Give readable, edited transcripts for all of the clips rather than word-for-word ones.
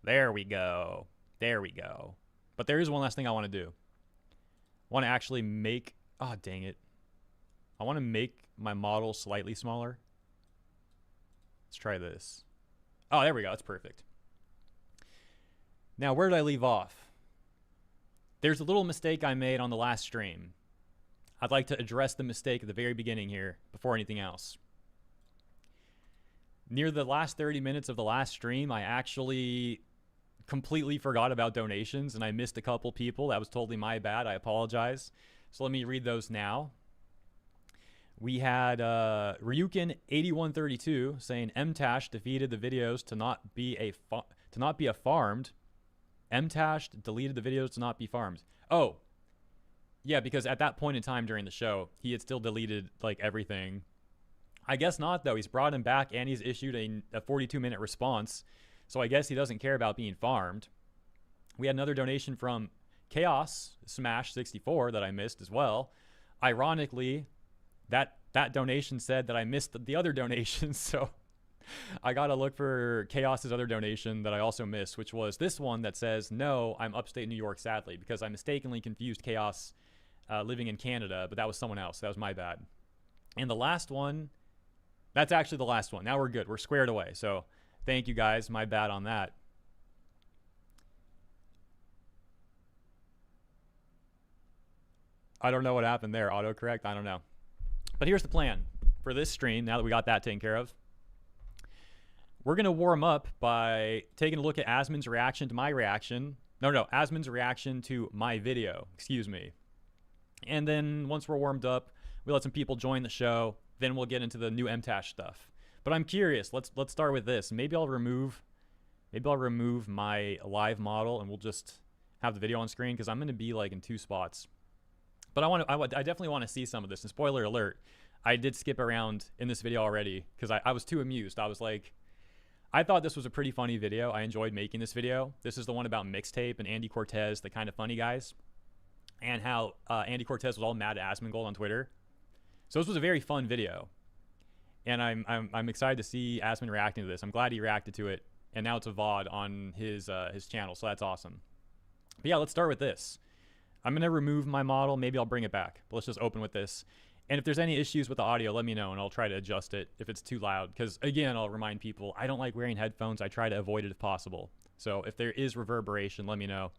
There we go. There we go. But there is one last thing I want to do. I want to actually make... Oh, dang it. I want to make my model slightly smaller. Let's try this. Oh, there we go. That's perfect. Now, where did I leave off? There's a little mistake I made on the last stream. I'd like to address the mistake at the very beginning here before anything else. Near the last 30 minutes of the last stream, I actually completely forgot about donations and I missed a couple people. That was totally my bad. I apologize. So let me read those now. We had Ryukin8132 saying Mtashed defeated the videos to not be a farmed. Mtashed deleted the videos to not be farmed. Oh, yeah, because at that point in time during the show, he had still deleted like everything. I guess not though. He's brought him back and he's issued a 42-minute response. So I guess he doesn't care about being farmed. We had another donation from Chaos Smash 64 that I missed as well. Ironically, that donation said that I missed the other donations, so I gotta look for Chaos's other donation that I also missed, which was this one that says, no, I'm upstate New York, sadly, because I mistakenly confused Chaos living in Canada, but that was someone else. That was my bad. And the last one, that's actually the last one. Now we're good. We're squared away. So thank you guys. My bad on that. I don't know what happened there. Autocorrect? I don't know. But here's the plan for this stream, now that we got that taken care of. We're going to warm up by taking a look at Asmon's reaction to my reaction. No, Asmon's reaction to my video. Excuse me. And then once we're warmed up, we let some people join the show. Then we'll get into the new Mtashed stuff. But I'm curious. Let's start with this. Maybe I'll remove my live model and we'll just have the video on screen because I'm going to be like in two spots. But I definitely want to see some of this. And spoiler alert, I did skip around in this video already because I was too amused. I was like, I thought this was a pretty funny video. I enjoyed making this video. This is the one about Mixtape and Andy Cortez, the kind of funny guys, and how Andy Cortez was all mad at Asmongold on Twitter. So this was a very fun video, and I'm excited to see Asmon reacting to this. I'm glad he reacted to it, and now it's a VOD on his channel, so that's awesome. But yeah, let's start with this. I'm gonna remove my model. Maybe I'll bring it back. But let's just open with this. And if there's any issues with the audio, let me know, and I'll try to adjust it if it's too loud. Because, again, I'll remind people, I don't like wearing headphones. I try to avoid it if possible. So if there is reverberation, let me know.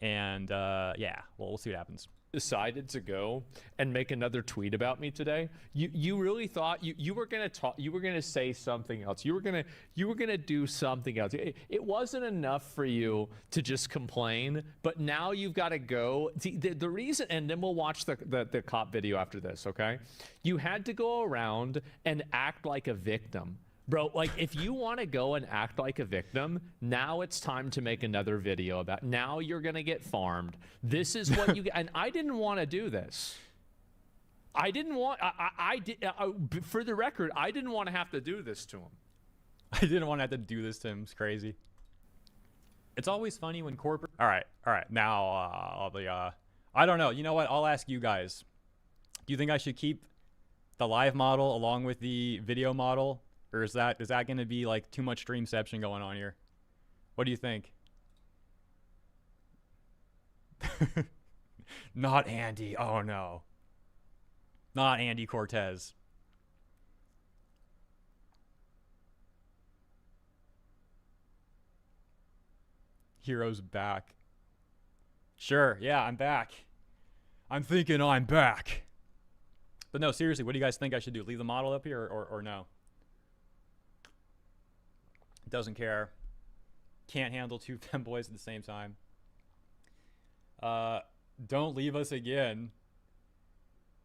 And, yeah, well, we'll see what happens. Decided to go and make another tweet about me today. You really thought you were gonna talk, you were gonna say something else, you were gonna do something else. It wasn't enough for you to just complain, but now you've got to go. The reason, and then we'll watch the cop video after this, okay? You had to go around and act like a victim. Bro, like, if you want to go and act like a victim, now it's time to make another video about, now you're going to get farmed. This is what you get. And I didn't want to do this. I didn't want, for the record, I didn't want to have to do this to him. I didn't want to have to do this to him. It's crazy. It's always funny when corporate... All right. Now, I don't know. You know what? I'll ask you guys. Do you think I should keep the live model along with the video model? Or is that going to be like too much streamception going on here? What do you think? Not Andy. Oh no. Not Andy Cortez. Hero's back. Sure, yeah, I'm back. I'm thinking I'm back. But no, seriously, what do you guys think I should do? Leave the model up here or no? Doesn't care. Can't handle two femboys at the same time. Don't leave us again.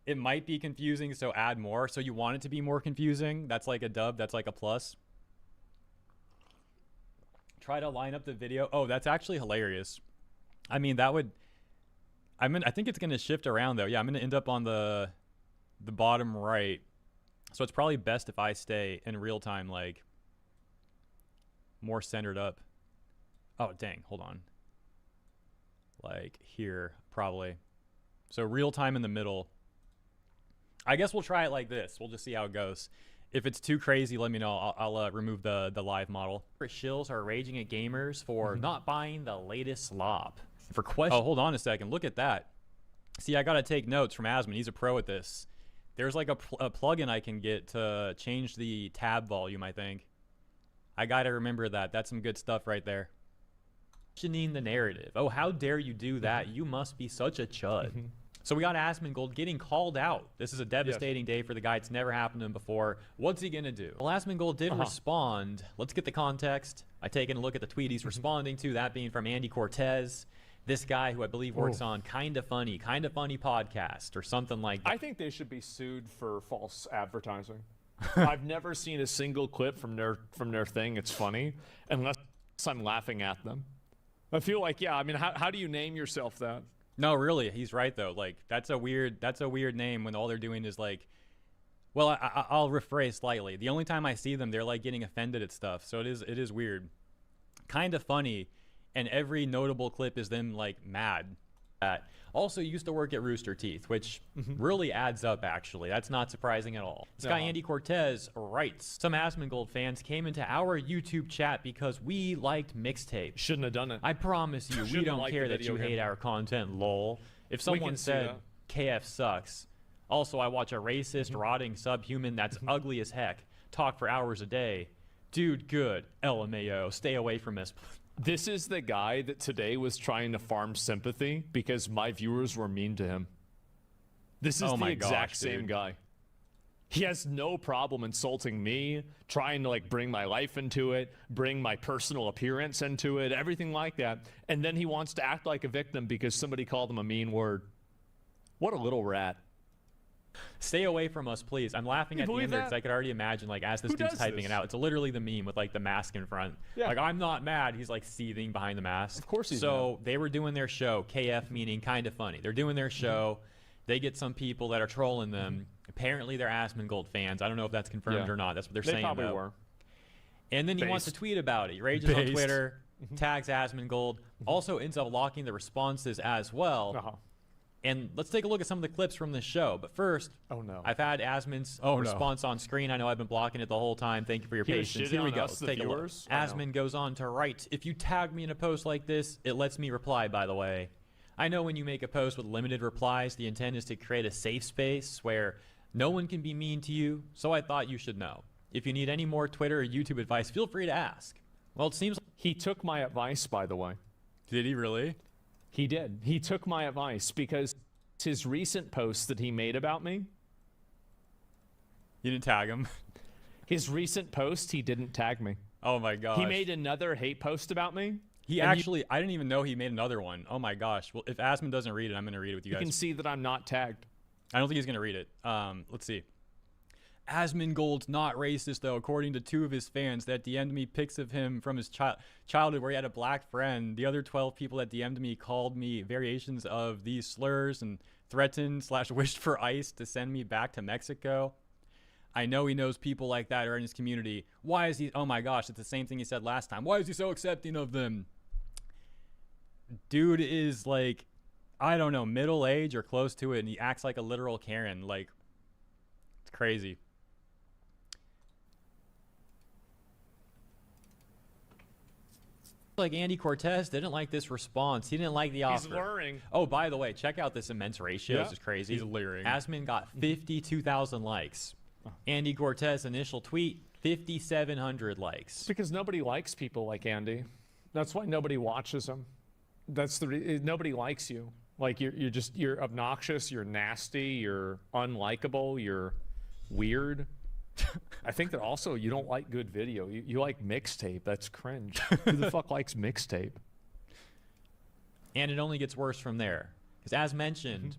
It might be confusing, so add more. So you want it to be more confusing? That's like a dub. That's like a plus. Try to line up the video. Oh, that's actually hilarious. I mean, that would... I think it's going to shift around, though. Yeah, I'm going to end up on the bottom right. So it's probably best if I stay in real time, like... more centered up. Oh, dang. Hold on. Like here, probably. So real time in the middle. I guess we'll try it like this. We'll just see how it goes. If it's too crazy, let me know. I'll remove the live model. Shills are raging at gamers for not buying the latest slop. For questions. Oh, hold on a second. Look at that. See, I got to take notes from Asmon. He's a pro at this. There's like a plugin I can get to change the tab volume, I think. I got to remember that. That's some good stuff right there. Questioning the narrative. Oh, how dare you do that? You must be such a chud. So we got Asmongold getting called out. This is a devastating day for the guy. It's never happened to him before. What's he going to do? Well, Asmongold did respond. Let's get the context. I taken a look at the tweet he's responding to, that being from Andy Cortez. This guy who I believe works on Kindafunny podcast or something like that. I think they should be sued for false advertising. I've never seen a single clip from their thing. It's funny unless I'm laughing at them. I feel like, yeah, I mean, how do you name yourself that? No, really, he's right though. Like that's a weird name when all they're doing is like, well, I'll rephrase slightly. The only time I see them, they're like getting offended at stuff. So it is weird. Kind of funny. And every notable clip is them like mad. Also used to work at Rooster Teeth, which really adds up, actually. That's not surprising at all. This guy, Andy Cortez, writes, some Asmongold fans came into our YouTube chat because we liked Mixtape. Shouldn't have done it. I promise you, we don't care that you hate our content, lol. If someone said KF sucks, also I watch a racist, rotting subhuman that's ugly as heck talk for hours a day. Dude, good. LMAO. Stay away from us. This is the guy that today was trying to farm sympathy because my viewers were mean to him. This is the exact same guy. He has no problem insulting me, trying to like bring my life into it, bring my personal appearance into it, everything like that. And then he wants to act like a victim because somebody called him a mean word. What a little rat. Stay away from us, please. I'm laughing at the end because I could already imagine, like, as this dude's typing it out, it's literally the meme with, like, the mask in front. Yeah. Like, I'm not mad. He's, like, seething behind the mask. Of course he's So they were doing their show, KF meaning kind of funny. They're doing their show. They get some people that are trolling them. Apparently, they're Asmongold fans. I don't know if that's confirmed or not. That's what they're saying, probably were. And then he wants to tweet about it. He rages on Twitter, tags Asmongold, also ends up locking the responses as well. And let's take a look at some of the clips from the show. But first, I've had Asmon's response on screen. I know I've been blocking it the whole time. Thank you for your patience. Here we go. Let's take a look. Asmon goes on to write, if you tag me in a post like this, it lets me reply, by the way. I know when you make a post with limited replies, the intent is to create a safe space where no one can be mean to you, so I thought you should know. If you need any more Twitter or YouTube advice, feel free to ask. Well, it seems like he took my advice, by the way. Did he really? He did. He took my advice because his recent post that he made about me. You didn't tag him? His recent post, he didn't tag me. Oh my gosh. He made another hate post about me. I didn't even know he made another one. Oh my gosh. Well, if Asmon doesn't read it, I'm going to read it with you guys. You can see that I'm not tagged. I don't think he's going to read it. Let's see. Asmongold's not racist, though, according to 2 of his fans that DM'd me pics of him from his childhood where he had a black friend. The other 12 people that DM'd me called me variations of these slurs and threatened/wished for ICE to send me back to Mexico. I know he knows people like that are in his community. Why is he... Oh, my gosh. It's the same thing he said last time. Why is he so accepting of them? Dude is, like, I don't know, middle age or close to it, and he acts like a literal Karen. Like, it's crazy. Like Andy Cortez didn't like this response. He didn't like the offer. He's luring. Oh, by the way, check out this immense ratio. Yeah. This is crazy. He's luring. Asmon got 52,000 likes. Andy Cortez initial tweet, 5,700 likes. Because nobody likes people like Andy. That's why nobody watches him. That's nobody likes you. Like you're obnoxious, you're nasty, you're unlikable, you're weird. I think that also you don't like good video. You like mixtape. That's cringe. Who the fuck likes mixtape? And it only gets worse from there. Because as mentioned,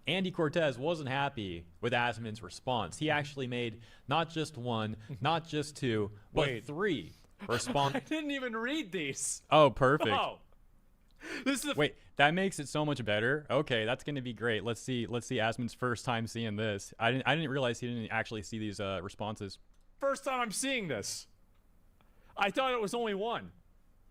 Andy Cortez wasn't happy with Asmon's response. He actually made not just 1, not just 2, but 3 responses. I didn't even read these. Oh, perfect. Oh. This is Wait, that makes it so much better. Okay, that's going to be great. Let's see Asmon's first time seeing this. I didn't realize he didn't actually see these responses. First time I'm seeing this. I thought it was only 1.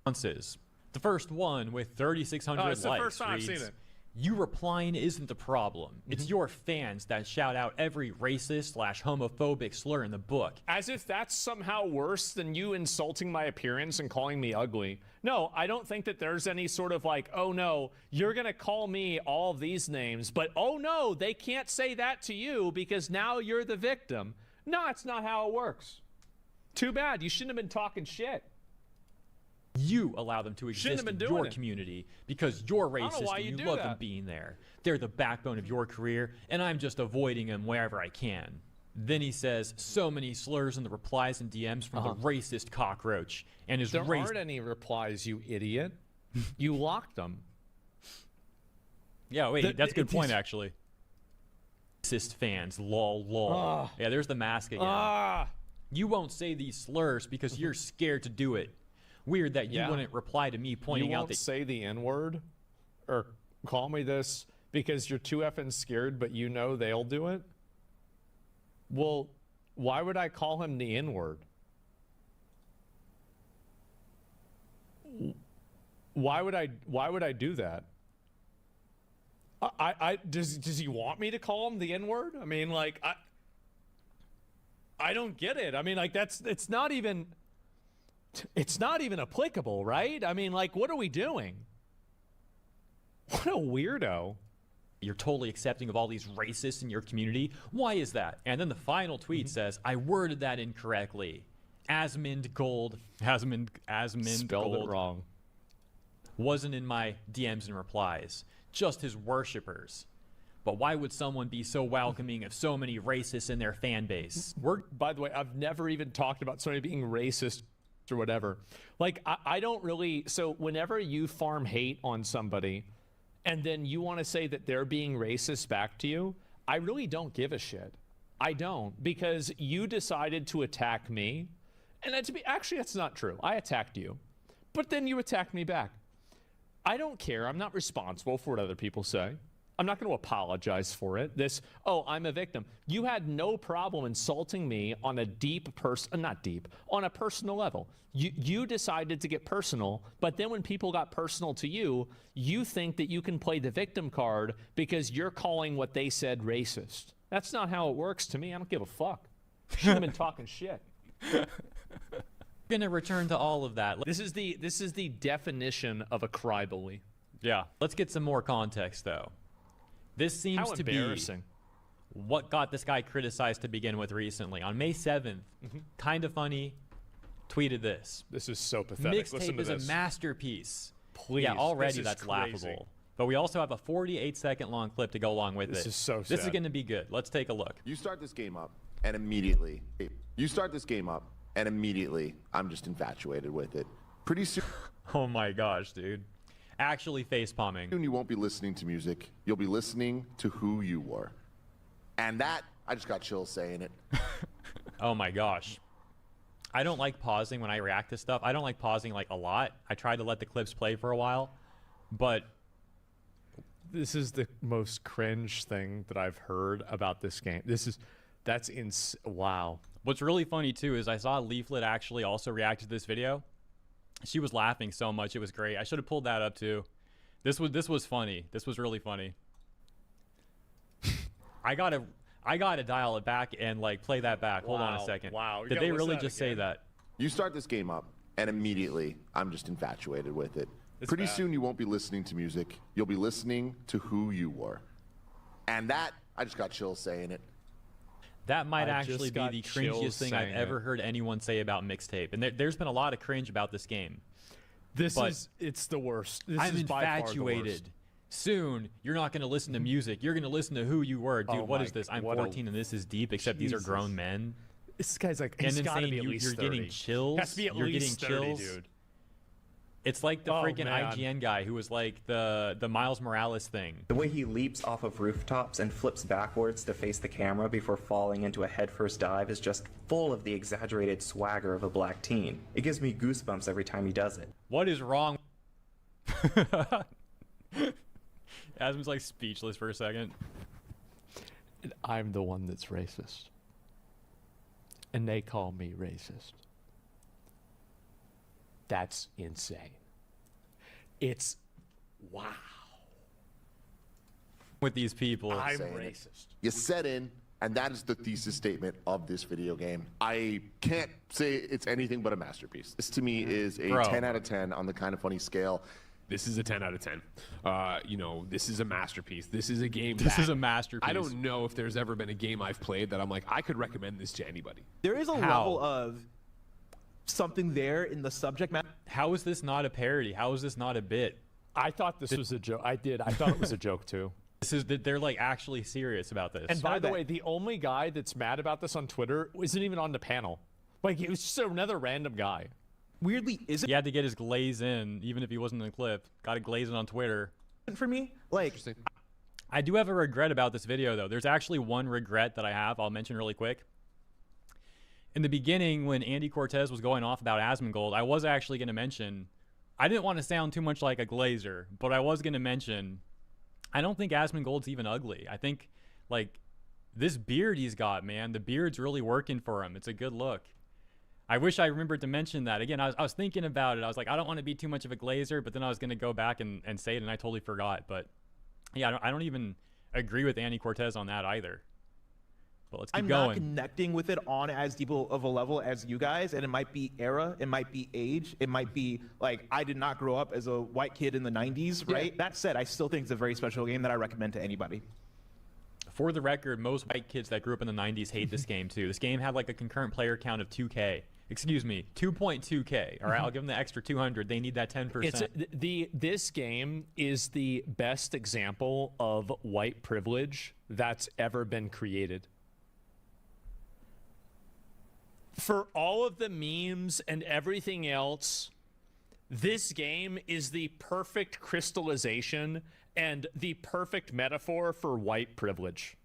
The first one with 3,600 likes the first time I've seen it. You replying isn't the problem. It's your fans that shout out every racist/homophobic slur in the book. As if that's somehow worse than you insulting my appearance and calling me ugly. No, I don't think that there's any sort of like, oh no, you're going to call me all of these names, but oh no, they can't say that to you because now you're the victim. No, it's not how it works. Too bad. You shouldn't have been talking shit. You allow them to exist in your community because you're racist and you love them being there. They're the backbone of your career, and I'm just avoiding them wherever I can. Then he says so many slurs in the replies and DMs from the racist cockroach. And his There aren't any replies, you idiot. You locked them. Yeah, wait, that's a good point, actually. Racist fans, lol. Yeah, there's the mask again. You won't say these slurs because you're scared to do it. Weird that you wouldn't reply to me pointing out that... You won't say the N-word or call me this because you're too effing scared, but you know they'll do it? Well, why would I call him the N-word? Why would I do that? Does he want me to call him the N-word? I mean, like, I don't get it. I mean, like, it's not even applicable, right? I mean, like, what are we doing? What a weirdo. You're totally accepting of all these racists in your community. Why is that? And then the final tweet says, I worded that incorrectly. Asmongold Spelled it wrong. Wasn't in my DMs and replies. Just his worshippers. But why would someone be so welcoming of so many racists in their fan base? By the way, I've never even talked about somebody being racist or whatever. Like, I don't really... So whenever you farm hate on somebody and then you want to say that they're being racist back to you, I really don't give a shit. I don't, because you decided to attack me. And actually, that's not true. I attacked you. But then you attacked me back. I don't care. I'm not responsible for what other people say. I'm not going to apologize for it. I'm a victim. You had no problem insulting me on a on a personal level. You decided to get personal, but then when people got personal to you, you think that you can play the victim card because you're calling what they said racist. That's not how it works to me. I don't give a fuck. Shouldn't have been talking shit. Gonna return to all of that. This is the definition of a crybaby. Yeah. Let's get some more context, though. This seems to be what got this guy criticized to begin with recently. On May 7th, Kindafunny tweeted this. This is so pathetic. Mixtape is a masterpiece. Please. Yeah, already that's laughable. But we also have a 48-second long clip to go along with it. This is so sad. This is going to be good. Let's take a look. You start this game up, and immediately, I'm just infatuated with it. Pretty soon... Oh my gosh, dude. Actually face-palming. Soon you won't be listening to music. You'll be listening to who you were. And that, I just got chills saying it. Oh my gosh. I don't like pausing when I react to stuff. I don't like pausing like a lot. I try to let the clips play for a while, but this is the most cringe thing that I've heard about this game. Wow. What's really funny too is I saw Leaflet actually also react to this video. She was laughing so much, it was great. I should have pulled that up too. This was funny. This was really funny. I gotta dial it back and like play that back. Hold on a second. Wow. Did they really just say that? You start this game up, and immediately, I'm just infatuated with it. Pretty soon you won't be listening to music. You'll be listening to who you were. And that, I just got chills saying it. That might actually be the cringiest thing I've ever heard anyone say about Mixtape. And there's been a lot of cringe about this game. It's the worst. I'm infatuated. Soon, you're not going to listen to music. You're going to listen to who you were. Dude, what is this? I'm 14 and this is deep, except these are grown men. This guy's like, he's got to be at least 30. You're getting chills. Has to be at least 30, dude. It's like the freaking IGN guy who was like the Miles Morales thing. The way he leaps off of rooftops and flips backwards to face the camera before falling into a headfirst dive is just full of the exaggerated swagger of a black teen. It gives me goosebumps every time he does it. What is wrong? Asmon's like speechless for a second. And I'm the one that's racist. And they call me racist. That's insane. It's wow. with these people. I'm saying it. racist. You set in, and that is the thesis statement of this video game. I can't say it's anything but a masterpiece. This to me is a Bro. 10 out of 10 on the Kinda Funny scale. This is a 10 out of 10. You know, this is a masterpiece. This is a game This that is a masterpiece. I don't know if there's ever been a game I've played that I'm like, I could recommend this to anybody. There is a How? level of something there in the subject matter. How is this not a parody? How is this not a bit? I thought this was a joke. I thought it was a joke too. This is that they're like actually serious about this. And by the way, the only guy that's mad about this on Twitter isn't even on the panel. Like, it was just another random guy. Weirdly, isn't he had to get his glaze in, even if he wasn't in the clip. Got to glaze it on Twitter. for me. Like, I do have a regret about this video, though. There's actually one regret that I have. I'll mention really quick. In the beginning, when Andy Cortez was going off about Asmongold, I was actually going to mention, I didn't want to sound too much like a glazer, but I was going to mention, I don't think Asmongold's even ugly. I think, like, this beard he's got, man, the beard's really working for him. It's a good look. I wish I remembered to mention that. Again, I was thinking about it. I was like, I don't want to be too much of a glazer, but then I was going to go back and say it, and I totally forgot. But, yeah, I don't even agree with Andy Cortez on that either. But let's keep I'm going. not connecting with it on as deep of a level as you guys, and it might be era, it might be age, it might be like I did not grow up as a white kid in the 90s, right? That said, I still think it's a very special game that I recommend to anybody. For the record, most white kids that grew up in the 90s hate this game too. This game had like a concurrent player count of 2K. Excuse me, 2.2K. All right, I'll give them the extra 200. They need that 10%. This game is the best example of white privilege that's ever been created. For all of the memes and everything else, this game is the perfect crystallization and the perfect metaphor for white privilege.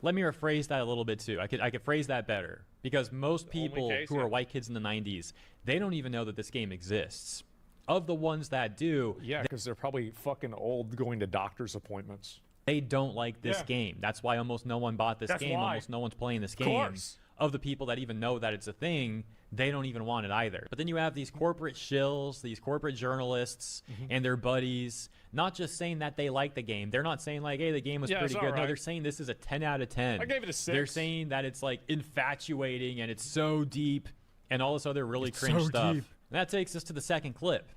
Let me rephrase that a little bit too. I could phrase that better, because most people who are white kids in the 90s, they don't even know that this game exists. Of the ones that do, Yeah, because they're probably fucking old going to doctor's appointments. they don't like this game. That's why almost no one bought this That's game. why. Almost no one's playing this game. course. Of the people that even know that it's a thing, they don't even want it either. But then you have these corporate shills, these corporate journalists, and their buddies, not just saying that they like the game. They're not saying like, hey, the game was Yeah, pretty it's good. No, alright. they're saying this is a 10 out of 10. I gave it a 6. They're saying that it's like infatuating and it's so deep and all this other really cringe stuff. And that takes us to the second clip.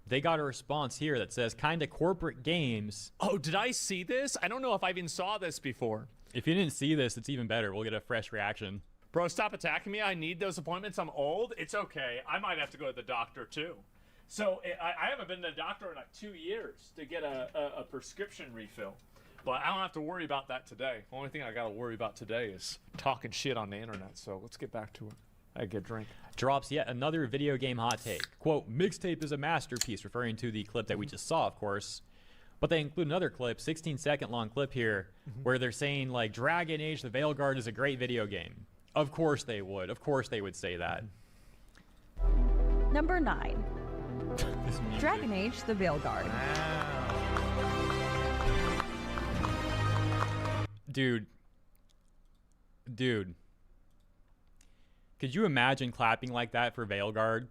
They got a response here that says, kinda corporate games. Oh, did I see this? I don't know if I even saw this before. If you didn't see this, it's even better. We'll get a fresh reaction. Bro, stop attacking me. I need those appointments. I'm old. It's okay. I might have to go to the doctor, too. So I haven't been to the doctor in like 2 years to get a prescription refill. But I don't have to worry about that today. The only thing I got to worry about today is talking shit on the internet. So let's get back to it. I get a drink. Drops yet another video game hot take. Quote, Mixtape is a masterpiece, referring to the clip that we just saw, of course. But they include another clip, 16-second long clip here, where they're saying, like, Dragon Age the Veilguard is a great video game. Of course they would. Of course they would say that. Number 9. Dragon Age the Veilguard. Dude. Could you imagine clapping like that for Veilguard?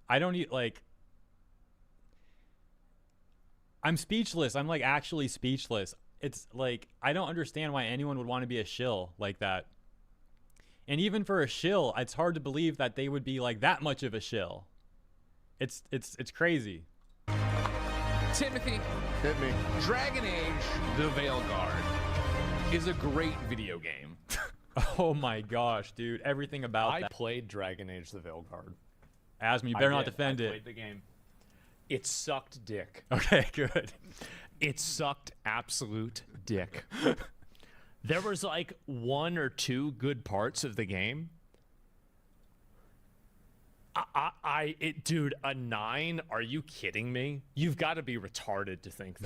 I don't need, like... I'm speechless. I'm, like, actually speechless. It's, like, I don't understand why anyone would want to be a shill like that. And even for a shill, it's hard to believe that they would be, like, that much of a shill. It's crazy. Timothy, Hit me. Dragon Age The Veilguard is a great video game. Oh my gosh, dude. Everything about I that. played Dragon Age the Veilguard. Asmon, you better not did. defend I it. played the game. It sucked dick. Okay, good. It sucked absolute dick. There was like 1 or 2 good parts of the game. Dude, a 9? Are you kidding me? You've got to be retarded to think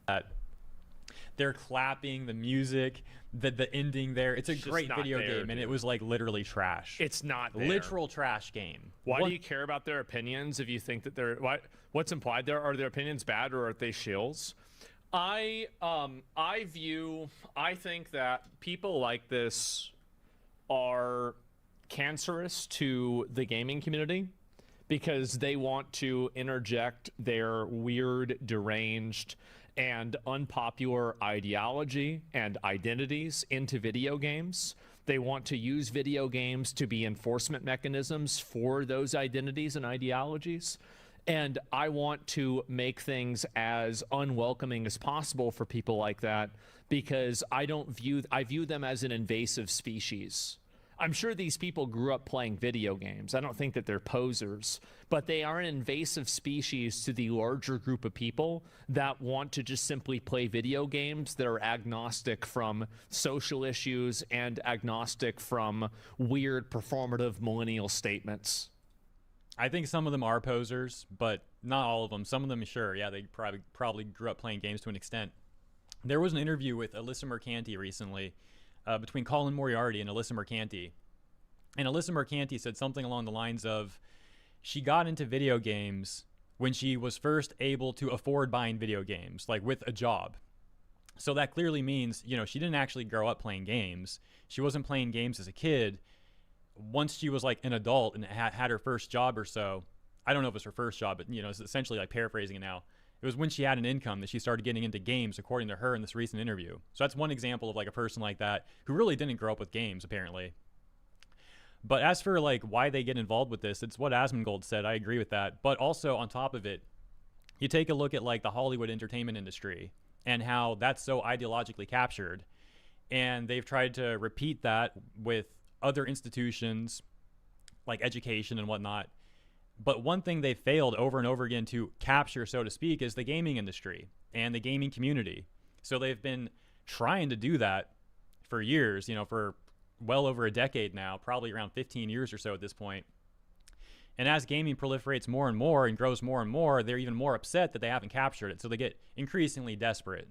that. They're clapping, the music, the ending there. It's a It's just great not video there, game, and dude. it was like literally trash. It's not there. Literal trash game. Why What- do you care about their opinions if you think that what's implied there? Are their opinions bad or are they shills? I think that people like this are cancerous to the gaming community because they want to interject their weird, deranged, and unpopular ideology and identities into video games. They want to use video games to be enforcement mechanisms for those identities and ideologies. And I want to make things as unwelcoming as possible for people like that, because I view them as an invasive species. I'm sure these people grew up playing video games. I don't think that they're posers, but they are an invasive species to the larger group of people that want to just simply play video games that are agnostic from social issues and agnostic from weird performative millennial statements. I think some of them are posers, but not all of them. Some of them, sure, yeah, they probably grew up playing games to an extent. There was an interview with Alyssa Mercanti recently, between Colin Moriarty and Alyssa Mercanti. And Alyssa Mercanti said something along the lines of, she got into video games when she was first able to afford buying video games, like with a job. So that clearly means, you know, she didn't actually grow up playing games. She wasn't playing games as a kid. Once she was like an adult and had her first job or so, I don't know if it was her first job, but, you know, it's essentially like paraphrasing it now. It was when she had an income that she started getting into games, according to her in this recent interview. So that's one example of like a person like that who really didn't grow up with games, apparently. But as for like why they get involved with this, it's what Asmongold said. I agree with that. But also on top of it, you take a look at like the Hollywood entertainment industry and how that's so ideologically captured. And they've tried to repeat that with other institutions like education and whatnot. But one thing they failed over and over again to capture, so to speak, is the gaming industry and the gaming community. So they've been trying to do that for years, you know, for well over a decade now, probably around 15 years or so at this point. And as gaming proliferates more and more and grows more and more, they're even more upset that they haven't captured it. So they get increasingly desperate.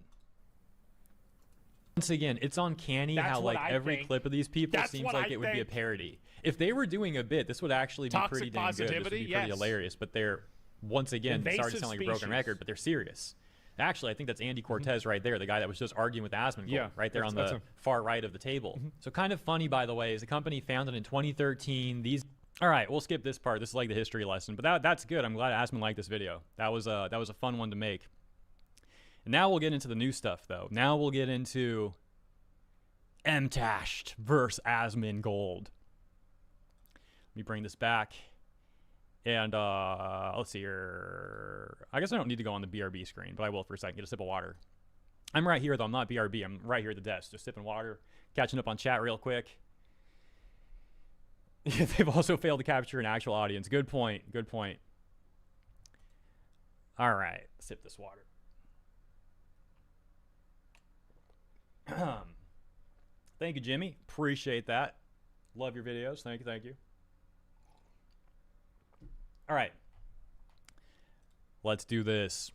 Once again, it's uncanny how like every clip of these people seems like it would be a parody. If they were doing a bit, this would actually be pretty dang good. This would be pretty hilarious. But they're, once again, sorry to sound like a broken record, but they're serious. Actually, I think that's Andy Cortez right there, the guy that was just arguing with Asmongold, right there on the far right of the table. So kind of funny, by the way, is a company founded in 2013. All right, we'll skip this part. This is like the history lesson, but that's good. I'm glad Asmon liked this video. That was a fun one to make. And now we'll get into the new stuff, though. Now we'll get into Mtashed versus Asmongold. Let me bring this back. And let's see here. I guess I don't need to go on the BRB screen, but I will for a second. Get a sip of water. I'm right here, though. I'm not BRB. I'm right here at the desk, just sipping water, catching up on chat real quick. They've also failed to capture an actual audience. Good point. Good point. All right. Sip this water. Thank you, Jimmy. Appreciate that. Love your videos. Thank you. Thank you. All right. Let's do this.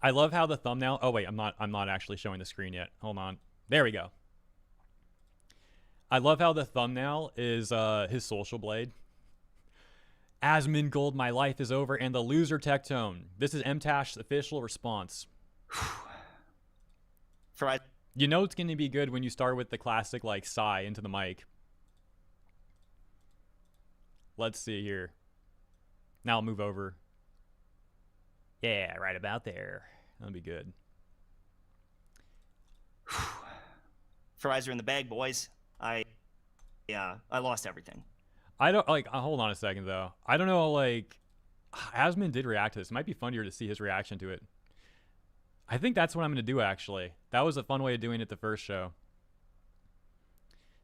I love how the thumbnail. Oh wait, I'm not actually showing the screen yet. Hold on. There we go. I love how the thumbnail is his social blade. Asmongold, my life is over, and the loser Tectone. This is Mtashed's official response. You know it's going to be good when you start with the classic, like, sigh into the mic. Let's see here. Now I'll move over. Yeah, right about there. That'll be good. Fries are in the bag, boys. I lost everything. I don't, like, hold on a second, though. I don't know, like, Asmon did react to this. It might be funnier to see his reaction to it. I think that's what I'm going to do, actually. That was a fun way of doing it the first show.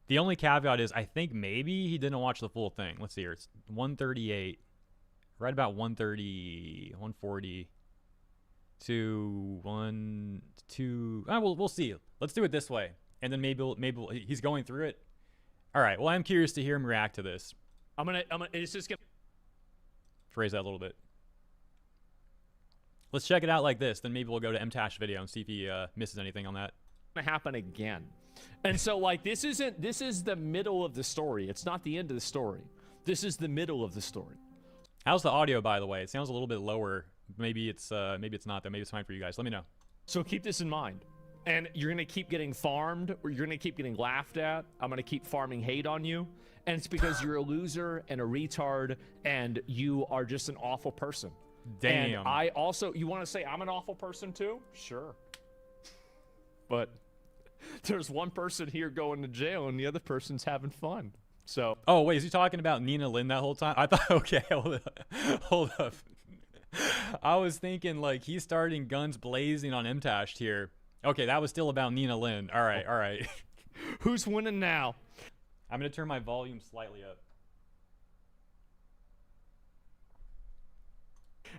The only caveat is I think maybe he didn't watch the full thing. Let's see here. It's 138. Right about 130, 140 to 1, 2. We'll see. Let's do it this way. And then maybe he's going through it. All right. Well, I'm curious to hear him react to this. It's just going to phrase that a little bit. Let's check it out like this. Then maybe we'll go to Mtashed video and see if he misses anything on that. happen again. And so, like, this is the middle of the story. It's not the end of the story. This is the middle of the story. How's the audio, by the way? It sounds a little bit lower. Maybe it's not though. Maybe it's fine for you guys. Let me know. So keep this in mind. and you're gonna keep getting farmed, or you're gonna keep getting laughed at. I'm gonna keep farming hate on you, and it's because you're a loser and a retard, and you are just an awful person. Damn. And I also, you want to say I'm an awful person too? Sure. But there's one person here going to jail, and the other person's having fun. So. Oh wait, is he talking about Nina Lynn that whole time? I thought. Okay, hold up. I was thinking like he's starting guns blazing on Mtashed here. Okay, that was still about Nina Lynn. All right, all right. Who's winning now? I'm gonna turn my volume slightly up.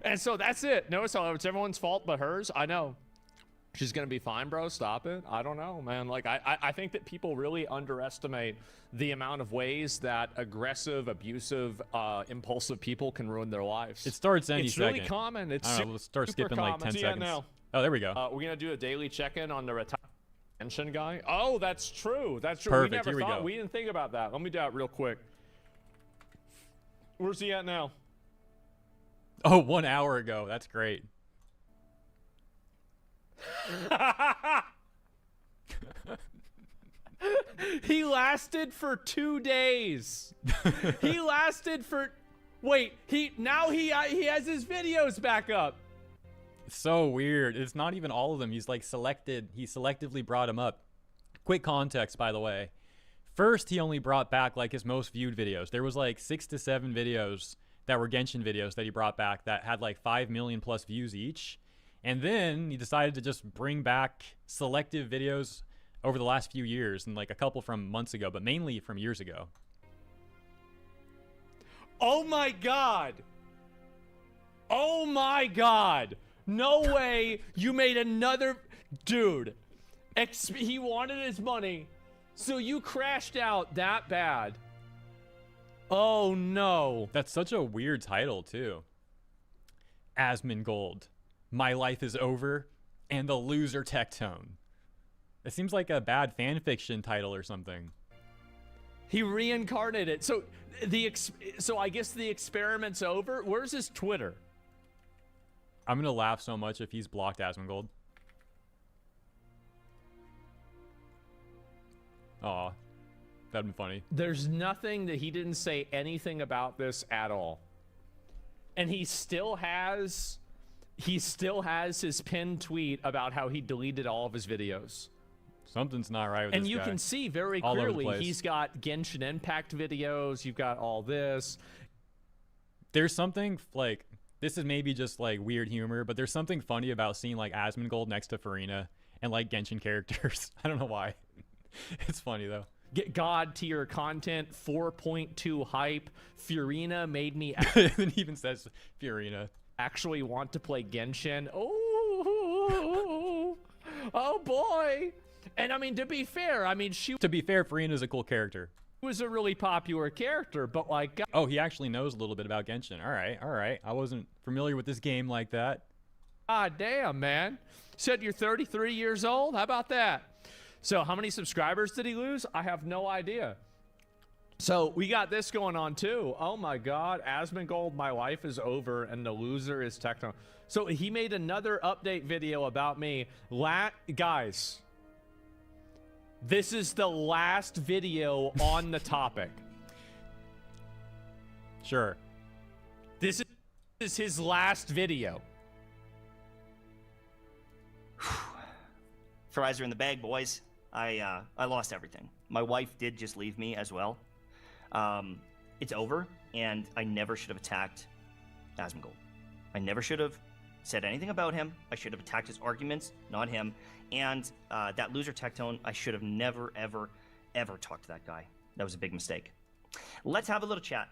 And so that's it. Notice how it's everyone's fault but hers. I know. She's gonna be fine, bro. Stop it. I don't know, man. Like I think that people really underestimate the amount of ways that aggressive, abusive, impulsive people can ruin their lives. It starts any it's second. Really common. It's I don't know, we'll start super skipping like common. 10 So, seconds. now, Oh, there we go. we're gonna do a daily check-in on the retention guy. Oh, that's true. That's true. Perfect. We never Here we thought. go. We didn't think about that. Let me do that real quick. Where's he at now? Oh, 1 hour ago. That's great. He lasted for 2 days. He lasted for. Wait. He has his videos back up. So weird. It's not even all of them. He's like selected. He selectively brought them up. Quick context, by the way. First, he only brought back like his most viewed videos. There was like 6 to 7 videos that were Genshin videos that he brought back that had like 5 million plus views each. And then he decided to just bring back selective videos over the last few years, and like a couple from months ago, but mainly from years ago. Oh my god. Oh my god. No way you made another. Dude. He wanted his money, so you crashed out that bad. Oh no. That's such a weird title too. Asmongold. My life is over, and the loser Tectone. It seems like a bad fan fiction title or something. He reincarnated. So so I guess the experiment's over. Where's his Twitter? I'm gonna laugh so much if he's blocked Asmongold. Aw, that'd be funny. There's nothing that he didn't say anything about this at all. And he still has his pinned tweet about how he deleted all of his videos. Something's not right with and this you guy. can see very All over the clearly place. he's got Genshin Impact videos. You've got all this. There's something like, this is maybe just like weird humor, but there's something funny about seeing like Asmongold next to Farina and like Genshin characters. I don't know why. It's funny though. Get God tier content, 4.2 hype. Furina made me It even says Farina. actually want to play Genshin. Oh, oh boy. And I mean, to be fair, To be fair, Farina's a cool character. was a really popular character, but like, Oh, he actually knows a little bit about Genshin. All right, all right. I wasn't familiar with this game like that. God damn, man. Said you're 33 years old? How about that? So how many subscribers did he lose? I have no idea. So we got this going on too. Oh my God, Asmongold, my life is over, and the loser is Tectone. So he made another update video about me. Guys, this is the last video on the topic. Sure. This is his last video. Fries are in the bag, boys. I lost everything. My wife did just leave me as well. It's over, and I never should have attacked Asmongold. I never should have said anything about him. I should have attacked his arguments, not him. And that loser Tectone, I should have never, ever, ever talked to that guy. That was a big mistake. Let's have a little chat.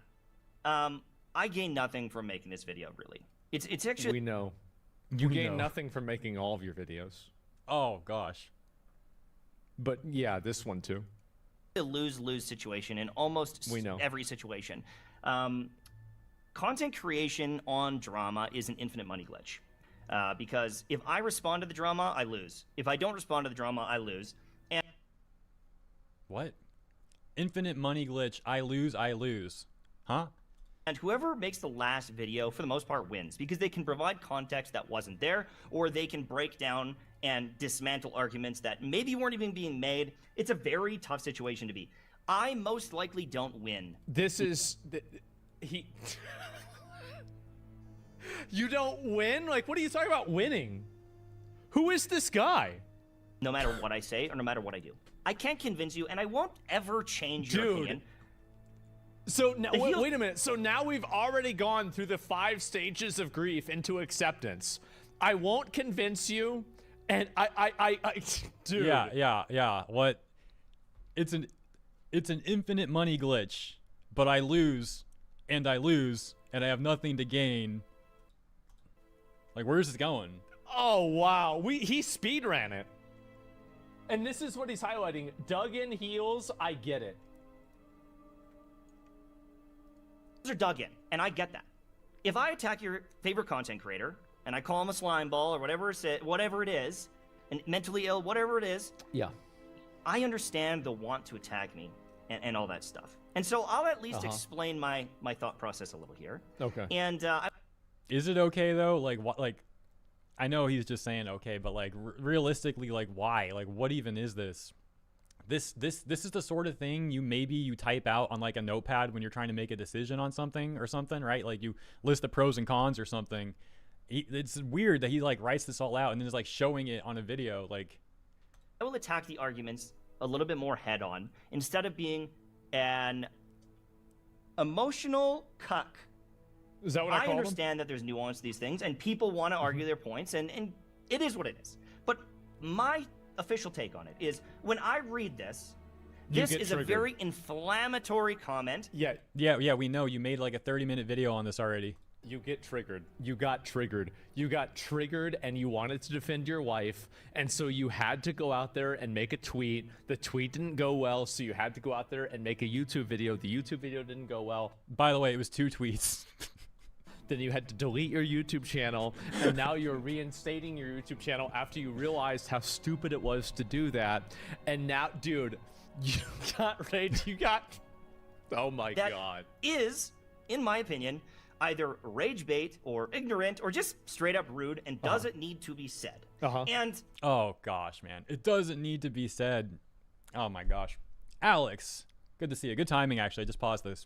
I gained nothing from making this video, really. It's actually... We know. You gain nothing from making all of your videos. Oh, gosh. But yeah, this one too. A lose-lose situation in almost every situation. Content creation on drama is an infinite money glitch. Because if I respond to the drama, I lose. If I don't respond to the drama, I lose. And What? Infinite money glitch. I lose. Huh? And whoever makes the last video, for the most part, wins. Because they can provide context that wasn't there, or they can break down and dismantle arguments that maybe weren't even being made. It's a very tough situation to be. I most likely don't win. This is he. You don't win? Like, what are you talking about winning? Who is this guy? No matter what I say or no matter what I do, I can't convince you, and I won't ever change your opinion. So now, wait a minute. So now we've already gone through the 5 stages of grief into acceptance. I won't convince you, and I dude. Yeah. What? It's an infinite money glitch, but I lose, and I have nothing to gain. Like, where's this going? Oh wow, he speed ran it, and this is what he's highlighting. Dug in heels. I get it. Are dug in, and I get that. If I attack your favorite content creator and I call him a slime ball or whatever it is, and mentally ill, whatever it is, yeah, I understand the want to attack me and all that stuff. And so I'll at least explain my thought process a little here. Okay. And is it okay though? Like what? Like, I know he's just saying okay, but like realistically, like why? Like what even is this? This is the sort of thing you type out on like a notepad when you're trying to make a decision on something or something, right? Like you list the pros and cons or something. It's weird that he like writes this all out and then is like showing it on a video. Like, I will attack the arguments a little bit more head on instead of being an emotional cuck. Is that what I call understand that there's nuance to these things and people want to argue their points, and it is what it is. But my official take on it is when I read this is triggered. A very inflammatory comment. Yeah, we know. You made like a 30-minute video on this already. You get triggered. You got triggered. You got triggered and you wanted to defend your wife, and so you had to go out there and make a tweet. The tweet didn't go well, so you had to go out there and make a YouTube video. The YouTube video didn't go well. By the way, it was 2 tweets. Then you had to delete your YouTube channel, and now you're reinstating your YouTube channel after you realized how stupid it was to do that. And now, dude, you got rage. You got... Oh my God. That is, in my opinion, either rage bait or ignorant or just straight up rude and doesn't need to be said. And oh gosh, man, it doesn't need to be said. Oh my gosh. Alex, good to see you. Good timing, actually. I just paused this.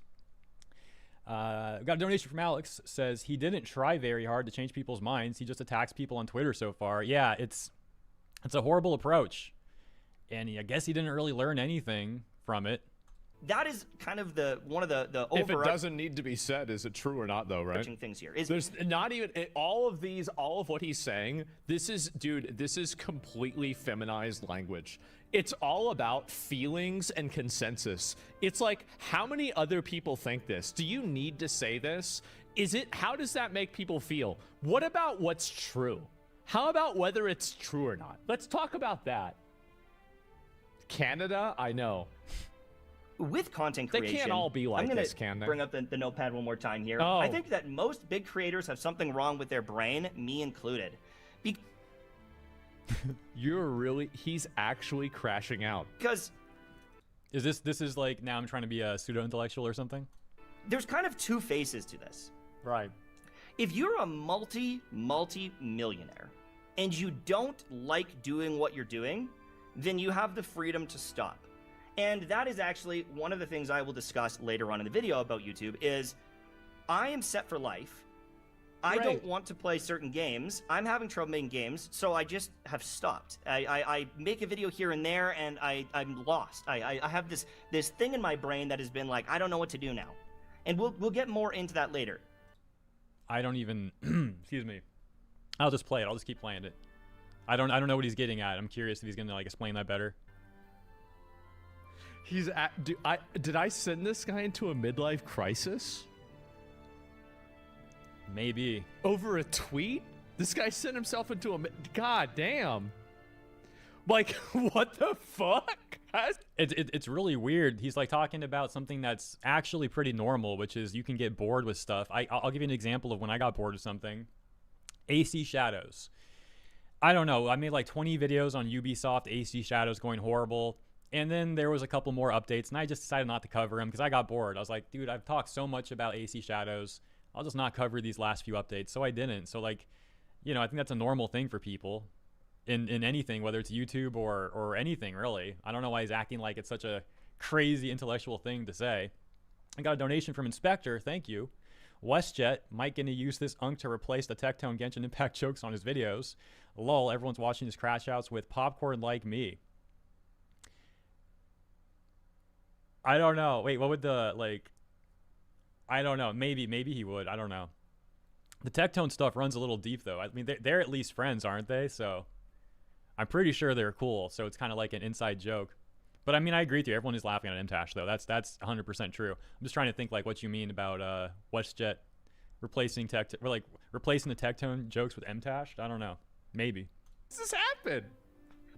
Got a donation from Alex. Says he didn't try very hard to change people's minds. He just attacks people on Twitter so far. Yeah, it's a horrible approach, and I guess he didn't really learn anything from it. That is kind of one of the if it doesn't need to be said, is it true or not though, right? Things here there's not even all of what he's saying. This is completely feminized language. It's all about feelings and consensus. It's like, how many other people think this? Do you need to say this? How does that make people feel? What about what's true? How about whether it's true or not? Let's talk about that. Canada, I know. With content creation, they can't all be like this, can I'm they? Bring up the notepad one more time here. Oh. I think that most big creators have something wrong with their brain, me included. He's actually crashing out. Because this is like, now I'm trying to be a pseudo-intellectual or something? There's kind of 2 faces to this. Right. If you're a multi-millionaire and you don't like doing what you're doing, then you have the freedom to stop. And that is actually one of the things I will discuss later on in the video about YouTube is I am set for life. I don't want to play certain games. I'm having trouble making games, so I just have stopped. I make a video here and there, and I'm lost. I have this thing in my brain that has been like, I don't know what to do now. And we'll get more into that later. I don't even excuse me. I'll just play it. I'll just keep playing it. I don't know what he's getting at. I'm curious if he's gonna like explain that better. Did I send this guy into a midlife crisis? Maybe. Over a tweet? This guy sent himself into a... God damn. Like, what the fuck? It's really weird. He's like talking about something that's actually pretty normal, which is you can get bored with stuff. I'll give you an example of when I got bored with something. AC Shadows. I don't know. I made like 20 videos on Ubisoft AC Shadows going horrible. And then there was a couple more updates, and I just decided not to cover them because I got bored. I was like, dude, I've talked so much about AC Shadows. I'll just not cover these last few updates. So I didn't. So like, I think that's a normal thing for people. in anything, whether it's YouTube or anything really. I don't know why he's acting like it's such a crazy intellectual thing to say. I got a donation from Inspector. Thank you. WestJet might gonna use this unk to replace the Tectone Genshin Impact jokes on his videos. Lol, everyone's watching his crash outs with popcorn like me. I don't know. Wait, what would the, like, I don't know. Maybe he would. I don't know. The Tectone stuff runs a little deep, though. I mean, they're at least friends, aren't they? So I'm pretty sure they're cool. So it's kind of like an inside joke. But I mean, I agree with you. Everyone is laughing at Mtashed, though. That's 100% true. I'm just trying to think like what you mean about WestJet replacing the Tectone jokes with Mtashed. I don't know. Maybe. Does this happen?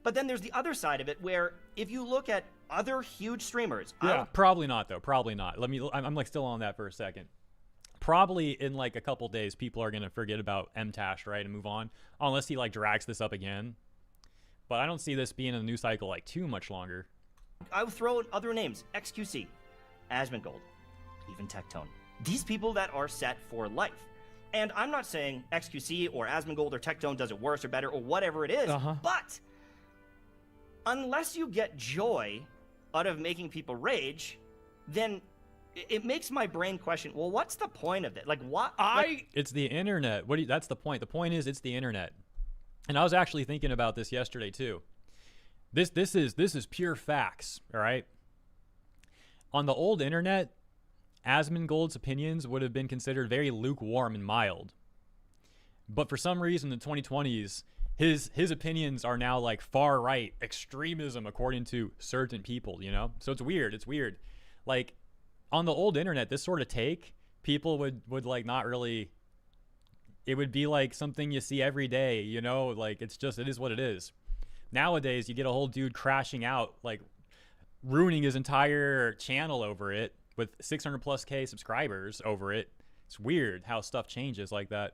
But then there's the other side of it, where if you look at other huge streamers, yeah, probably not though. Probably not. I'm like still on that for a second. Probably in like a couple days, people are gonna forget about Mtashed, right, and move on, unless he like drags this up again. But I don't see this being in the news cycle like too much longer. I would throw in other names: XQC, Asmongold, even Tectone. These people that are set for life. And I'm not saying XQC or Asmongold or Tectone does it worse or better or whatever it is, but unless you get joy out of making people rage, then it makes my brain question, well, what's the point of it? Like, what? It's the internet. That's the point. The point is it's the internet. And I was actually thinking about this yesterday too. This is pure facts, all right? On the old internet, Asmongold's opinions would have been considered very lukewarm and mild. But for some reason in the 2020s, his opinions are now like far right extremism according to certain people, you know? So it's weird. It's weird. Like on the old internet, this sort of take, people would like not really, it would be like something you see every day, you know? Like it is what it is. Nowadays, you get a whole dude crashing out, like ruining his entire channel over it with 600 plus K subscribers over it. It's weird how stuff changes like that.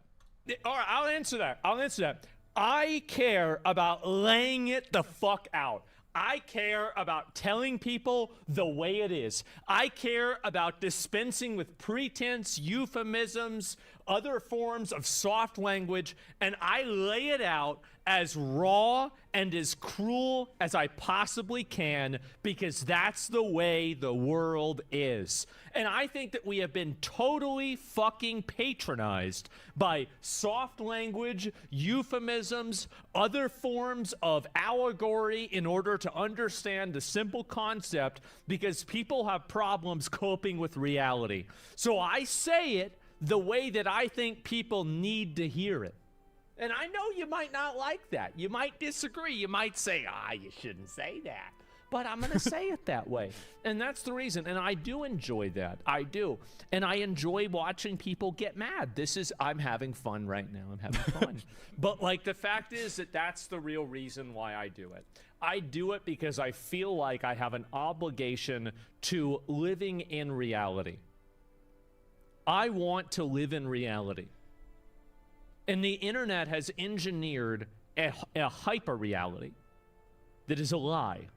All right, I'll answer that. I care about laying it the fuck out. I care about telling people the way it is. I care about dispensing with pretense, euphemisms, other forms of soft language, and I lay it out as raw and as cruel as I possibly can, because that's the way the world is. And I think that we have been totally fucking patronized by soft language, euphemisms, other forms of allegory in order to understand the simple concept, because people have problems coping with reality. So I say it the way that I think people need to hear it. And I know you might not like that. You might disagree. You might say, you shouldn't say that. But I'm going to say it that way. And that's the reason. And I do enjoy that. I do. And I enjoy watching people get mad. I'm having fun right now. I'm having fun. But like the fact is that that's the real reason why I do it. I do it because I feel like I have an obligation to living in reality. I want to live in reality. And the internet has engineered a hyper reality that is a lie.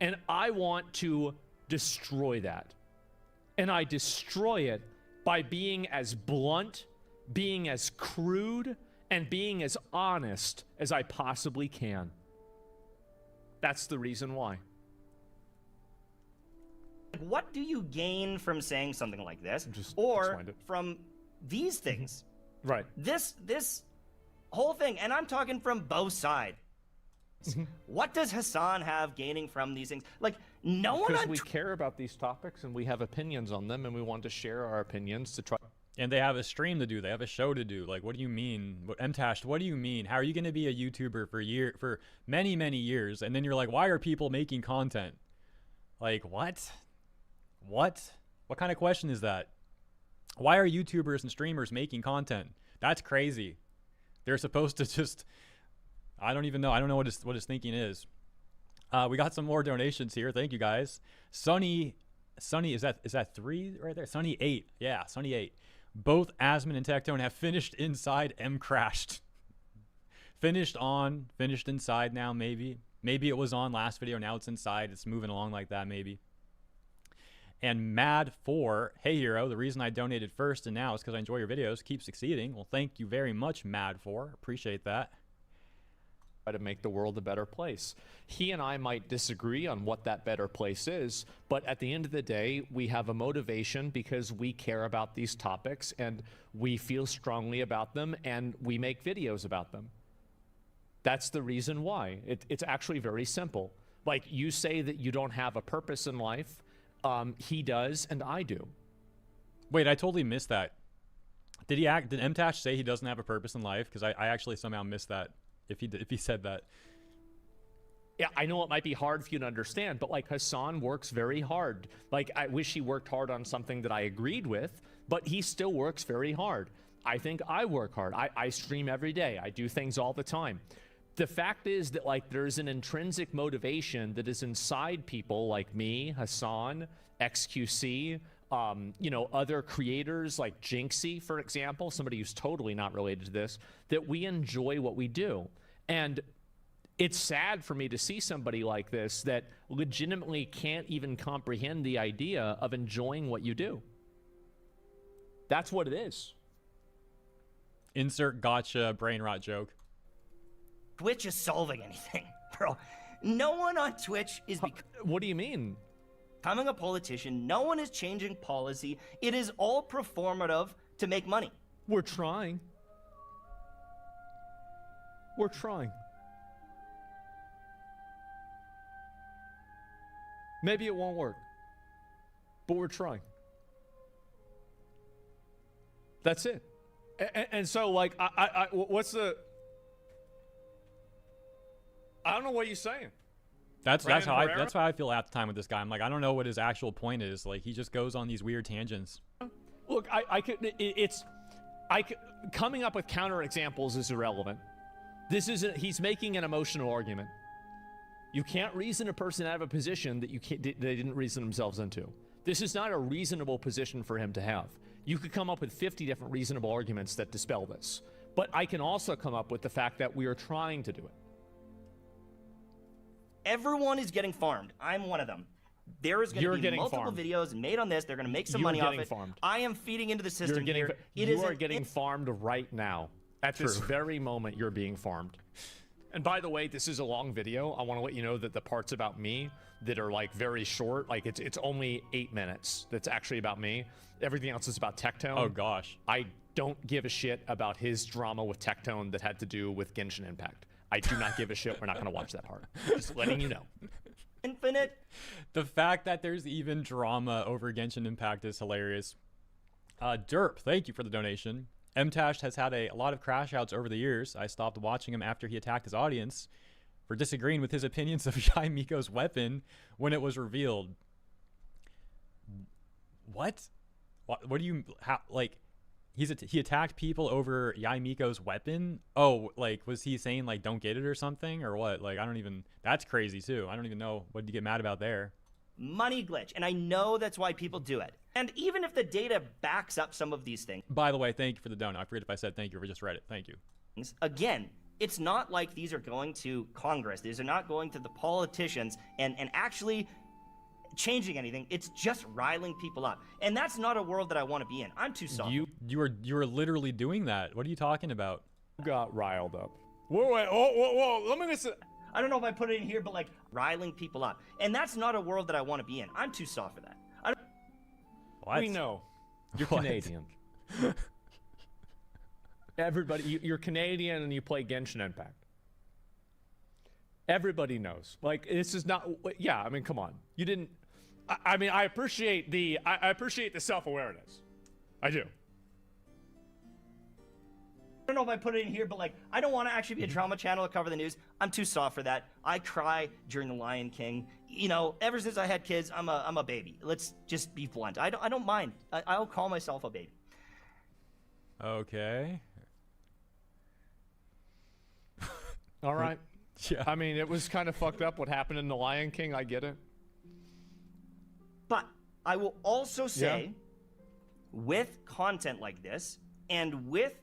And I want to destroy that. And I destroy it by being as blunt, being as crude, and being as honest as I possibly can. That's the reason why. What do you gain from saying something like this? Or from these things? Right. This whole thing, and I'm talking from both sides. What does Hassan have gaining from these things? Like, no one... Because we care about these topics and we have opinions on them, and we want to share our opinions to try... And they have a stream to do. They have a show to do. Like, what do you mean? Mtashed, what do you mean? How are you going to be a YouTuber for many, many years? And then you're like, why are people making content? Like, what? What kind of question is that? Why are YouTubers and streamers making content? That's crazy. They're supposed to just... I don't even know. I don't know what his thinking is. We got some more donations here. Thank you guys. Sunny, is that 3 right there? Sunny 8. Yeah, Sunny 8. Both Asmon and Tectone have finished inside M crashed. Finished inside now, maybe. Maybe it was on last video, now it's inside. It's moving along like that, maybe. And Mad4, hey hero, the reason I donated first and now is because I enjoy your videos. Keep succeeding. Well, thank you very much, Mad4. Appreciate that. to make the world a better place. He and I might disagree on what that better place is, but at the end of the day, we have a motivation because we care about these topics and we feel strongly about them and we make videos about them. That's the reason why. It's actually very simple. Like, you say that you don't have a purpose in life. He does, and I do. Wait, I totally missed that. Did Mtashed say he doesn't have a purpose in life? Because I actually somehow missed that. If he said that. Yeah, I know it might be hard for you to understand, but like, Hassan works very hard. Like, I wish he worked hard on something that I agreed with, but he still works very hard. I think I work hard. I stream every day. I do things all the time. The fact is that, like, there's an intrinsic motivation that is inside people like me, Hassan, XQC, you know, other creators like Jinxie, for example, somebody who's totally not related to this, that we enjoy what we do. And it's sad for me to see somebody like this that legitimately can't even comprehend the idea of enjoying what you do. That's what it is. Insert gotcha brain rot joke. Twitch is solving anything, bro. No one on Twitch is What do you mean? becoming a politician. No one is changing policy. It is all performative to make money. We're trying. We're trying. Maybe it won't work, but we're trying. That's it. And so, like, what's the... I don't know what you're saying. That's how I feel at the time with this guy. I'm like, I don't know what his actual point is. Like, he just goes on these weird tangents. Look, coming up with counter examples is irrelevant. He's making an emotional argument. You can't reason a person out of a position that they didn't reason themselves into. This is not a reasonable position for him to have. You could come up with 50 different reasonable arguments that dispel this. But I can also come up with the fact that we are trying to do it. Everyone is getting farmed. I'm one of them. There is going to be multiple videos made on this. They're going to make some money off it. Farmed. I am feeding into the system here. You are getting farmed right now. At this very moment, you're being farmed. And by the way, this is a long video. I want to let you know that the parts about me that are like very short, like it's only 8 minutes. That's actually about me. Everything else is about Tectone. Oh gosh. I don't give a shit about his drama with Tectone that had to do with Genshin Impact. I do not give a shit. We're not going to watch that part. Just letting you know. Infinite. The fact that there's even drama over Genshin Impact is hilarious. Derp, thank you for the donation. Mtashed has had a lot of crash outs over the years. I stopped watching him after he attacked his audience for disagreeing with his opinions of Yai Miko's weapon when it was revealed. What? What do you... How, like... He attacked people over Yai Miko's weapon? Oh, like, was he saying, like, don't get it or something? Or what? Like, I don't even... That's crazy, too. I don't even know what to get mad about there. Money glitch. And I know that's why people do it. And even if the data backs up some of these things... By the way, thank you for the donut. I forget if I said thank you or just read it. Thank you. Again, it's not like these are going to Congress. These are not going to the politicians and actually... changing anything. It's just riling people up, and that's not a world that I want to be in. I'm too soft. You were literally doing that. What are you talking about? Got riled up. Whoa, let me listen. I don't know if I put it in here, but like riling people up, and that's not a world that I want to be in. I'm too soft for that. What? We know you're Canadian. Everybody, you're Canadian and you play Genshin Impact. Everybody knows. Like, this is not... Yeah, I mean, come on. You didn't... I mean, I appreciate the self-awareness. I do. I don't know if I put it in here, but like, I don't want to actually be a drama channel to cover the news. I'm too soft for that. I cry during The Lion King. You know, ever since I had kids, I'm a baby. Let's just be blunt. I don't mind. I'll call myself a baby. Okay. All right. Yeah. I mean, it was kind of fucked up what happened in The Lion King. I get it. But I will also say, with content like this, and with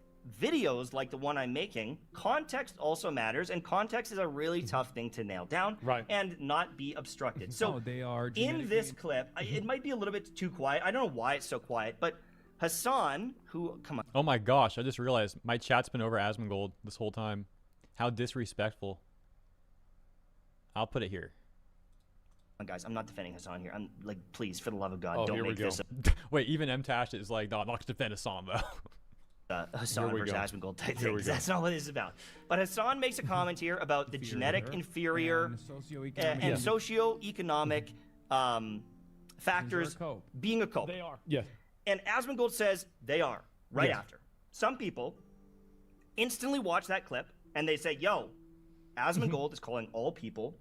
videos like the one I'm making, context also matters, and context is a really tough thing to nail down and not be obstructed. So they are in this clip, it might be a little bit too quiet. I don't know why it's so quiet, but Hassan, who... Come on. Oh my gosh, I just realized my chat's been over Asmongold this whole time. How disrespectful. I'll put it here. Guys, I'm not defending Hassan here. I'm like, please, for the love of God, Oh, don't here we make go. this Wait, even Mtashed is like, no, I'm not going to defend Hassan, though. Hassan Here we versus go. Asmongold type Here thing. we go. That's not what this is about. But Hassan makes a comment here about the genetic inferior and socioeconomic factors being a cope. They are. Yeah. And Asmongold says they are right Yes. after. Some people instantly watch that clip and they say, yo, Asmongold is calling all people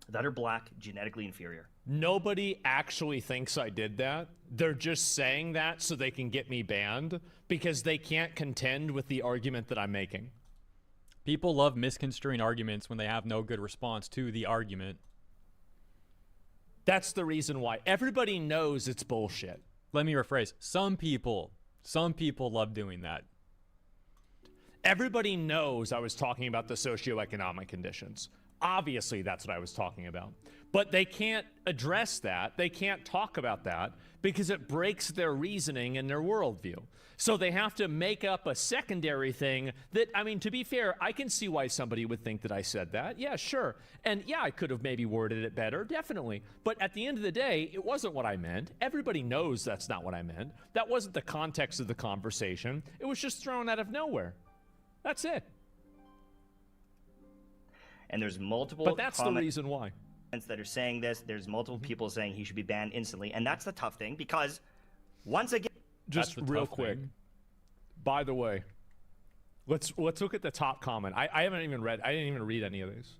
that are black genetically inferior. Nobody actually thinks I did that. They're just saying that so they can get me banned because they can't contend with the argument that I'm making. People love misconstruing arguments when they have no good response to the argument. That's the reason why. Everybody knows it's bullshit. Let me rephrase. Some people love doing that. Everybody knows I was talking about the socioeconomic conditions. Obviously, that's what I was talking about. But they can't address that. They can't talk about that because it breaks their reasoning and their worldview. So they have to make up a secondary thing that, I mean, to be fair, I can see why somebody would think that I said that. Yeah, sure. And yeah, I could have maybe worded it better, definitely. But at the end of the day, it wasn't what I meant. Everybody knows that's not what I meant. That wasn't the context of the conversation. It was just thrown out of nowhere. That's it. And there's multiple But that's the reason why. that are saying this. There's multiple people saying he should be banned instantly. And that's the tough thing because once again, Just real quick. By the way, let's look at the top comment. I didn't even read any of these.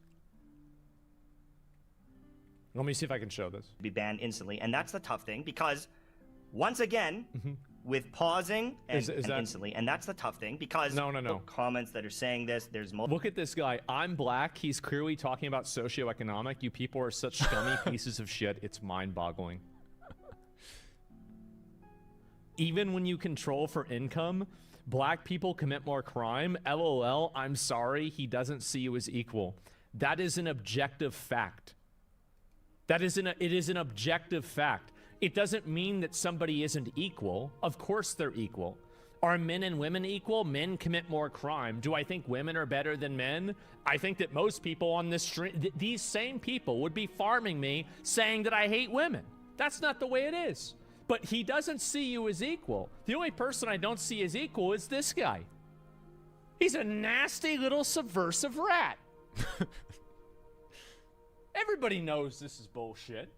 Let me see if I can show this. be banned instantly. And that's the tough thing because once again, with pausing and, Is and that- instantly, and that's the tough thing because No. comments that are saying this, there's multiple. Look at this guy. I'm black. He's clearly talking about socioeconomic. You people are such scummy pieces of shit. It's mind-boggling. Even when you control for income, black people commit more crime. LOL, I'm sorry, he doesn't see you as equal. That is an objective fact. It is an objective fact. It doesn't mean that somebody isn't equal. Of course they're equal. Are men and women equal? Men commit more crime. Do I think women are better than men? I think that most people on this stream, these same people would be farming me saying that I hate women. That's not the way it is. But he doesn't see you as equal. The only person I don't see as equal is this guy. He's a nasty little subversive rat. Everybody knows this is bullshit.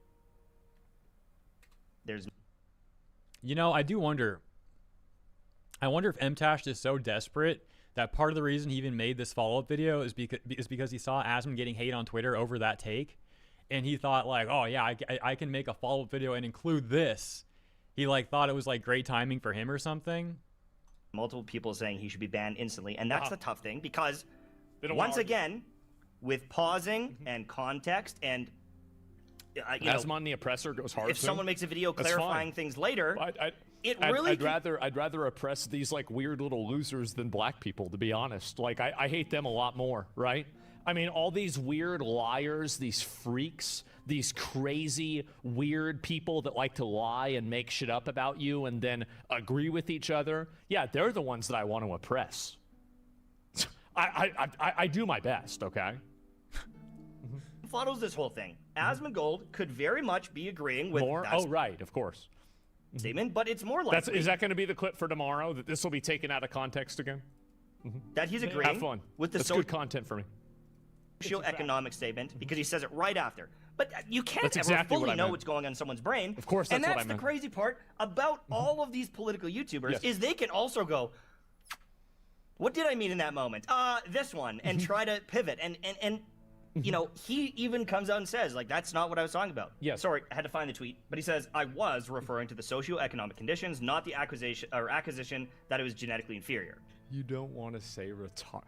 There's You know, I do wonder. I wonder if Mtashed is so desperate that part of the reason he even made this follow-up video is because he saw Asmon getting hate on Twitter over that take, and he thought like, oh yeah, I can make a follow-up video and include this. He like thought it was like great timing for him or something. multiple people saying he should be banned instantly, and that's the tough thing because don't once wanna argue. again, with pausing and context and you know, Asmon the oppressor goes hard. if someone makes a video That's clarifying fine. things later, I'd really I'd rather oppress these like weird little losers than black people, to be honest. Like I hate them a lot more, right? I mean, all these weird liars, these freaks, these crazy weird people that like to lie and make shit up about you and then agree with each other. Yeah, they're the ones that I want to oppress. I do my best, okay? follows this whole thing. Asmongold could very much be agreeing with More? that Oh, right, of course. statement, but it's more likely Is that going to be the clip for tomorrow? That this will be taken out of context again? that he's agreeing Have fun. with the That's good content for me. socioeconomic statement because he says it right after. But you can't That's ever exactly what fully I know meant. what's going on in someone's brain. Of course, and that's what that's I the meant. crazy part about all of these political YouTubers Yes. is they can also go, what did I mean in that moment? This one, and try to pivot. And you know, he even comes out and says, like, that's not what I was talking about. Yes. Sorry, I had to find the tweet. But he says, I was referring to the socioeconomic conditions, not the acquisition that it was genetically inferior. You don't want to say retard.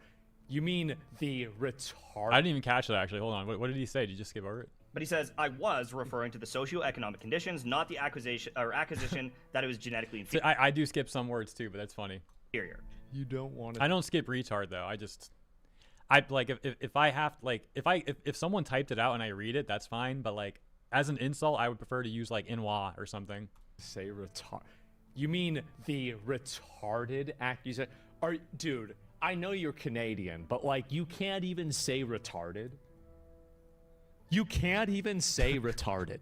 You mean the retard? I didn't even catch that actually. Hold on. What did he say? Did you just skip over it? But he says, I was referring to the socioeconomic conditions, not the acquisition that it was genetically So I do skip some words too, but that's funny. inferior. You don't want to. I don't skip retard though. I like if I have like if someone typed it out and I read it, that's fine. But like as an insult, I would prefer to use like "inwa" or something. say retard. You mean the retarded accusation? Dude, I know you're Canadian, but like you can't even say retarded. You can't even say retarded.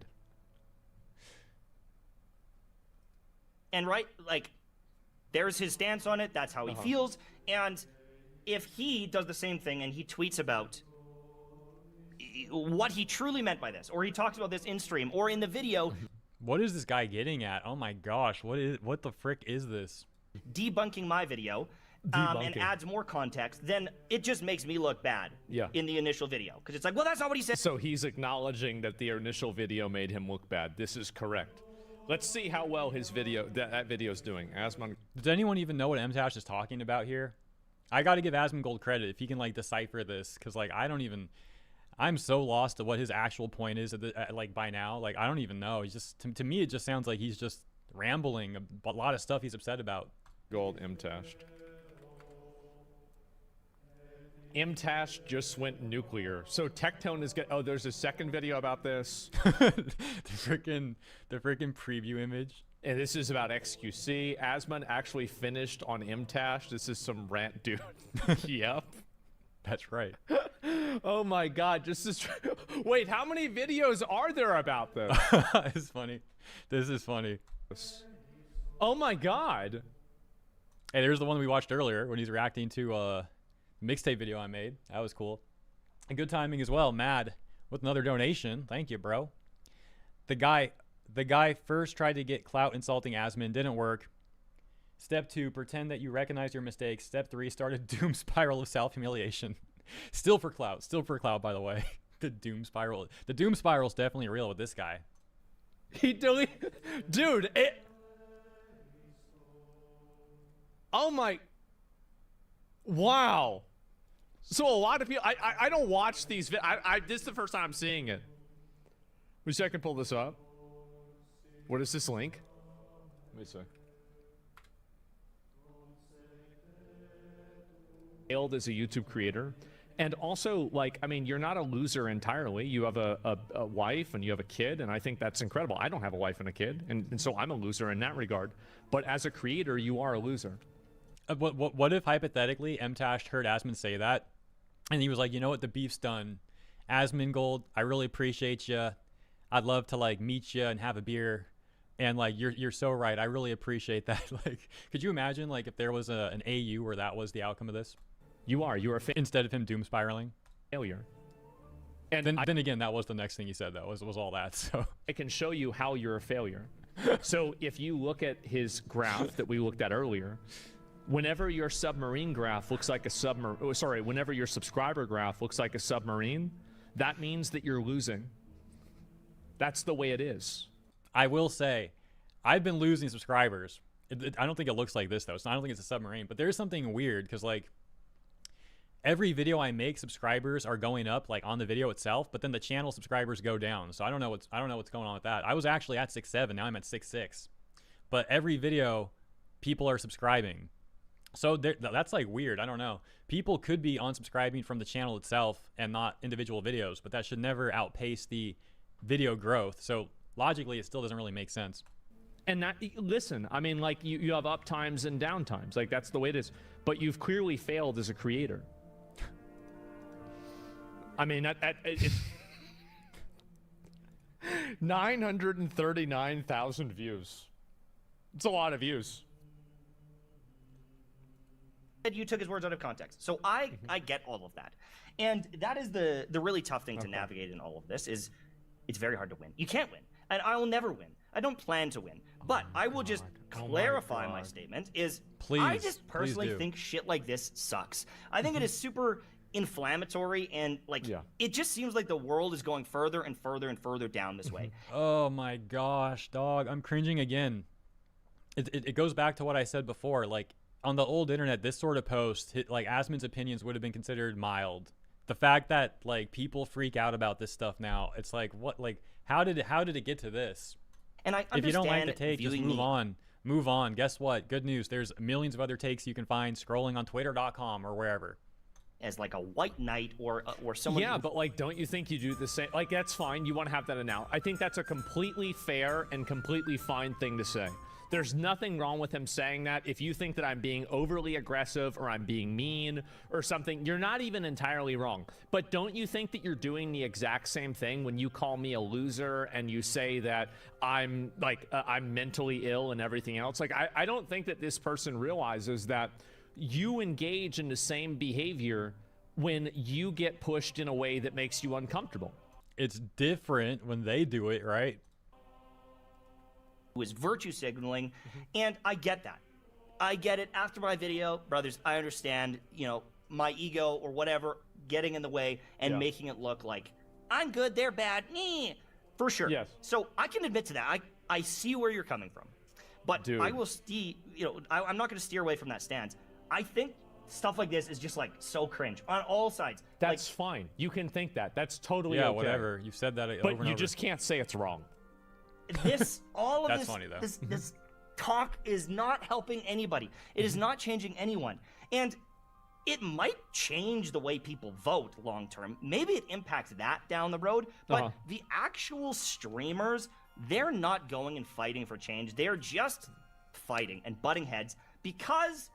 And like, there's his stance on it. That's how he feels. And if he does the same thing and he tweets about what he truly meant by this, or he talks about this in stream or in the video, What is this guy getting at? Oh my gosh, what the frick is this? Debunking my video and adds more context, then it just makes me look bad in the initial video. Because it's like, well, that's not what he said. So he's acknowledging that the initial video made him look bad. This is correct. Let's see how well his video, that video's doing. Asmon. Does anyone even know what Mtashed is talking about here? I got to give Asmongold credit if he can like decipher this, because like I'm so lost to what his actual point is like by now. Like I don't even know. He's just to me it just sounds like he's just rambling a lot of stuff he's upset about. Gold Mtashed. Mtashed just went nuclear. So Tectone is oh, there's a second video about this. the freaking preview image. And this is about XQC. Asmon actually finished on Mtashed. This is some rant dude. Yep. That's right. Oh my god, just this. Wait, how many videos are there about this? It's funny. This is funny. Oh my god. Hey, there's the one we watched earlier when he's reacting to a mixtape video I made. That was cool. And good timing as well. Mad with another donation. Thank you, bro. The guy first tried to get clout insulting Asmon. Didn't work. Step 2, pretend that you recognize your mistakes. Step 3, start a doom spiral of self-humiliation. Still for clout, by the way. The doom spiral. The doom spiral's definitely real with this guy. He deleted, dude. Oh my. Wow. So a lot of people. I don't watch these. This is the first time I'm seeing it. Wish I could pull this up. What is this link? Let me see. Failed as a YouTube creator, and also like, I mean, you're not a loser entirely. You have a wife and you have a kid, and I think that's incredible. I don't have a wife and a kid, and so I'm a loser in that regard. But as a creator, you are a loser. What if hypothetically Mtashed heard Asmon say that, and he was like, you know what, the beef's done. Asmongold, I really appreciate you. I'd love to like meet you and have a beer. And like you're so right. I really appreciate that. Like, could you imagine like if there was an AU where that was the outcome of this? You're a instead of him doom spiraling. failure. And then again, that was the next thing he said. Though was all that. So I can show you how you're a failure. So if you look at his graph that we looked at earlier, whenever your submarine graph looks like a submarine, whenever your subscriber graph looks like a submarine, that means that you're losing. That's the way it is. I will say, I've been losing subscribers. I don't think it looks like this though. I don't think it's a submarine, but there's something weird because like every video I make, subscribers are going up like on the video itself, but then the channel subscribers go down. So I don't know what's going on with that. I was actually at 6.7, now I'm at 6.6. But every video, people are subscribing. So that's like weird. I don't know. People could be unsubscribing from the channel itself and not individual videos, but that should never outpace the video growth. So logically, it still doesn't really make sense. And that, listen, I mean, like you have up times and down times. Like that's the way it is. But you've clearly failed as a creator. I mean, it's 939,000 views. It's a lot of views. You took his words out of context. So I get all of that. And that is the really tough thing to navigate in all of this is it's very hard to win. You can't win. And I will never win. I don't plan to win. But I will just clarify my statement is I just personally think shit like this sucks. I think it is super inflammatory and like it just seems like the world is going further and further and further down this way. Oh my gosh, dog. I'm cringing again. It goes back to what I said before. Like on the old internet, this sort of post, like Asmon's opinions would have been considered mild. The fact that like people freak out about this stuff now, it's like what, like how did it get to this? And I understand if you don't like the take, just move on. Guess what? Good news. There's millions of other takes you can find scrolling on twitter.com or wherever. As like a white knight or someone. Yeah, but like, don't you think you do the same? Like, that's fine. You want to have that now. I think that's a completely fair and completely fine thing to say. There's nothing wrong with him saying that. If you think that I'm being overly aggressive or I'm being mean or something, you're not even entirely wrong. But don't you think that you're doing the exact same thing when you call me a loser and you say that I'm like, I'm mentally ill and everything else? Like, I don't think that this person realizes that you engage in the same behavior when you get pushed in a way that makes you uncomfortable. It's different when they do it, right? Was virtue signaling, and I get that. I get it. After my video, brothers, I understand, you know, my ego or whatever getting in the way and making it look like I'm good, they're bad, for sure. Yes. So I can admit to that. I see where you're coming from, but Dude. I will I'm not going to steer away from that stance. I think stuff like this is just like so cringe on all sides. That's fine. You can think that. That's totally Yeah, okay. whatever. You've said that over But and you over. just can't say it's wrong. All of That's this, funny, though. this talk is not helping anybody. It is not changing anyone. And it might change the way people vote long term. Maybe it impacts that down the road. But the actual streamers, they're not going and fighting for change. They're just fighting and butting heads because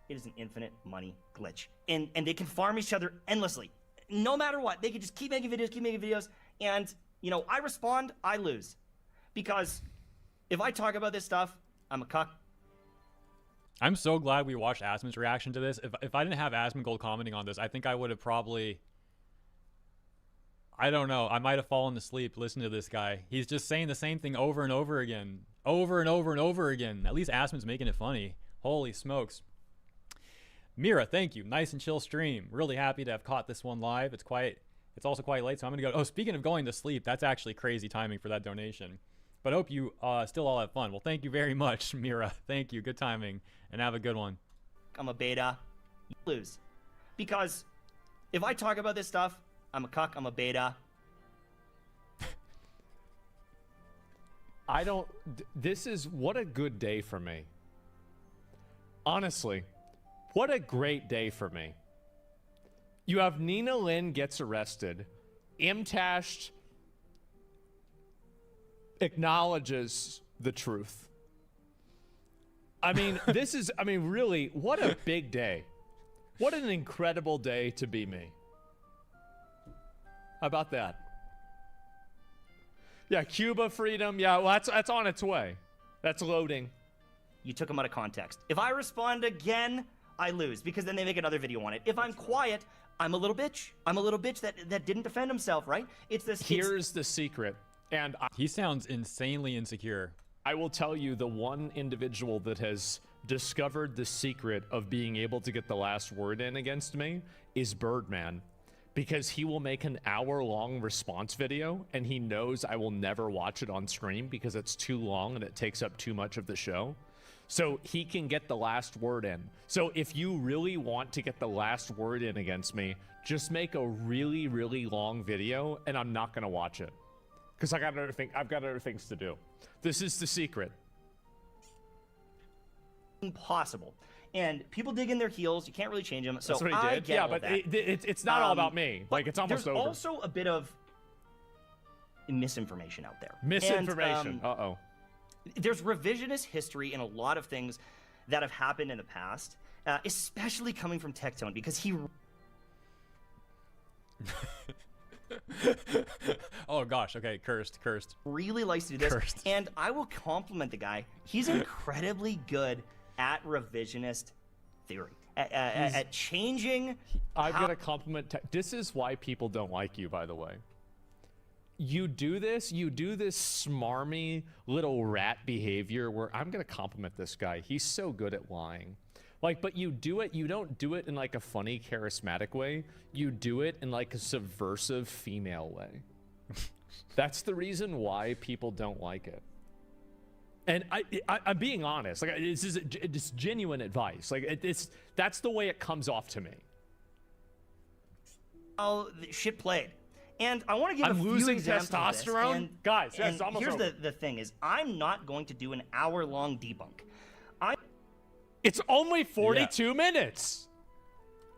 it is an infinite money glitch. And they can farm each other endlessly. No matter what. They can just keep making videos. And, you know, I respond, I lose. Because if I talk about this stuff, I'm a cuck. I'm so glad we watched Asmon's reaction to this. If I didn't have Asmongold commenting on this, I think I would have probably... I don't know. I might have fallen asleep listening to this guy. He's just saying the same thing over and over again. Over and over and over again. At least Asmon's making it funny. Holy smokes. Mira, thank you. Nice and chill stream. Really happy to have caught this one live. It's also quite late, so I'm going to go... Oh, speaking of going to sleep, that's actually crazy timing for that donation. But I hope you still all have fun. Well, thank you very much, Mira. Thank you. Good timing. And have a good one. I'm a beta. You lose. Because if I talk about this stuff, I'm a cuck, I'm a beta. This is what a good day for me. Honestly, what a great day for me. You have Nina Lynn gets arrested. Mtashed acknowledges the truth. I mean, really, what a big day. What an incredible day to be me. How about that? Yeah, Cuba freedom. Yeah, well, that's on its way. That's loading. You took them out of context. If I respond again, I lose, because then they make another video on it. If I'm quiet, I'm a little bitch. I'm a little bitch that didn't defend himself, right? It's this. Here's the secret. And he sounds insanely insecure. I will tell you, the one individual that has discovered the secret of being able to get the last word in against me is Birdman, because he will make an hour-long response video and he knows I will never watch it on stream because it's too long and it takes up too much of the show. So he can get the last word in. So if you really want to get the last word in against me, just make a really, really long video and I'm not going to watch it. Because I've got other things to do. This is the secret. Impossible. And people dig in their heels. You can't really change them. So That's what he I did. get Yeah, all but that. it's not all about me. Like, it's almost over. There's also a bit of misinformation out there. Misinformation. And, there's revisionist history in a lot of things that have happened in the past, especially coming from Tectone, because he... Oh gosh, okay, cursed. Really likes to do this, Cursed. and I will compliment the guy. He's incredibly good at revisionist theory, at changing. I've got to compliment. This is why people don't like you, by the way. You do this smarmy little rat behavior where I'm going to compliment this guy. He's so good at lying. Like, but you don't do it in like a funny, charismatic way. You do it in like a subversive female way. That's the reason why people don't like it. And I'm being honest. Like, it's genuine advice. Like, that's the way it comes off to me. Oh, shit played. And I want to give I'm a few losing examples of this, testosterone? and, Guys, yes, and it's almost here's over. the thing is, I'm not going to do an hour-long debunk. It's only 42 minutes.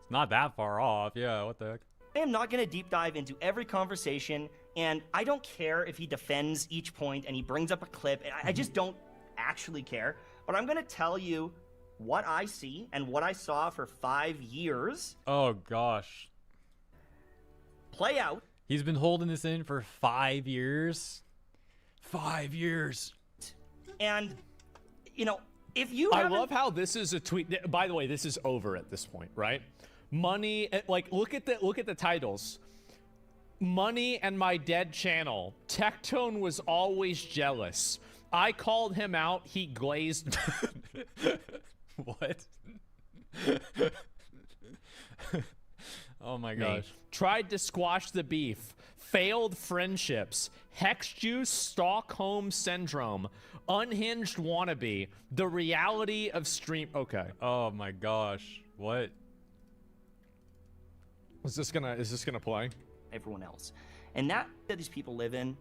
It's not that far off. Yeah, what the heck? I am not going to deep dive into every conversation, and I don't care if he defends each point and he brings up a clip. I just don't actually care, but I'm gonna tell you what I see and what I saw for 5 years. Oh gosh. Play out. He's been holding this in for 5 years. 5 years. And, you know, if you I love how this is a tweet. By the way, this is over at this point, right? Money, like look at the titles. Money and my dead channel. Tectone was always jealous. I called him out. He glazed. What? Oh my gosh. Tried to squash the beef. Failed friendships. Hex juice. Stockholm syndrome. Unhinged wannabe. The reality of stream. Okay. Oh my gosh. What? Is this gonna play? Everyone else, and that these people live in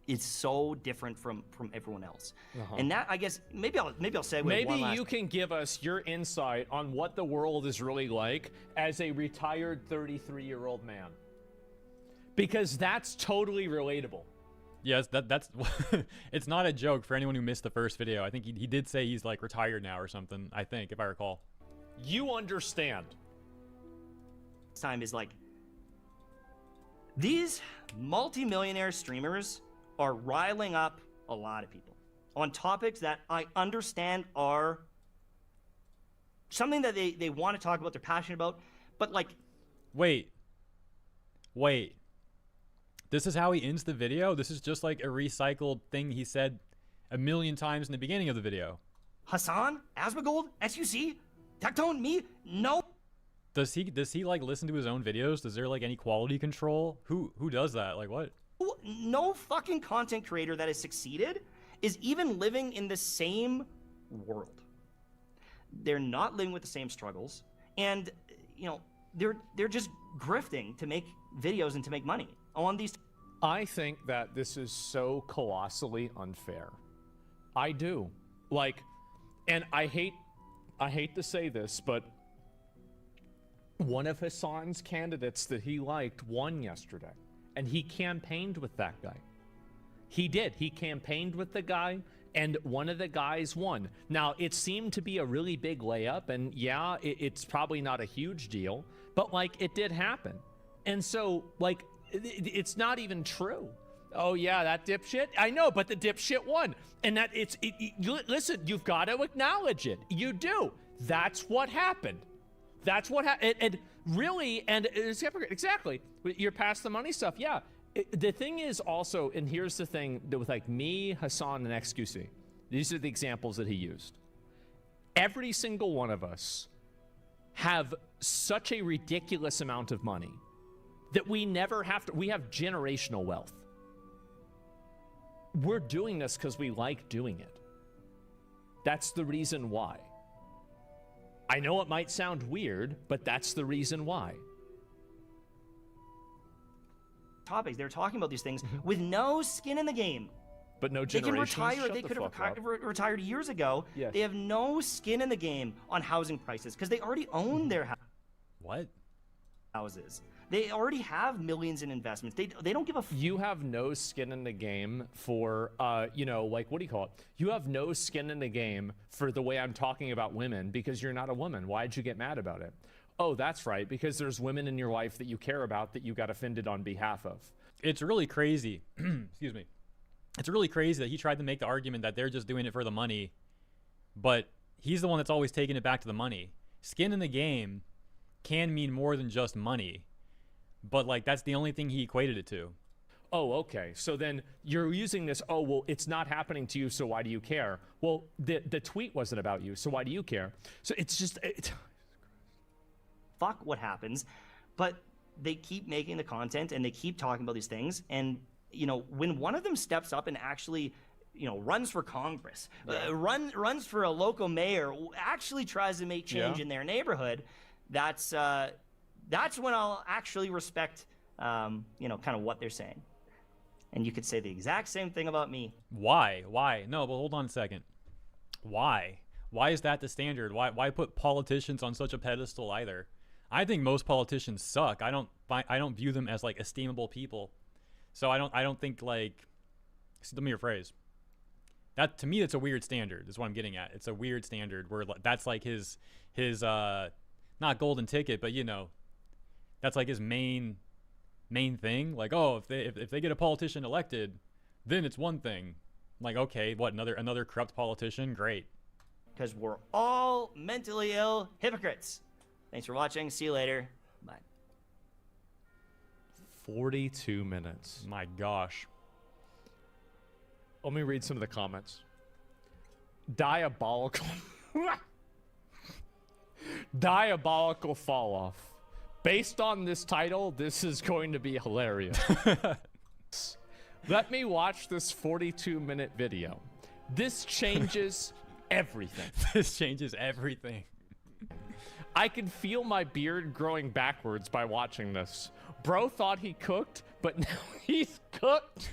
is so different from everyone else. And that, I guess, maybe I'll segue. Maybe one last you can give us your insight on what the world is really like as a retired 33-year-old man, because that's totally relatable. Yes, that's it's not a joke for anyone who missed the first video. I think he did say he's like retired now or something, I think, if I recall. You understand. Time is like, these multi-millionaire streamers are riling up a lot of people on topics that I understand are something that they want to talk about, they're passionate about, but like... Wait. This is how he ends the video? This is just like a recycled thing he said a million times in the beginning of the video. Hassan? Asmogold? SUC? Tectone? Me? No. Does he like listen to his own videos? Does there like any quality control? Who does that? Like what? No fucking content creator that has succeeded is even living in the same world. They're not living with the same struggles, and you know, they're just grifting to make videos and to make money on these. I think that this is so colossally unfair. I do. Like, and I hate to say this, but one of Hassan's candidates that he liked won yesterday, and he campaigned with that guy. He did. He campaigned with the guy, and one of the guys won. Now, it seemed to be a really big layup, and yeah, it's probably not a huge deal, but like, it did happen. And so, like, it's not even true. Oh yeah, that dipshit? I know, but the dipshit won. And that listen, you've got to acknowledge it. You do. That's what happened. That's what happened. And really, and it's exactly, you're past the money stuff. Yeah. The thing is also, and here's the thing that with like me, Hassan, and XQC, these are the examples that he used. Every single one of us have such a ridiculous amount of money that we never have to, we have generational wealth. We're doing this because we like doing it. That's the reason why. I know it might sound weird, but that's the reason why. Topics, they're talking about these things with no skin in the game. But no They can generations. retire. They could have retired years ago. Yes. They have no skin in the game on housing prices because they already own their What? houses. They already have millions in investments. They don't give a. You have no skin in the game for, you know, like, what do you call it? You have no skin in the game for the way I'm talking about women because you're not a woman. Why'd you get mad about it? Oh, that's right, because there's women in your life that you care about that you got offended on behalf of. It's really crazy. Excuse me. It's really crazy that he tried to make the argument that they're just doing it for the money, but he's the one that's always taking it back to the money. Skin in the game can mean more than just money, but like that's the only thing he equated it to. Oh, okay. So then you're using this, oh, well, it's not happening to you, so why do you care? Well, the tweet wasn't about you, so why do you care? So it's just... Fuck what happens, but they keep making the content and they keep talking about these things. And, you know, when one of them steps up and actually, you know, runs for Congress, runs for a local mayor, actually tries to make change in their neighborhood, that's when I'll actually respect, you know, kind of what they're saying. And you could say the exact same thing about me. Why? No, but hold on a second. Why? Why is that the standard? Why put politicians on such a pedestal either? I think most politicians suck. I don't view them as like esteemable people. So I don't think like, let me rephrase. That to me, it's a weird standard. Is what I'm getting at. It's a weird standard where that's like his not golden ticket, but you know, that's like his main thing. Like, oh, if they get a politician elected, then it's one thing. Like, okay, what, another corrupt politician? Great. Because we're all mentally ill hypocrites. Thanks for watching. See you later. Bye. 42 minutes. My gosh. Let me read some of the comments. Diabolical. Diabolical fall off. Based on this title, this is going to be hilarious. Let me watch this 42-minute video. This changes everything. This changes everything. I can feel my beard growing backwards by watching this. Bro thought he cooked, but now he's cooked.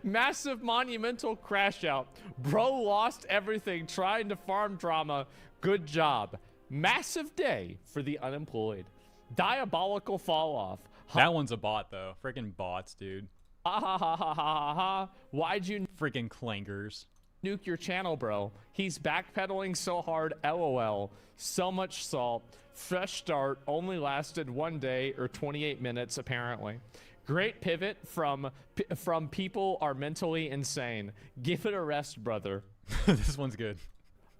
Massive monumental crash out. Bro lost everything trying to farm drama. Good job. Massive day for the unemployed. Diabolical fall off. That one's a bot though. Freaking bots, dude. Ha ha ha ha ha ha ha. Why'd you freaking clangers nuke your channel, bro? He's backpedaling so hard. LOL. So much salt. Fresh start only lasted 1 day or 28 minutes apparently. Great pivot from people are mentally insane. Give it a rest, brother. This one's good.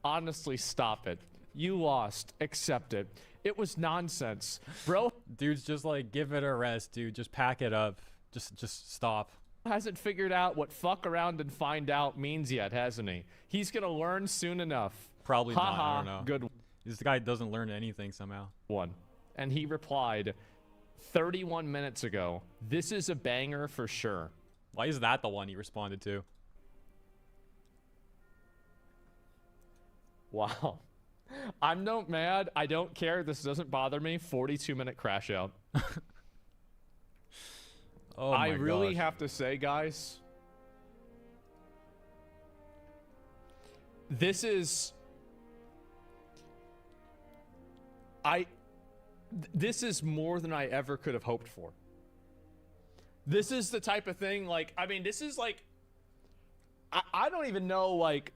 Honestly, stop it. You lost. Accept it. It was nonsense, bro. Dude's just like, give it a rest, dude. Just pack it up. Just stop. Hasn't figured out what fuck around and find out means yet, hasn't he? He's gonna learn soon enough. Probably not. I don't know. Good. This guy doesn't learn anything somehow. One. And he replied 31 minutes ago, this is a banger for sure. Why is that the one he responded to? Wow. I'm not mad. I don't care. This doesn't bother me. 42-minute crash out. Oh my I really gosh. have to say, guys, this is this is more than I ever could have hoped for. This is the type of thing, like, I mean, this is like, I don't even know, like,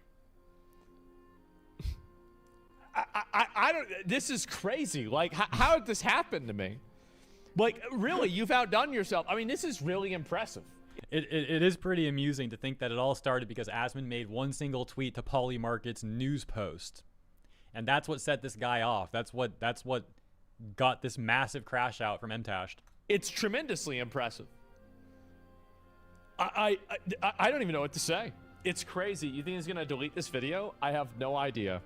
I don't, this is crazy. Like, how did this happen to me? Like, really, you've outdone yourself. I mean, this is really impressive. It is pretty amusing to think that it all started because Asmon made one single tweet to Polymarket's news post. And that's what set this guy off. That's what got this massive crash out from Mtashed. It's tremendously impressive. I don't even know what to say. It's crazy. You think he's going to delete this video? I have no idea.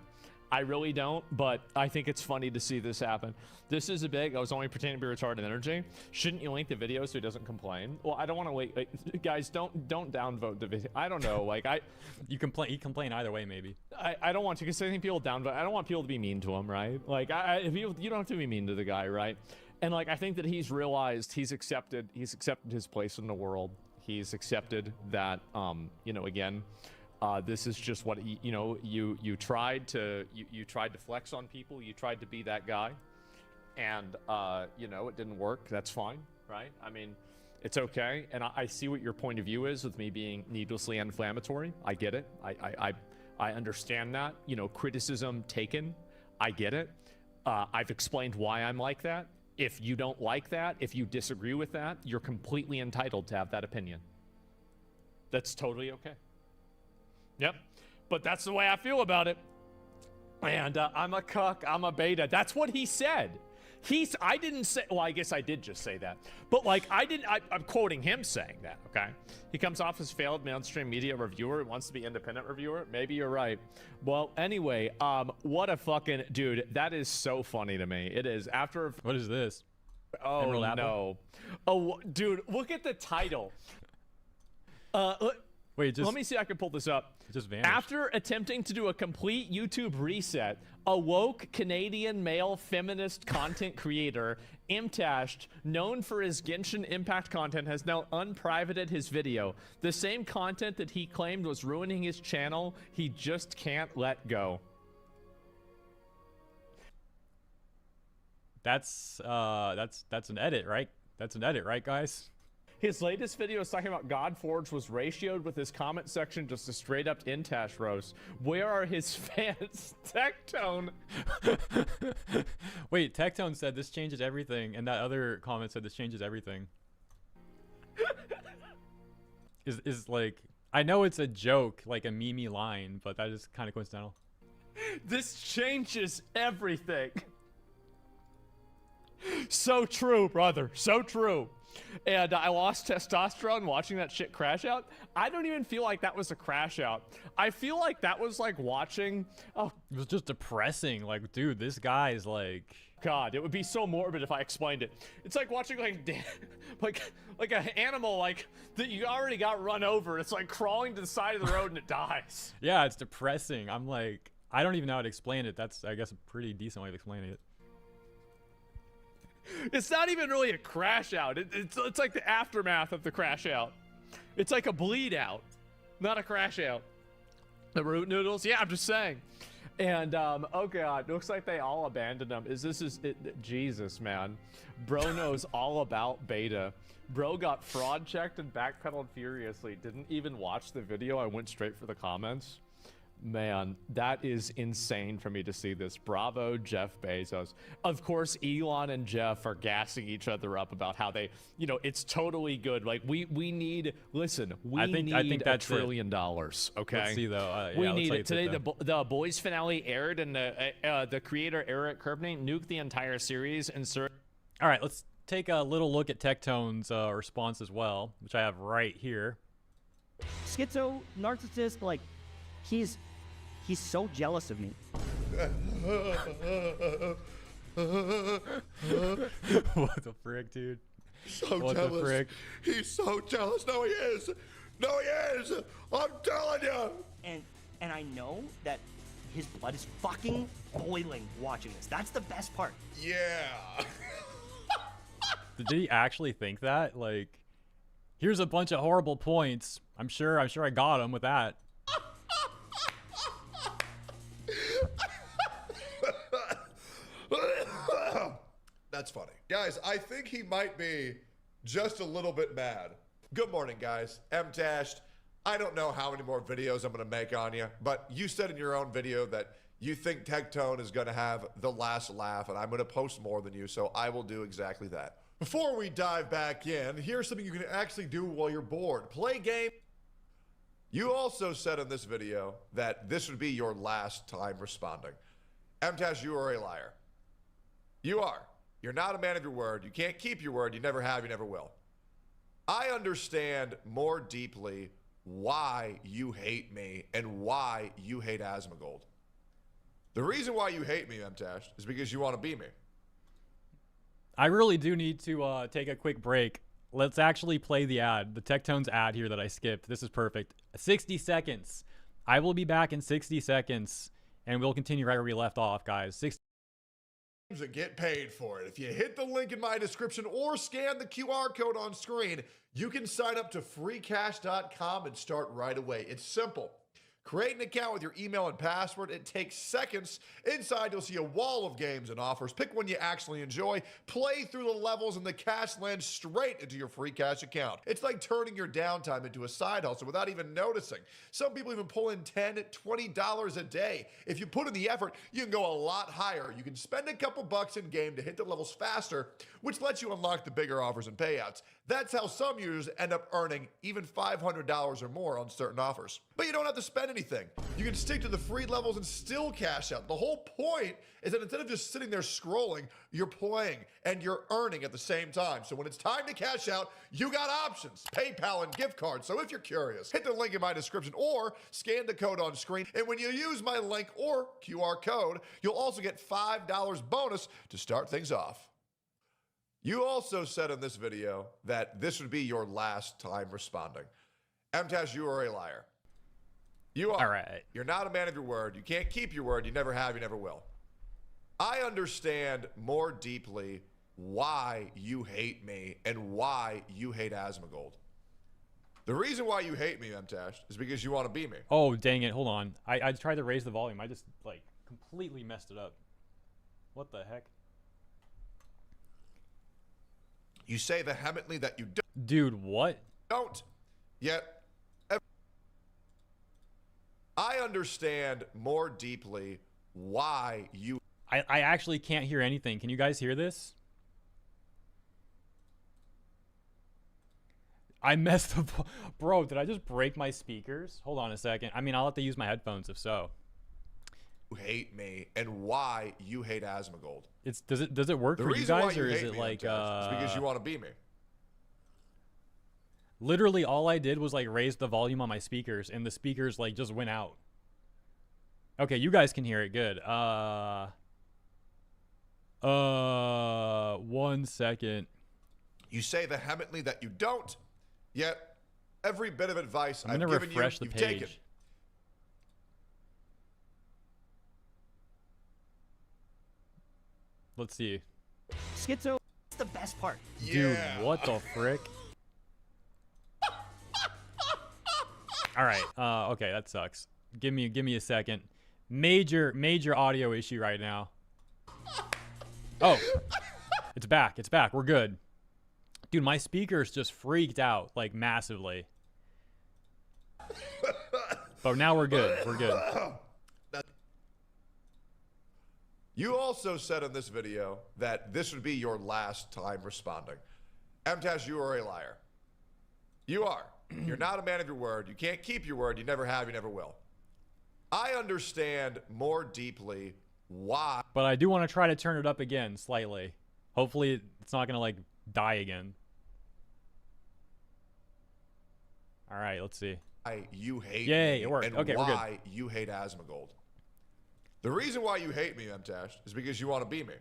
I really don't, but I think it's funny to see this happen. This is a big, I was only pretending to be retarded energy. Shouldn't you link the video so he doesn't complain? Well, I don't want to wait. Like, guys, don't downvote the video. I don't know. Like, you complain either way, maybe. I don't want to, because I think people downvote. I don't want people to be mean to him, right? Like, if you don't have to be mean to the guy, right? And like, I think that he's realized he's accepted his place in the world. He's accepted that, you know, again, this is just what you tried to flex on people. You tried to be that guy, and you know, it didn't work. That's fine, right? I mean, it's okay. And I see what your point of view is with me being needlessly inflammatory. I get it. I understand that. You know, criticism taken. I get it. I've explained why I'm like that. If you don't like that, if you disagree with that, you're completely entitled to have that opinion. That's totally okay. Yep, but that's the way I feel about it. And I'm a cuck, I'm a beta. That's what he said. I didn't say, well, I guess I did just say that. But like, I'm quoting him saying that, okay? He comes off as failed mainstream media reviewer, wants to be independent reviewer. Maybe you're right. Well, anyway, what a fucking, dude, that is so funny to me. It is. After. What is this? Oh, Emerald no. Apple? Oh, dude, look at the title. Wait, let me see if I can pull this up. It just vanished. After attempting to do a complete YouTube reset, a woke Canadian male feminist content creator, Mtashed, known for his Genshin Impact content, has now unprivated his video. The same content that he claimed was ruining his channel, he just can't let go. That's an edit, right? That's an edit, right, guys? His latest video is talking about God Forge was ratioed with his comment section just a straight up Mtashed roast. Where are his fans? Tectone. Wait, Tectone said this changes everything, and that other comment said this changes everything. is like, I know it's a joke, like a meme line, but that is kind of coincidental. This changes everything. So true, brother. So true. And I lost testosterone watching that shit crash out. I don't even feel like that was a crash out. I feel like that was like watching. Oh, it was just depressing. Like, dude, this guy's like. God, it would be so morbid if I explained it. It's like watching like an animal like that you already got run over. It's like crawling to the side of the road and it dies. Yeah, it's depressing. I'm like, I don't even know how to explain it. That's, I guess, a pretty decent way of explaining it. It's not even really a crash out. It's like the aftermath of the crash out. It's like a bleed out, not a crash out. The root noodles, yeah, I'm just saying. And oh god, looks like they all abandoned him. Jesus, man. Bro knows all about beta. Bro got fraud checked and backpedaled furiously. Didn't even watch the video. I went straight for the comments. Man, that is insane for me to see this. Bravo, Jeff Bezos. Of course, Elon and Jeff are gassing each other up about how they, you know, it's totally good. Like, we need, listen, we need $1 trillion, okay? Let's see, though. We need it. Today, the Boys finale aired, and the creator, Eric Kerbney, nuked the entire series. All right, let's take a little look at Tectone's response as well, which I have right here. Schizo, narcissist, like, he's so jealous of me. What the frick, dude? So what jealous. The frick? He's so jealous. No, he is. No, he is. I'm telling you. And I know that his blood is fucking boiling watching this. That's the best part. Yeah. Did he actually think that? Like, here's a bunch of horrible points. I'm sure I got him with that. That's funny. Guys, I think he might be just a little bit mad. Good morning, guys. Mtashed. I don't know how many more videos I'm going to make on you, but you said in your own video that you think Tectone is going to have the last laugh, and I'm going to post more than you, so I will do exactly that. Before we dive back in, here's something you can actually do while you're bored. Play game. You also said in this video that this would be your last time responding. Mtashed, you are a liar. You are. You're not a man of your word. You can't keep your word. You never have. You never will. I understand more deeply why you hate me and why you hate Asmongold. The reason why you hate me, Mtashed, is because you want to be me. I really do need to take a quick break. Let's actually play the ad, the Tectone's ad here that I skipped. This is perfect. 60 seconds. I will be back in 60 seconds, and we'll continue right where we left off, guys. 60 and get paid for it. If you hit the link in my description or scan the QR code on screen, you can sign up to freecash.com and start right away. It's simple. Create an account with your email and password. It takes seconds. Inside, you'll see a wall of games and offers. Pick one you actually enjoy, play through the levels, and the cash lands straight into your free cash account. It's like turning your downtime into a side hustle without even noticing. Some people even pull in $10, $20 a day. If you put in the effort, you can go a lot higher. You can spend a couple bucks in game to hit the levels faster, which lets you unlock the bigger offers and payouts. That's how some users end up earning even $500 or more on certain offers. But you don't have to spend anything. You can stick to the free levels and still cash out. The whole point is that instead of just sitting there scrolling, you're playing and you're earning at the same time. So when it's time to cash out, you got options, PayPal and gift cards. So if you're curious, hit the link in my description or scan the code on screen. And when you use my link or QR code, you'll also get $5 bonus to start things off. You also said in this video that this would be your last time responding. Mtashed, you are a liar. You are. All right. You're not a man of your word. You can't keep your word. You never have. You never will. I understand more deeply why you hate me and why you hate Asmogold. The reason why you hate me, Mtashed, is because you want to be me. Oh, dang it. Hold on. I tried to raise the volume. I just, like, completely messed it up. What the heck? You say vehemently that you don't. Dude, what? Don't. Yet, I understand more deeply why you... I actually can't hear anything. Can you guys hear this? I messed up. Bro, did I just break my speakers? Hold on a second. I mean, I'll have to use my headphones if so. hate me and why you hate Asmongold. Does it work for you guys, or is it like is because you want to be me? Literally all I did was like raise the volume on my speakers and the speakers like just went out. Okay, you guys can hear it good. 1 second. You say vehemently that you don't, yet every bit of advice I'm gonna refresh the you've page. taken. Let's see. Schizo, it's the best part. Dude, what the frick? All right. Okay, that sucks. Give me a second. Major audio issue right now. Oh, it's back. It's back. We're good. Dude, my speakers just freaked out like massively. But now we're good. We're good. You also said in this video that this would be your last time responding. Mtashed, you are a liar. You are. You're not a man of your word. You can't keep your word. You never have. You never will. I understand more deeply why. But I do want to try to turn it up again slightly. Hopefully it's not going to like die again. All right, let's see. You hate Yay, me it worked. and Okay, we're why you hate Asmongold. The reason why you hate me, Mtashed, is because you want to be me.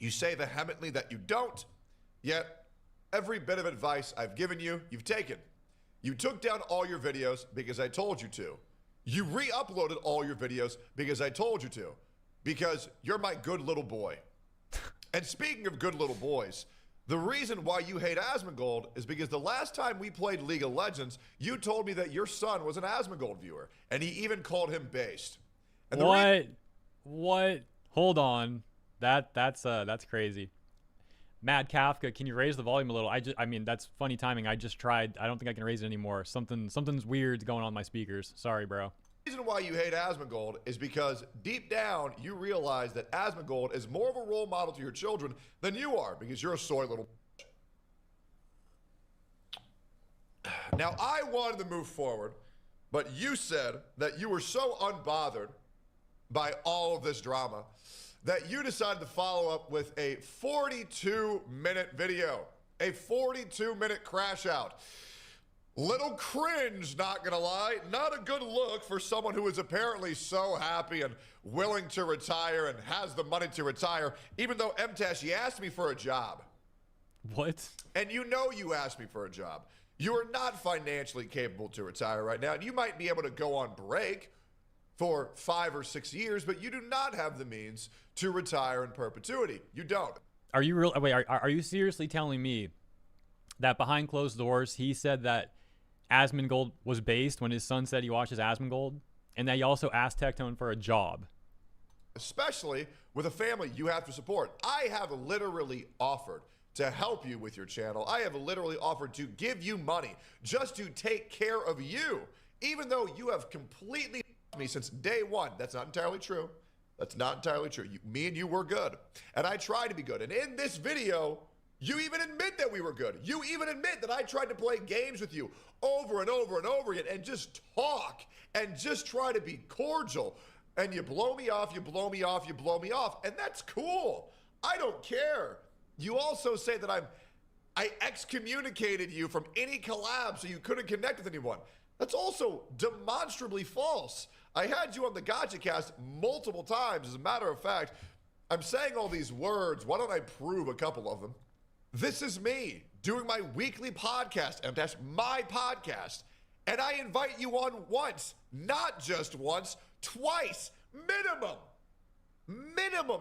You say vehemently that you don't, yet every bit of advice I've given you, you've taken. You took down all your videos because I told you to. You re-uploaded all your videos because I told you to. Because you're my good little boy. And speaking of good little boys, the reason why you hate Asmongold is because the last time we played League of Legends, you told me that your son was an Asmongold viewer, and he even called him based. And What? Hold on. That's crazy. Mad Kafka, can you raise the volume a little? I mean, that's funny timing. I just tried. I don't think I can raise it anymore. Something's weird going on with my speakers. Sorry, bro. The reason why you hate Asmongold is because deep down you realize that Asmongold is more of a role model to your children than you are, because you're a soy little. Now, I wanted to move forward, but you said that you were so unbothered by all of this drama that you decided to follow up with a 42-minute video, a 42-minute crash out. Little cringe, not gonna lie. Not a good look for someone who is apparently so happy and willing to retire and has the money to retire, even though Mtashed, you asked me for a job. What? And you know you asked me for a job. You are not financially capable to retire right now. And you might be able to go on break for 5 or 6 years, but you do not have the means to retire in perpetuity. You don't. Are you real? Wait, are you seriously telling me that behind closed doors he said that Asmongold was based when his son said he watches Asmongold, and that he also asked Tectone for a job? Especially with a family you have to support. I have literally offered to help you with your channel. I have literally offered to give you money just to take care of you, even though you have completely me since day one. That's not entirely true. That's not entirely true. Me and you were good, and I tried to be good. And in this video, you even admit that we were good. You even admit that I tried to play games with you over and over and over again and just talk and just try to be cordial. And you blow me off, you blow me off, you blow me off. And that's cool. I don't care. You also say that I excommunicated you from any collab so you couldn't connect with anyone. That's also demonstrably false. I had you on the Gotcha Cast multiple times. As a matter of fact, I'm saying all these words. Why don't I prove a couple of them? This is me doing my weekly podcast, Mtashed, my podcast. And I invite you on once, not just once, twice, minimum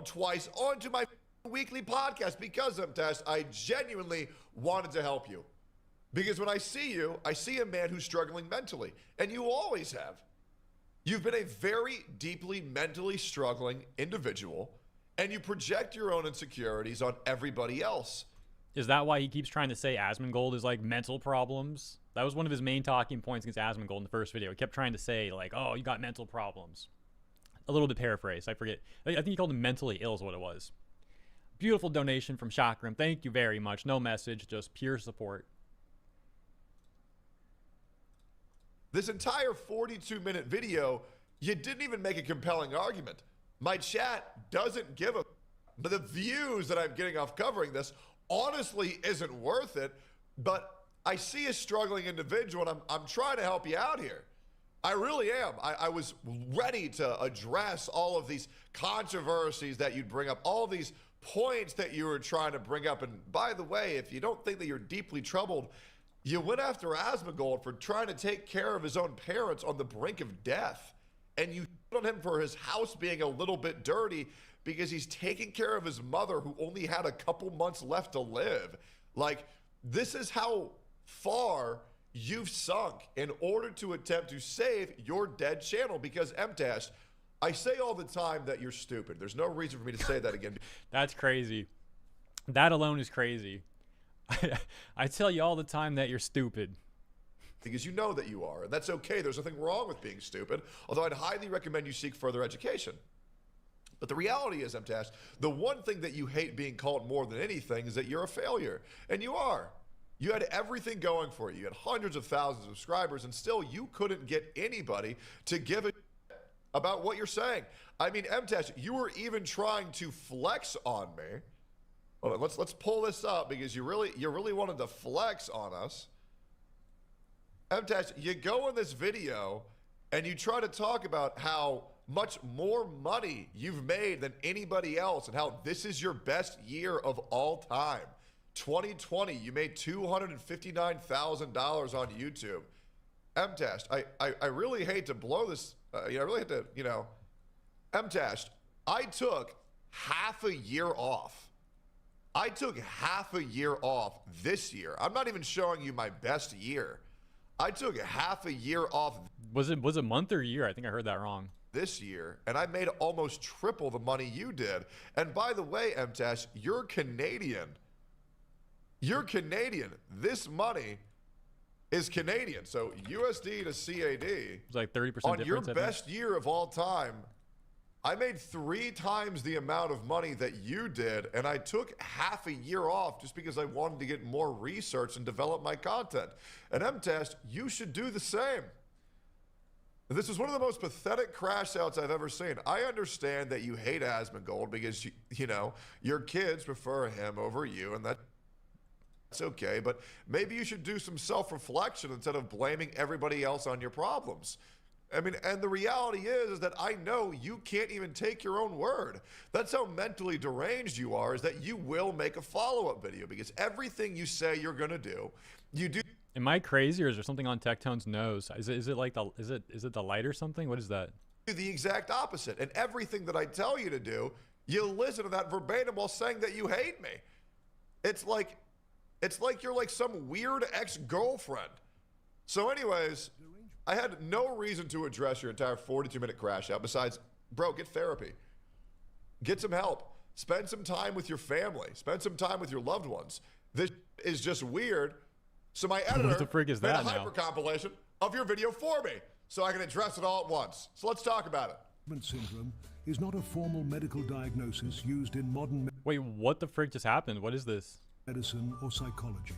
twice onto my weekly podcast because, Mtashed, I genuinely wanted to help you. Because when I see you, I see a man who's struggling mentally, and you always have. You've been a very deeply mentally struggling individual, and you project your own insecurities on everybody else. Is that why he keeps trying to say Asmongold is like mental problems? That was one of his main talking points against Asmongold in the first video. He kept trying to say like, oh, you got mental problems. A little bit paraphrased. I forget. I think he called him mentally ill is what it was. Beautiful donation from Chakram. Thank you very much. No message, just pure support. This entire 42-minute video, you didn't even make a compelling argument. My chat doesn't give a... But the views that I'm getting off covering this honestly isn't worth it. But I see a struggling individual, and I'm trying to help you out here. I really am. I was ready to address all of these controversies that you'd bring up, all these points that you were trying to bring up. And by the way, if you don't think that you're deeply troubled, you went after Asmongold for trying to take care of his own parents on the brink of death. And you on him for his house being a little bit dirty because he's taking care of his mother who only had a couple months left to live. Like, this is how far you've sunk in order to attempt to save your dead channel. Because Mtashed, I say all the time that you're stupid. There's no reason for me to say that again. That's crazy. That alone is crazy. I tell you all the time that you're stupid. Because you know that you are, and that's okay. There's nothing wrong with being stupid, although I'd highly recommend you seek further education. But the reality is, Mtashed, the one thing that you hate being called more than anything is that you're a failure. And you are. You had everything going for you. You had hundreds of thousands of subscribers, and still you couldn't get anybody to give a about what you're saying. I mean, Mtashed, you were even trying to flex on me. Hold on, let's pull this up because you really wanted to flex on us. Mtashed, you go in this video and you try to talk about how much more money you've made than anybody else and how this is your best year of all time. 2020, you made $259,000 on YouTube. Mtashed, I really hate to blow this. I really hate to, Mtashed, I took half a year off. I took half a year off this year. I'm not even showing you my best year. I took half a year off. Was it a month or a year? I think I heard that wrong. This year, and I made almost triple the money you did. And by the way, Mtashed, you're Canadian. You're Canadian. This money is Canadian. So USD to CAD. It's like 30% difference. On your best year of all time, I made 3 times the amount of money that you did, and I took half a year off just because I wanted to get more research and develop my content. And Mtashed, you should do the same. This is one of the most pathetic crash outs I've ever seen. I understand that you hate Asmongold because, your kids prefer him over you, and that's okay, but maybe you should do some self-reflection instead of blaming everybody else on your problems. I mean, and the reality is that I know you can't even take your own word. That's how mentally deranged you are, is that you will make a follow-up video because everything you say you're going to do, you do. Am I crazy, or is there something on Tectone's nose? Is it like the is it the light or something? What is that? Do the exact opposite. And everything that I tell you to do, you listen to that verbatim while saying that you hate me. It's like you're like some weird ex-girlfriend. So anyways, I had no reason to address your entire 42-minute crash out besides, bro, get therapy. Get some help. Spend some time with your family. Spend some time with your loved ones. This is just weird. So my editor what the frig is made that a now? hyper compilation of your video for me so I can address it all at once. So let's talk about it. Syndrome is not a formal medical diagnosis used in modern Wait, what the frig just happened? What is this? medicine or psychology.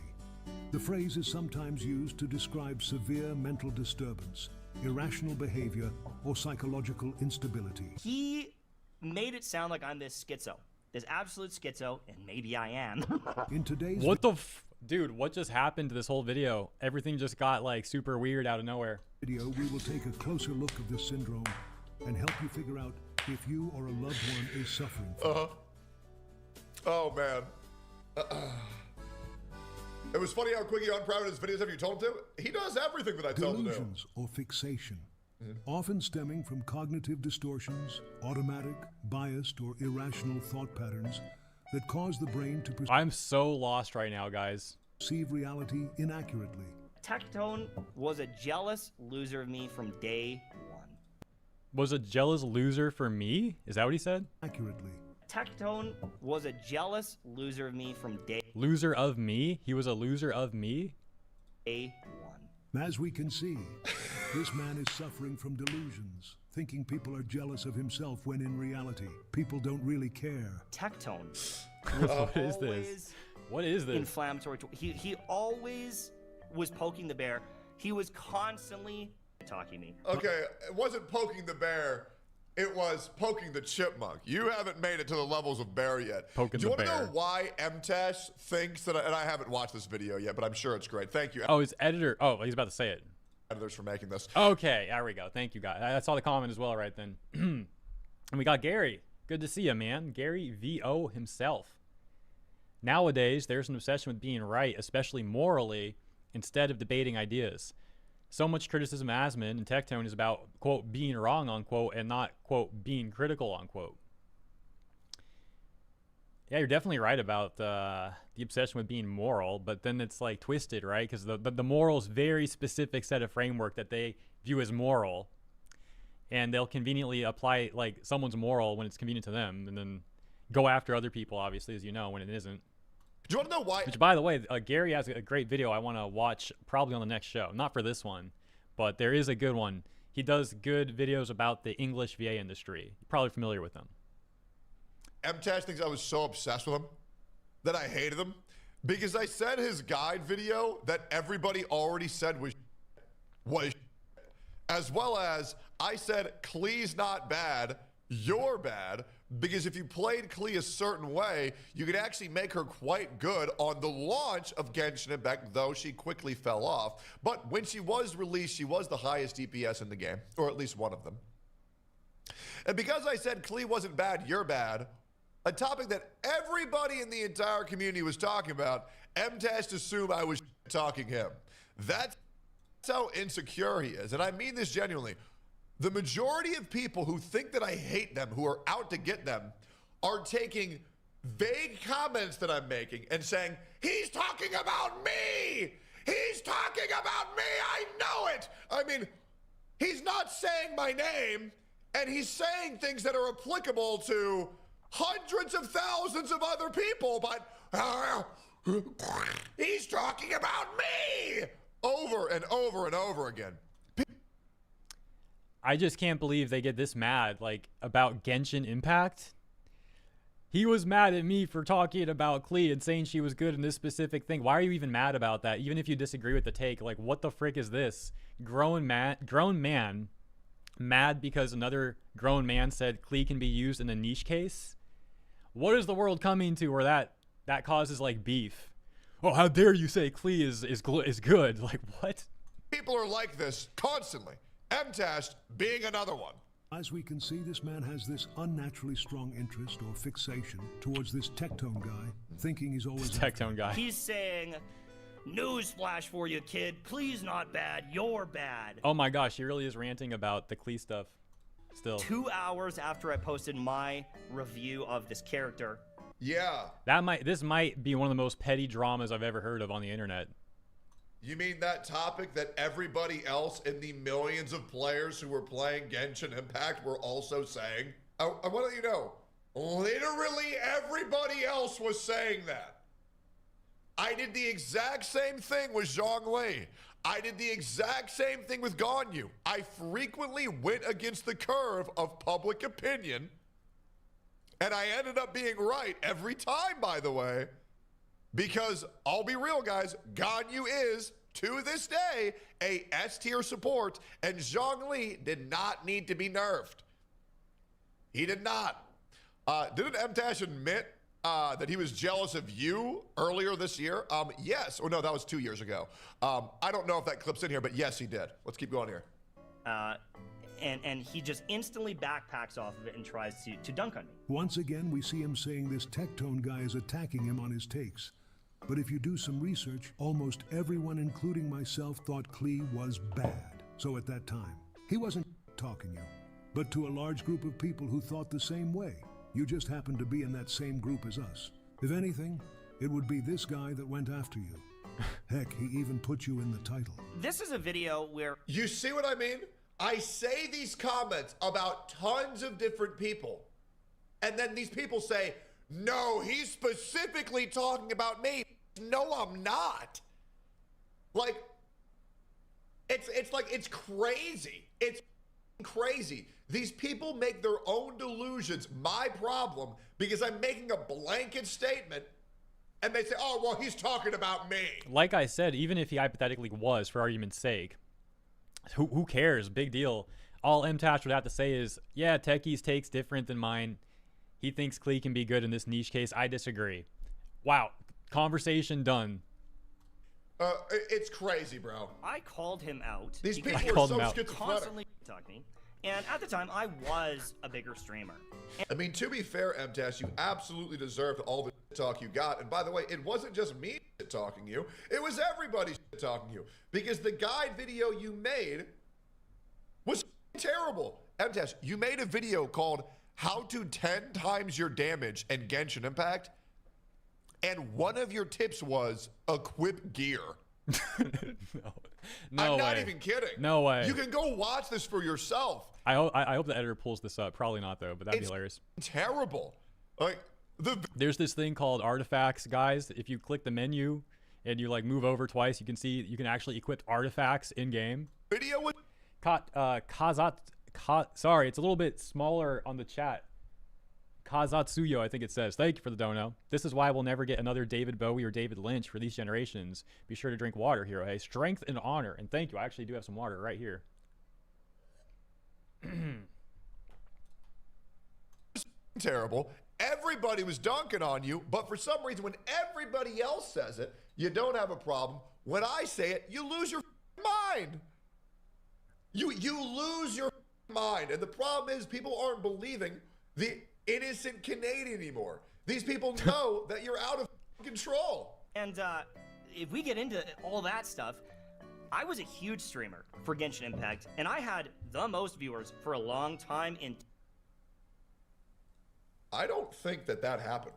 The phrase is sometimes used to describe severe mental disturbance, irrational behavior, or psychological instability. He made it sound like I'm this schizo. This absolute schizo, and maybe I am. In today's Dude, what just happened to this whole video? Everything just got like super weird out of nowhere. video, we will take a closer look of this syndrome and help you figure out if you or a loved one is suffering from it. Oh, man. It was funny how quick he unproud his videos. Have you told him to? He does everything that I tell him to do. Delusions or fixation, often stemming from cognitive distortions, automatic, biased, or irrational thought patterns that cause the brain to I'm so lost right now, guys. perceive reality inaccurately. Tectone was a jealous loser of me from day one. Was a jealous loser for me? Is that what he said? Accurately. Tectone was a jealous loser of me from day Loser of me? He was a loser of me? A1. As we can see, this man is suffering from delusions, thinking people are jealous of himself when in reality, people don't really care. Tectone. What is this? What is this? Inflammatory. He always was poking the bear. He was constantly talking to me. Okay, it wasn't poking the bear. It was poking the chipmunk. You haven't made it to the levels of bear yet. Poking Do you the want to bear. know why Mtashed thinks that, and I haven't watched this video yet, but I'm sure it's great. Thank you, Oh, his editor. Oh, he's about to say it. editors, for making this. Okay, there we go. Thank you, guys. I saw the comment as well right then. And we got Gary. Good to see you, man. Gary VO himself. Nowadays, there's an obsession with being right, especially morally, instead of debating ideas. So much criticism of Asmon and Tectone is about, quote, being wrong, unquote, and not, quote, being critical, unquote. Yeah, you're definitely right about the obsession with being moral, but then it's like twisted, right? Because the moral is very specific set of framework that they view as moral, and they'll conveniently apply like someone's moral when it's convenient to them, and then go after other people, obviously, as you know, when it isn't. Do you want to know why? Which, by the way, Gary has a great video I want to watch probably on the next show. Not for this one, but there is a good one. He does good videos about the English VA industry. You're probably familiar with him. Mtashed thinks I was so obsessed with him that I hated him because I said his guide video that everybody already said was as well as I said Klee's not bad, you're bad, because if you played Klee a certain way, you could actually make her quite good on the launch of Genshin Impact, though she quickly fell off. But when she was released, she was the highest DPS in the game, or at least one of them. And because I said Klee wasn't bad, you're bad, a topic that everybody in the entire community was talking about, Mtashed assumed I was talking him. That's how insecure he is. And I mean this genuinely. The majority of people who think that I hate them, who are out to get them, are taking vague comments that I'm making and saying, he's talking about me! He's talking about me! I know it! I mean, he's not saying my name, and he's saying things that are applicable to hundreds of thousands of other people, but he's talking about me! Over and over and over again. I just can't believe they get this mad, like, about Genshin Impact. He was mad at me for talking about Klee and saying she was good in this specific thing. Why are you even mad about that? Even if you disagree with the take, like, what the frick is this? Grown man mad because another grown man said Klee can be used in a niche case? What is the world coming to where that causes, like, beef? Oh, how dare you say Klee is good? Like, what? People are like this constantly. Mtashed being another one. As we can see, this man has this unnaturally strong interest or fixation towards this Tectone guy, thinking he's always Tectone guy. He's saying, newsflash for you, kid. Klee's not bad. You're bad. Oh my gosh, he really is ranting about the Klee stuff still. 2 hours after I posted my review of this character. Yeah. This might be one of the most petty dramas I've ever heard of on the internet. You mean that topic that everybody else in the millions of players who were playing Genshin Impact were also saying? I want to let you know, literally everybody else was saying that. I did the exact same thing with Zhongli. I did the exact same thing with Ganyu. I frequently went against the curve of public opinion, and I ended up being right every time, by the way. Because, I'll be real, guys, Ganyu is, to this day, a S-tier support, and Zhongli did not need to be nerfed. He did not. Didn't Mtashed admit that he was jealous of you earlier this year? Yes. Or no, that was 2 years ago. I don't know if that clip's in here, but yes, he did. Let's keep going here. And he just instantly backpacks off of it and tries to dunk on me. Once again, we see him saying this Tectone guy is attacking him on his takes. But if you do some research, almost everyone, including myself, thought Klee was bad. So at that time, he wasn't talking you, but to a large group of people who thought the same way. You just happened to be in that same group as us. If anything, it would be this guy that went after you. Heck, he even put you in the title. This is a video where... You see what I mean? I say these comments about tons of different people, and then these people say, No, he's specifically talking about me. No, I'm not. Like, it's crazy. It's crazy. These people make their own delusions my problem because I'm making a blanket statement and they say, oh, well, he's talking about me. Like I said, even if he hypothetically was, for argument's sake, who cares? Big deal. All Mtashed would have to say is, yeah, Techie's take's different than mine. He thinks Klee can be good in this niche case. I disagree. Wow. Conversation done. It's crazy, bro. I called him out. These people I are called so him out. schizophrenic. Constantly talking me. And at the time, I was a bigger streamer. I mean, to be fair, Mtashed, you absolutely deserved all the talk you got. And by the way, it wasn't just me talking you. It was everybody talking you. Because the guide video you made was terrible. Mtashed, you made a video called How to 10 Times Your Damage in Genshin Impact. And one of your tips was equip gear. No I'm not way. even kidding. No way. You can go watch this for yourself. I hope the editor pulls this up. Probably not, though, but that'd be hilarious. Terrible. Like, there's this thing called artifacts, guys. If you click the menu and you like move over twice, you can see you can actually equip artifacts in game. Video with sorry, it's a little bit smaller on the chat. Kazatsuyo, I think it says. Thank you for the dono. This is why we'll never get another David Bowie or David Lynch for these generations. Be sure to drink water, Hero. Hey, strength and honor. And thank you. I actually do have some water right here. Terrible. Everybody was dunking on you, but for some reason, when everybody else says it, you don't have a problem. When I say it, you lose your mind. You lose your mind. And the problem is people aren't believing the innocent Canadian anymore. These people know that you're out of control. And if we get into all that stuff, I was a huge streamer for Genshin Impact, and I had the most viewers for a long time in... I don't think that happened.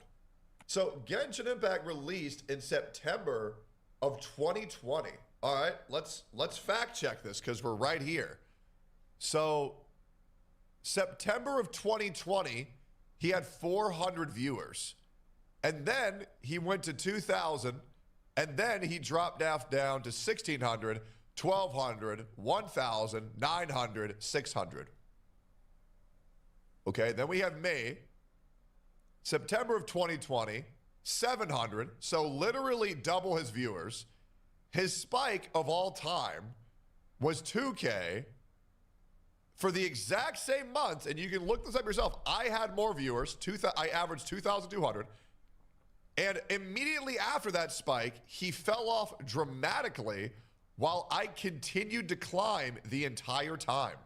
So Genshin Impact released in September of 2020. All right, let's fact check this because we're right here. So September of 2020, he had 400 viewers. And then he went to 2,000. And then he dropped down to 1,600, 1,200, 1,000, 900, 600. Okay, then we have May. September of 2020, 700. So literally double his viewers. His spike of all time was 2K. For the exact same month, and you can look this up yourself, I had more viewers. I averaged 2,200. And immediately after that spike, he fell off dramatically while I continued to climb the entire time.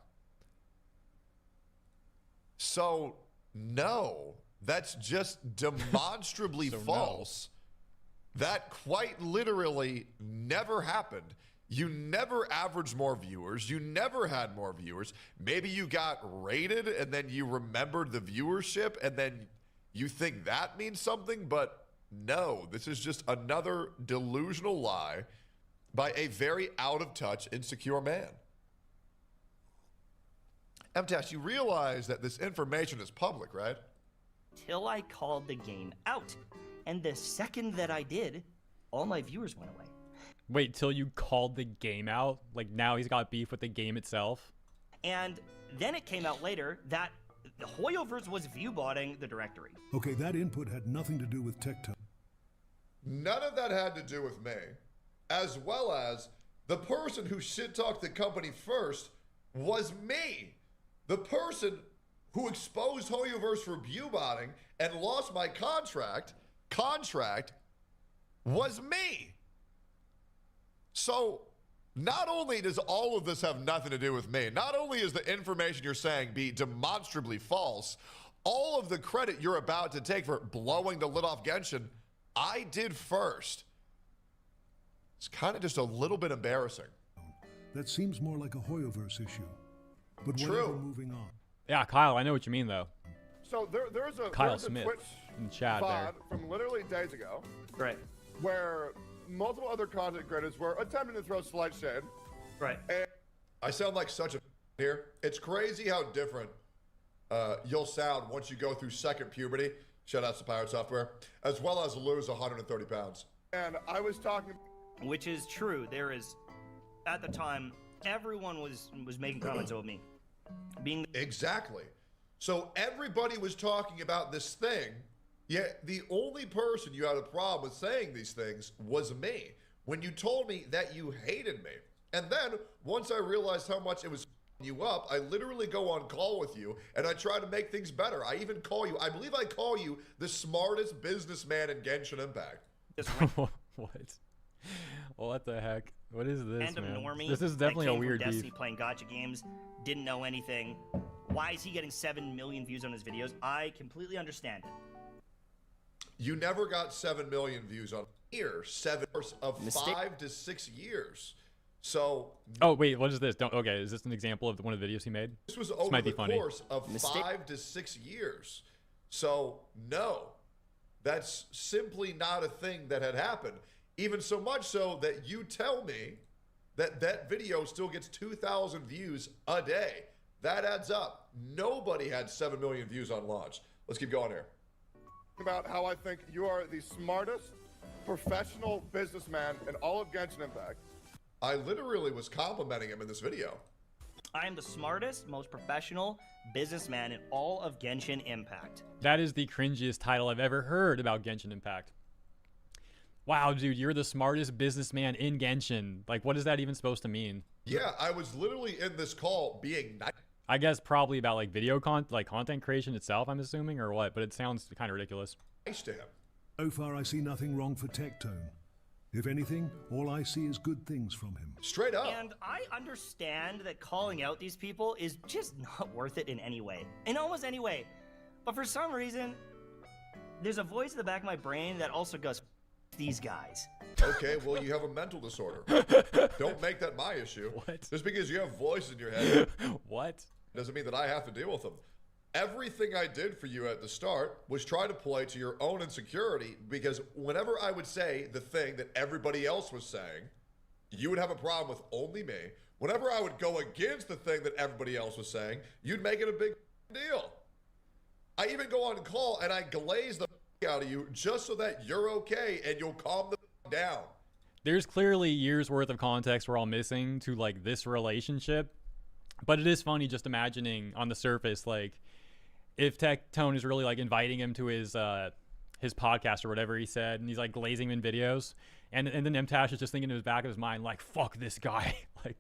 So, no, that's just demonstrably false. No. That quite literally never happened. You never averaged more viewers. You never had more viewers. Maybe you got rated and then you remembered the viewership and then you think that means something, but no, this is just another delusional lie by a very out of touch, insecure man. Mtashed, you realize that this information is public, right? Till I called the game out. And the second that I did, all my viewers went away. Wait, till you called the game out? Like now he's got beef with the game itself? And then it came out later that Hoyoverse was viewbotting the directory. Okay, that input had nothing to do with Tectone. None of that had to do with me, as well as the person who shit-talked the company first was me. The person who exposed Hoyoverse for viewbotting and lost my contract was me. So not only does all of this have nothing to do with me, not only is the information you're saying be demonstrably false, all of the credit you're about to take for blowing the lid off Genshin, I did first. It's kind of just a little bit embarrassing. That seems more like a Hoyoverse issue. But True. whatever, moving on. Yeah, Kyle, I know what you mean, though. So there's a Kyle there's Smith a Twitch in the chat VOD there. from literally days ago, right, where multiple other content creators were attempting to throw slight shade. Right. And I sound like such a here. It's crazy how different you'll sound once you go through second puberty. shout out to Pirate Software, as well as lose 130 pounds. And I was talking... Which is true. There is, at the time, everyone was making comments about me. Exactly. So everybody was talking about this thing, yet the only person you had a problem with saying these things was me. When you told me that you hated me. And then, once I realized how much it was you up, I literally go on call with you, and I try to make things better. I even call you, I believe I call you the smartest businessman in Genshin Impact. What? What the heck? What is this, Random man? normie This is definitely that a came from weird Destiny beef. playing gacha games, didn't know anything. Why is he getting 7 million views on his videos? I completely understand it. You never got 7 million views on here. 7 of Mistake. 5 to 6 years. So Oh wait, what is this? Okay, is this an example of one of the videos he made? this was This over might be the funny. course of 5 to 6 years. So no, that's simply not a thing that had happened. Even so much so that you tell me that that video still gets 2,000 views a day. That adds up. Nobody had 7 million views on launch. Let's keep going here. about how I think you are the smartest professional businessman in all of Genshin Impact. I literally was complimenting him in this video. I am the smartest, most professional businessman in all of Genshin Impact. That is the cringiest title I've ever heard about Genshin Impact. Wow, dude, you're the smartest businessman in Genshin. Like, what is that even supposed to mean? Yeah, I was literally in this call being nice. I guess probably about like content creation itself, I'm assuming, or what, but it sounds kind of ridiculous. Nice to him. So far, I see nothing wrong for Tectone. If anything, all I see is good things from him. Straight up. And I understand that calling out these people is just not worth it in any way. In almost any way. But for some reason, there's a voice in the back of my brain that also goes, these guys. Okay, well, you have a mental disorder. Don't make that my issue. What? Just because you have voices in your head. What? Doesn't mean that I have to deal with them. Everything I did for you at the start was try to play to your own insecurity, because whenever I would say the thing that everybody else was saying, you would have a problem with only me. Whenever I would go against the thing that everybody else was saying, you'd make it a big deal. I even go on call and I glaze the out of you just so that you're okay and you'll calm the down. There's clearly years worth of context we're all missing to like this relationship, but it is funny just imagining on the surface, like, if Tectone is really like inviting him to his podcast or whatever he said, and he's like glazing him in videos, and then Mtashed is just thinking in his back of his mind, like, fuck this guy. Like,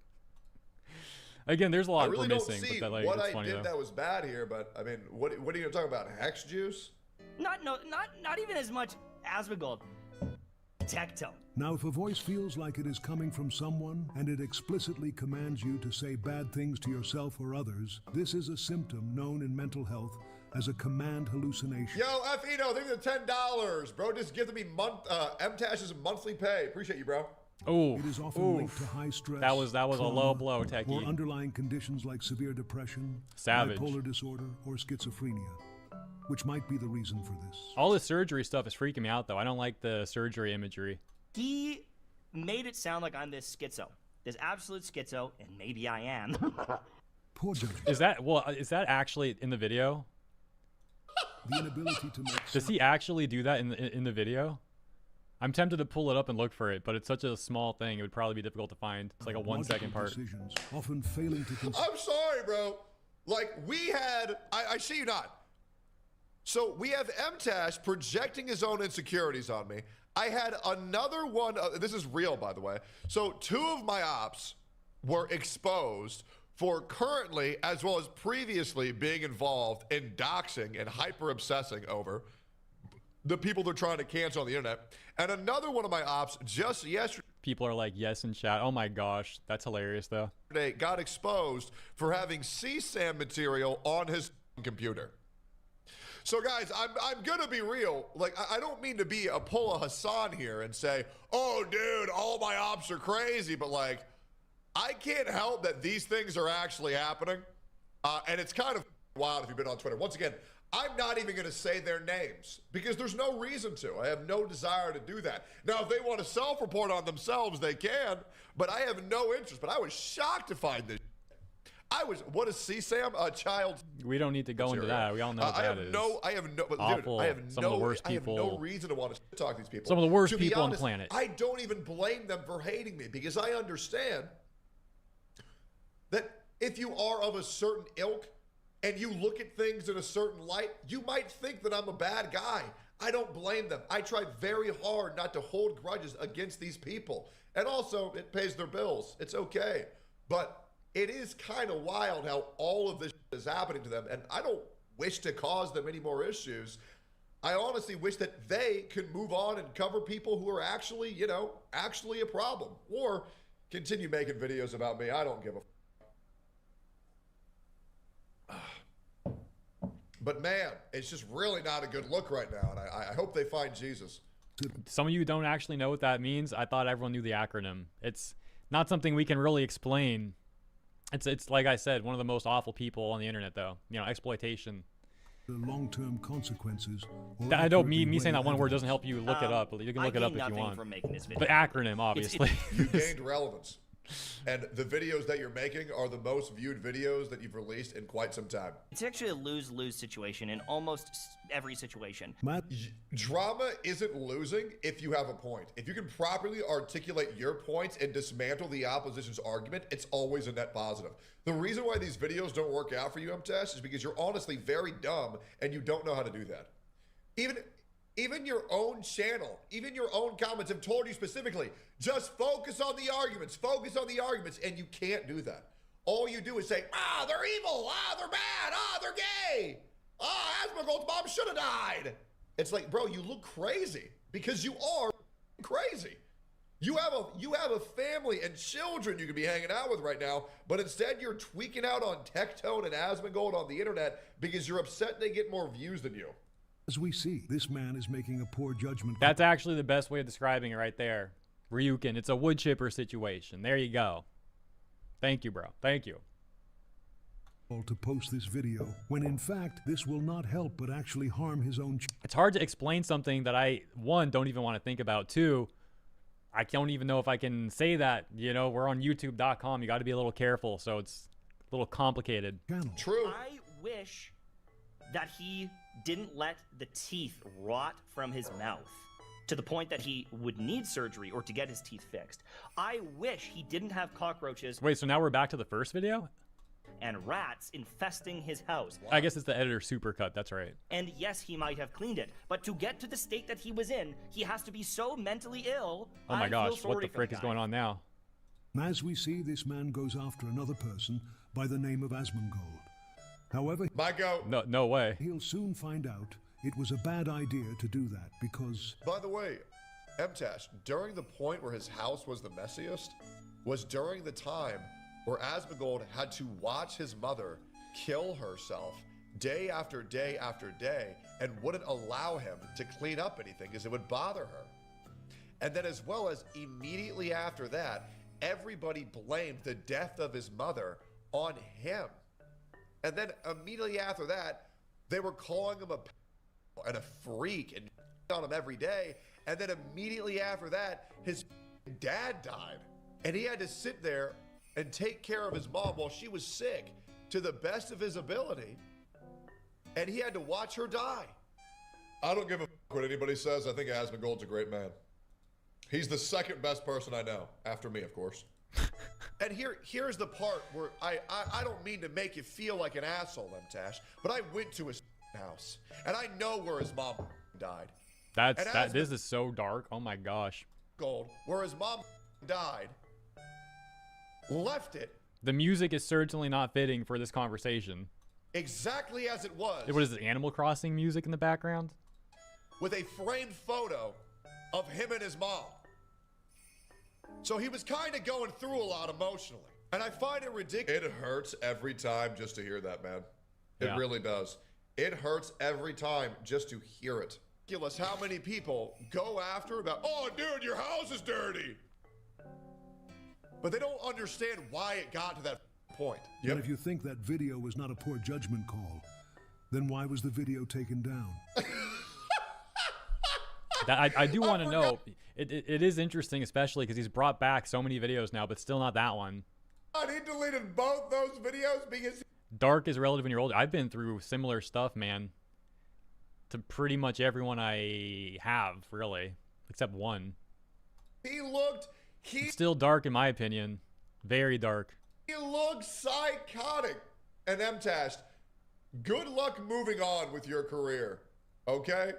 again, there's a lot I really we're don't missing, see but that, like, what it's I funny did though. that was bad here, but I mean, what are you going to talk about? Hex juice? Not even as much Asmongold. Tectone. Now, if a voice feels like it is coming from someone and it explicitly commands you to say bad things to yourself or others, this is a symptom known in mental health as a command hallucination. Yo, Fino, thank you for the $10. Bro, just give me Mtash's monthly pay. Appreciate you, bro. Oh, It is often linked to high stress. That was a low trauma, blow, or Techie. underlying conditions like severe depression, Savage. bipolar disorder, or schizophrenia, which might be the reason for this. All this surgery stuff is freaking me out, though. I don't like the surgery imagery. He made it sound like I'm this schizo. This absolute schizo, and maybe I am. Poor judgment. Is that actually in the video? The inability to make Does he actually do that in the video? I'm tempted to pull it up and look for it, but it's such a small thing, it would probably be difficult to find. It's like a 1 second part. decisions, often failing to consider. I'm sorry, bro. Like, we had, I see you not. So we have Mtashed projecting his own insecurities on me. I had another one, this is real, by the way. So 2 of my ops were exposed for currently, as well as previously, being involved in doxing and hyper-obsessing over the people they're trying to cancel on the internet. And another one of my ops just yesterday People are like, yes in chat. Oh my gosh, that's hilarious, though. got exposed for having CSAM material on his computer. So guys, I'm gonna be real. Like, I don't mean to be a pull a Hassan here and say, oh dude, all my ops are crazy, but like, I can't help that these things are actually happening. And it's kind of wild if you've been on Twitter. Once again, I'm not even gonna say their names because there's no reason to. I have no desire to do that. Now, if they want to self-report on themselves, they can, but I have no interest. But I was shocked to find this. What is CSAM? A child. We don't need to go into that. We all know what that is. I have no, Awful. dude, I have Some no, of the worst I have people. no reason to want to talk to these people. Some of the worst To be people on honest, the planet. I don't even blame them for hating me because I understand that if you are of a certain ilk and you look at things in a certain light, you might think that I'm a bad guy. I don't blame them. I try very hard not to hold grudges against these people. And also, it pays their bills. It's okay. But it is kind of wild how all of this is happening to them. And I don't wish to cause them any more issues. I honestly wish that they could move on and cover people who are actually, you know, actually a problem. Or continue making videos about me. I don't give a But man, it's just really not a good look right now, and I hope they find Jesus. Some of you don't actually know what that means. I thought everyone knew the acronym. It's not something we can really explain. It's like I said, one of the most awful people on the internet, though. You know, exploitation. The long-term consequences. I know me saying that one word doesn't help you look it up. You can look it up if you nothing want. from making this video. The acronym, obviously. You gained relevance. And the videos that you're making are the most viewed videos that you've released in quite some time. It's actually a lose-lose situation in almost every situation. Drama isn't losing if you have a point. If you can properly articulate your points and dismantle the opposition's argument, it's always a net positive. The reason why these videos don't work out for you, Mtashed, is because you're honestly very dumb and you don't know how to do that. Even your own channel, even your own comments have told you specifically, just focus on the arguments, and you can't do that. All you do is say, they're evil, they're bad, they're gay, Asmongold's mom should have died. It's like, bro, you look crazy because you are crazy. You have a family and children you could be hanging out with right now, but instead you're tweaking out on Tectone and Asmongold on the internet because you're upset they get more views than you. As we see, this man is making a poor judgment. That's actually the best way of describing it right there. Ryukin, it's a wood chipper situation. There you go. Thank you, bro. Thank you. To post this video, when in fact, this will not help but actually harm his own. It's hard to explain something that I, one, don't even want to think about. Two, I don't even know if I can say that. You know, we're on YouTube.com. You got to be a little careful, so it's a little complicated. True. I wish that he didn't let the teeth rot from his mouth to the point that he would need surgery or to get his teeth fixed. I wish he didn't have cockroaches. Wait, so now we're back to the first video? And rats infesting his house. I guess it's the editor supercut, that's right. And yes, he might have cleaned it, but to get to the state that he was in, he has to be so mentally ill. Oh my gosh, what the frick is going on now? As we see, this man goes after another person by the name of Asmongold. However, no way. He'll soon find out it was a bad idea to do that because... By the way, Mtashed, during the point where his house was the messiest, was during the time where Asmongold had to watch his mother kill herself day after day after day and wouldn't allow him to clean up anything because it would bother her. And then as well as immediately after that, everybody blamed the death of his mother on him. And then immediately after that, they were calling him a freak and on him every day. And then immediately after that, his dad died. And he had to sit there and take care of his mom while she was sick to the best of his ability. And he had to watch her die. I don't give a what anybody says. I think Asmongold's a great man. He's the second best person I know, after me, of course. And here's the part where I don't mean to make you feel like an asshole, Mtashed, but I went to his house, and I know where his mom died. This is so dark. Oh my gosh. Gold, where his mom died, left it. The music is certainly not fitting for this conversation. Exactly as it was. What is this, Animal Crossing music in the background? With a framed photo of him and his mom. So he was kind of going through a lot emotionally. And I find it ridiculous. It hurts every time just to hear that, man. It really does. It hurts every time just to hear it. Ridiculous how many people go after about, oh, dude, your house is dirty. But they don't understand why it got to that point. But if you think that video was not a poor judgment call, then why was the video taken down? I do want to know. It is interesting, especially because he's brought back so many videos now, but still not that one. God, he deleted both those videos because Dark is relative when you're older. I've been through similar stuff, man. To pretty much everyone I have, really, except one. It's still dark in my opinion. Very dark. He looked psychotic. And Mtashed, good luck moving on with your career, okay?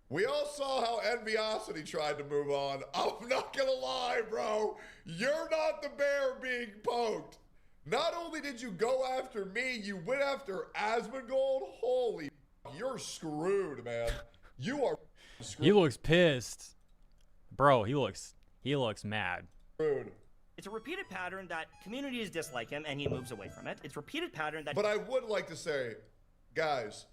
We all saw how Enviosity tried to move on. I'm not gonna lie, bro. You're not the bear being poked. Not only did you go after me, you went after Asmongold. Holy, you're screwed, man. You are screwed. He looks pissed. Bro, he looks mad. Screwed. It's a repeated pattern that communities dislike him and he moves away from it. It's a repeated pattern that... But I would like to say, guys,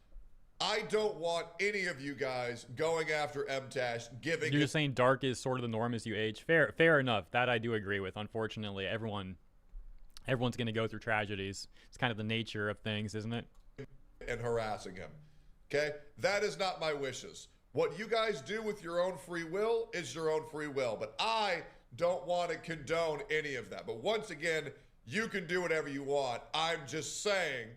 I don't want any of you guys going after Mtashed, giving... You're just saying dark is sort of the norm as you age. Fair enough. That I do agree with. Unfortunately, everyone's going to go through tragedies. It's kind of the nature of things, isn't it? And harassing him. Okay? That is not my wishes. What you guys do with your own free will is your own free will. But I don't want to condone any of that. But once again, you can do whatever you want. I'm just saying,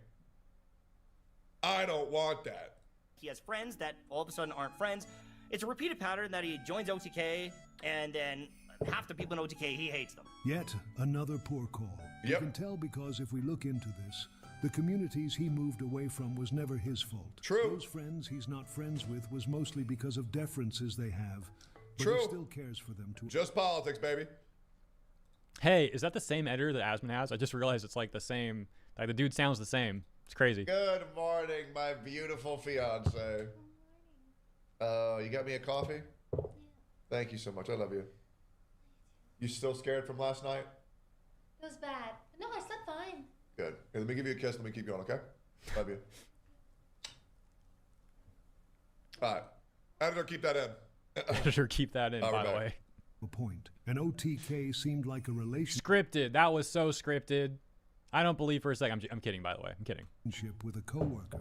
I don't want that. He has friends that all of a sudden aren't friends. It's a repeated pattern that he joins OTK and then half the people in OTK, he hates them. Yet another poor call. You can tell because if we look into this, the communities he moved away from was never his fault. True. Those friends he's not friends with was mostly because of differences they have. But True. he still cares for them too. Just politics, baby. Hey, is that the same editor that Asmon has? I just realized it's like the same. Like the dude sounds the same. It's crazy. Good morning, my beautiful fiance. You got me a coffee? Thank you so much. I love you. You still scared from last night? It was bad. No, I slept fine. Good. Here, let me give you a kiss. Let me keep going, okay? Love you. All right. Editor, keep that in. Editor, keep that in, by the way. A point. An OTK seemed like a relationship Scripted. That was so scripted. I don't believe for a second. I'm kidding, by the way. I'm kidding. with a coworker.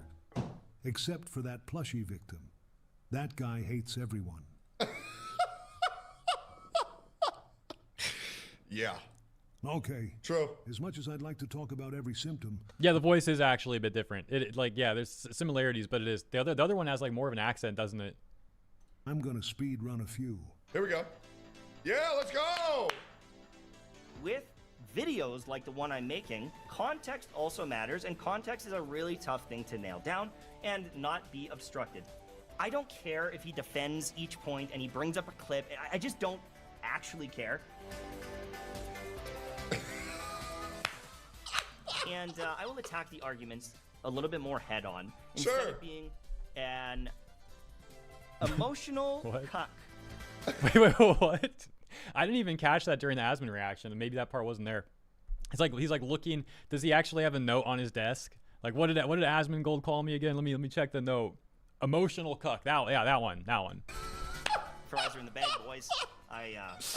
Except for that plushie victim. That guy hates everyone. Yeah. Okay. True. As much as I'd like to talk about every symptom, Yeah, the voice is actually a bit different. Yeah, there's similarities, but it is the other one has like more of an accent, doesn't it? I'm gonna speed run a few. Here we go. Yeah, let's go. With videos like the one I'm making, context also matters, and context is a really tough thing to nail down and not be obstructed. I don't care if he defends each point and he brings up a clip. I just don't actually care. And I will attack the arguments a little bit more head-on instead of being an emotional cuck. Wait, what? I didn't even catch that during the Asmon reaction, and maybe that part wasn't there. It's like he's like looking. Does he actually have a note on his desk? Like what did Asmongold call me again? Let me check the note. Emotional cuck. That one. Fries are in the bag, boys. I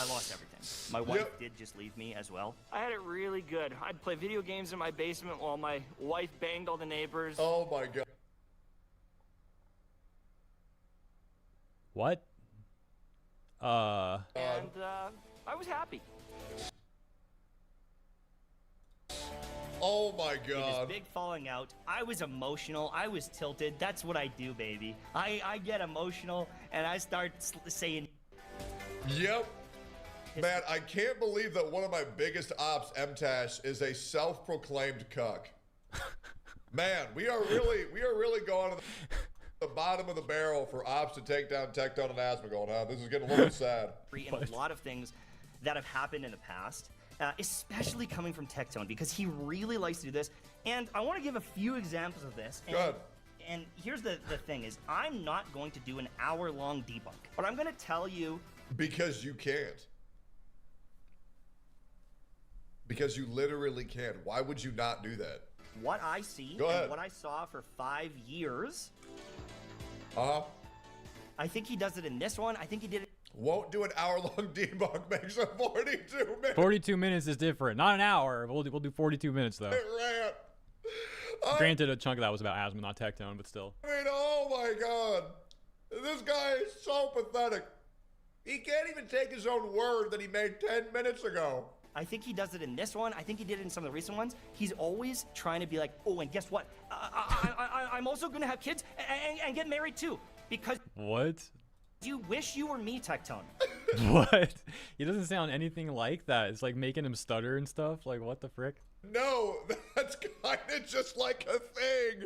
lost everything. My wife did just leave me as well. I had it really good. I'd play video games in my basement while my wife banged all the neighbors. Oh my god. What? And I was happy. Oh my god. In this big falling out, I was emotional. I was tilted. That's what I do, baby. I get emotional and I start saying. Yep. Man, I can't believe that one of my biggest ops, Mtashed, is a self-proclaimed cuck. Man, we are really going to the bottom of the barrel for ops to take down Tectone and Asmogold, huh? This is getting a little bit sad. And a lot of things that have happened in the past, especially coming from Tectone, because he really likes to do this. And I want to give a few examples of this. Good. And here's the thing is, I'm not going to do an hour-long debunk, but I'm going to tell you. Because you can't. Because you literally can't. Why would you not do that? What I see and what I saw for 5 years. I think he does it in this one. I think he did it. Won't do an hour-long debunk, makes it 42 minutes. 42 minutes is different. Not an hour. We'll do 42 minutes though. Granted, a chunk of that was about Asmon, not Tectone, but still. I mean, oh my god. This guy is so pathetic. He can't even take his own word that he made 10 minutes ago. I think he does it in this one. I think he did it in some of the recent ones. He's always trying to be like, oh, and guess what? I'm also going to have kids and get married too. Because... What? You wish you were me, Tectone. What? He doesn't sound anything like that. It's like making him stutter and stuff. Like, what the frick? No, that's kind of just like a thing.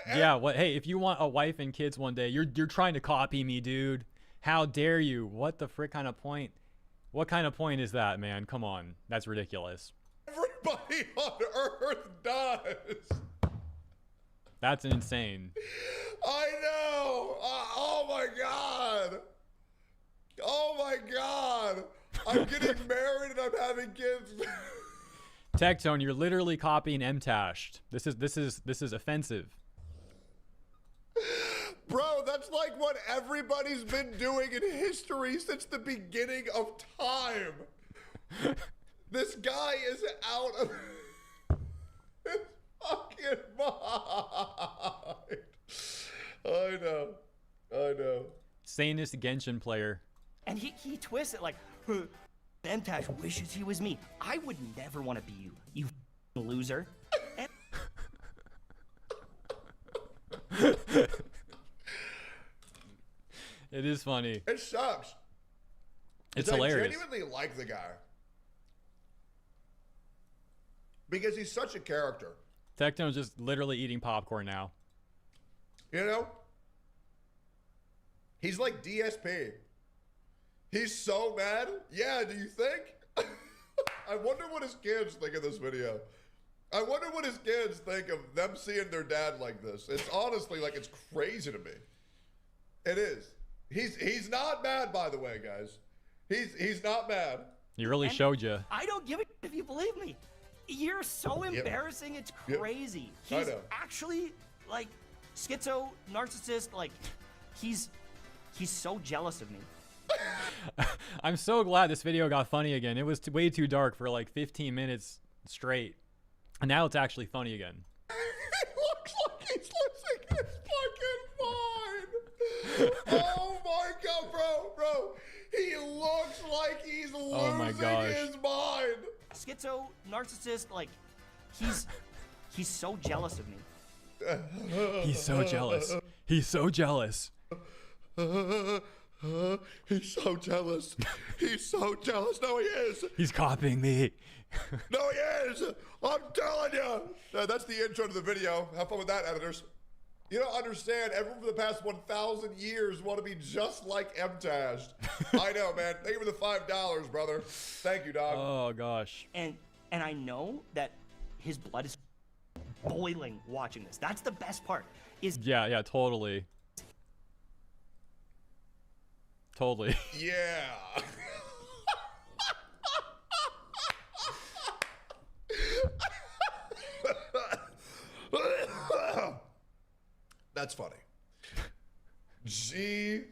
Yeah, what? Hey, if you want a wife and kids one day, you're trying to copy me, dude. How dare you? What the frick kind of point? What kind of point is that, man? Come on. That's ridiculous. Everybody on Earth does. That's insane. I know. Oh my God. Oh my God. I'm getting married and I'm having kids. Tectone, you're literally copying Mtashed. This is offensive. Bro, that's like what everybody's been doing in history since the beginning of time. This guy is out of his fucking mind. I know. I know. Sanest Genshin player. And he twists it like, Mtashed wishes he was me. I would never want to be you, you loser. It is funny. It sucks. It's hilarious. I genuinely like the guy. Because he's such a character. Tectone's just literally eating popcorn now. You know? He's like DSP. He's so mad. Yeah, do you think? I wonder what his kids think of this video. I wonder what his kids think of them seeing their dad like this. It's honestly like it's crazy to me. It is. He's not mad, by the way, guys. He's not mad. He really showed you. I don't give a if you believe me. You're so embarrassing. It's crazy. I He's know. actually like schizo, narcissist. Like he's so jealous of me. I'm so glad this video got funny again. It was way too dark for like 15 minutes straight. And now it's actually funny again. He looks like he's losing his fucking mind. Oh my God, bro. He looks like he's losing his mind. Schizo, narcissist, like he's so jealous of me. He's so jealous. He's so jealous. He's so jealous. He's so jealous. No, he is. He's copying me. No, he is. I'm telling you. That's the intro to the video. Have fun with that, editors. You don't understand. Everyone for the past 1,000 years want to be just like Mtashed. I know, man. Thank you for the $5, brother. Thank you, dog. Oh, gosh. And I know that his blood is boiling watching this. That's the best part. Yeah, totally. Totally. Yeah. That's funny. Jesus.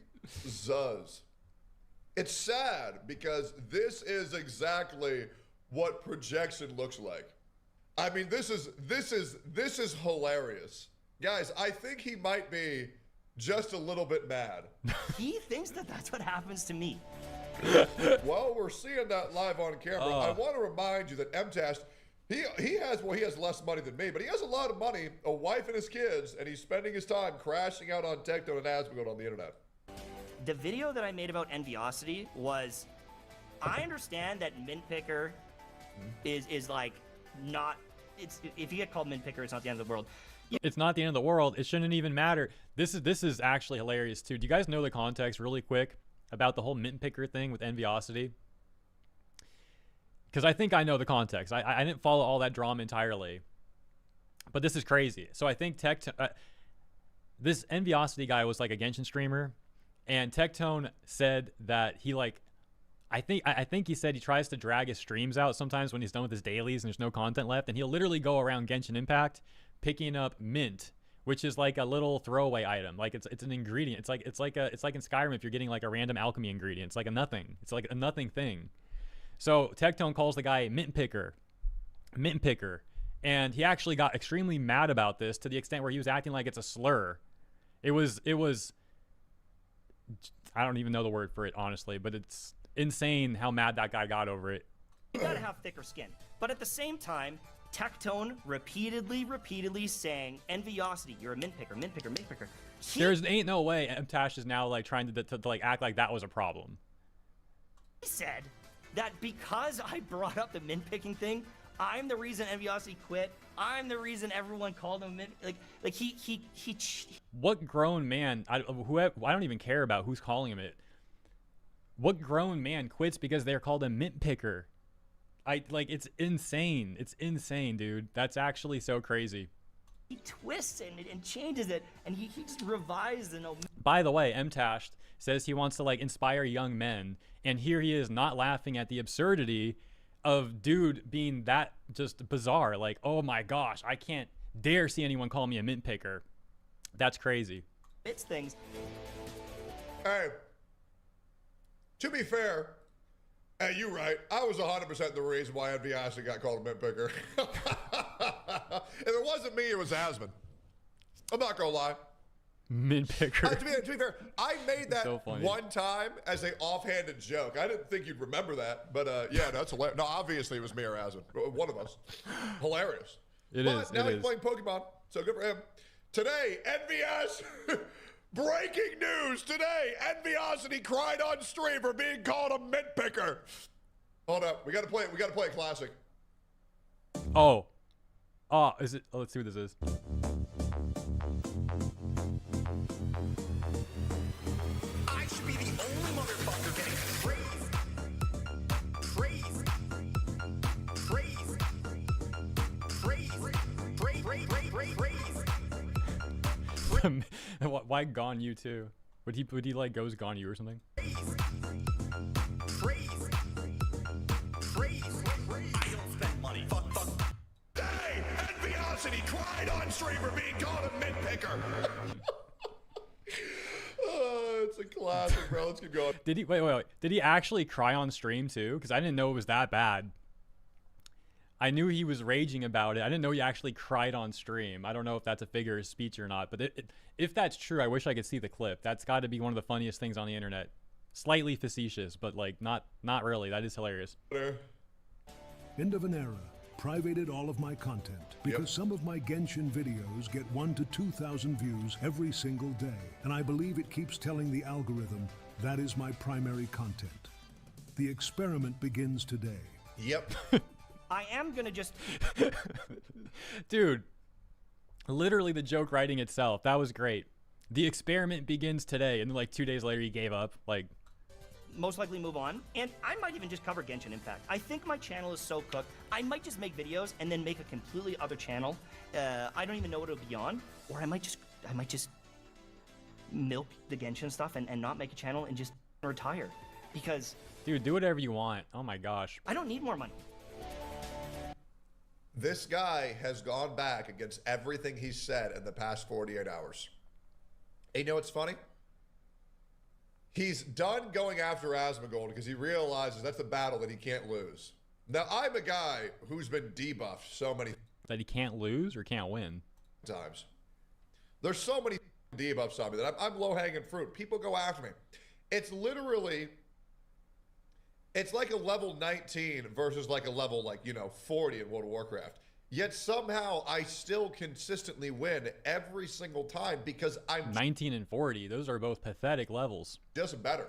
It's sad because this is exactly what projection looks like. I mean, this is hilarious. Guys, I think he might be just a little bit mad. He thinks that that's what happens to me. Well, we're seeing that live on camera. I want to remind you that Mtashed, he has less money than me, but he has a lot of money, a wife and his kids, and he's spending his time crashing out on Tectone and Asmongold on the internet. The video that I made about enviosity was, I understand that mint picker is like not. It's if you get called mint picker, it's not the end of the world. It's not the end of the world. It shouldn't even matter. This is actually hilarious too. Do you guys know the context really quick about the whole mint picker thing with enviosity? Because I think I know the context. I didn't follow all that drama entirely, but this is crazy. So I think this enviosity guy was like a Genshin streamer, and Tectone said that he like, I think he said he tries to drag his streams out sometimes when he's done with his dailies and there's no content left, and he'll literally go around Genshin Impact picking up mint, which is like a little throwaway item. Like it's an ingredient. It's like in Skyrim if you're getting like a random alchemy ingredient. It's like a nothing. It's like a nothing thing. So Tectone calls the guy mint picker, and he actually got extremely mad about this to the extent where he was acting like it's a slur. It was I don't even know the word for it honestly, but it's insane how mad that guy got over it. You gotta have thicker skin. But at the same time, Tectone repeatedly saying, Enviosity, you're a mint picker, mint picker, mint picker. There's ain't no way Mtashed is now like trying to like act like that was a problem. He said that because I brought up the mint picking thing, I'm the reason Enviosity quit. I'm the reason everyone called him mint. Like he. What grown man? I don't even care about who's calling him it. What grown man quits because they're called a mint picker? It's insane. It's insane, dude. That's actually so crazy. He twists it and changes it, and he just revises the no. By the way, Mtashed says he wants to like inspire young men, and here he is not laughing at the absurdity of dude being that just bizarre. Like, oh my gosh, I can't dare see anyone call me a mint picker. That's crazy. It's things. Hey, to be fair, hey, you're right. I was 100% the reason why Enviosity got called a mint picker. If it wasn't me, it was Asmon. I'm not gonna lie. Mint picker. To be fair, I made that So funny. one time as an offhanded joke. I didn't think you'd remember that, but yeah, that's hilarious. No, obviously it was me or Asmon. One of us. Hilarious. But now he's playing Pokemon, so good for him. Today, Enviosity. Breaking news today. Enviosity cried on stream for being called a mint picker. Hold up, we gotta play a classic. Oh, is it? Oh, let's see what this is. I should be the only motherfucker getting Why gone you too? Would he like goes gone you or something? I don't spend money. Fuck. Hey, Enviosity cried on stream for being called a mint picker. Oh, it's a classic, bro. Let's keep going. Did he wait? Did he actually cry on stream too? Because I didn't know it was that bad. I knew he was raging about it. I didn't know he actually cried on stream. I don't know if that's a figure of speech or not, but if that's true, I wish I could see the clip. That's got to be one of the funniest things on the internet. Slightly facetious, but like not really. That is hilarious. End of an era. Privated all of my content because some of my Genshin videos get 1,000 to 2,000 views every single day, and I believe it keeps telling the algorithm that is my primary content. The experiment begins today. Yep. I am gonna just. Dude, literally the joke writing itself. That was great. The experiment begins today, and then like 2 days later he gave up. Like, most likely move on, and I might even just cover Genshin Impact. I think my channel is so cooked. I might just make videos and then make a completely other channel. I don't even know what it'll be on, or I might just milk the Genshin stuff and not make a channel and just retire, because. Dude, do whatever you want. Oh my gosh. I don't need more money. This guy has gone back against everything he's said in the past 48 hours. And you know what's funny? He's done going after Asmongold because he realizes that's a battle that he can't lose. Now, I'm a guy who's been debuffed so many that he can't lose or can't win times. There's so many debuffs on me that I'm low-hanging fruit. People go after me. It's literally... It's like a level 19 versus like a level 40 in World of Warcraft. Yet somehow I still consistently win every single time because I'm 19 and 40. Those are both pathetic levels. Just better.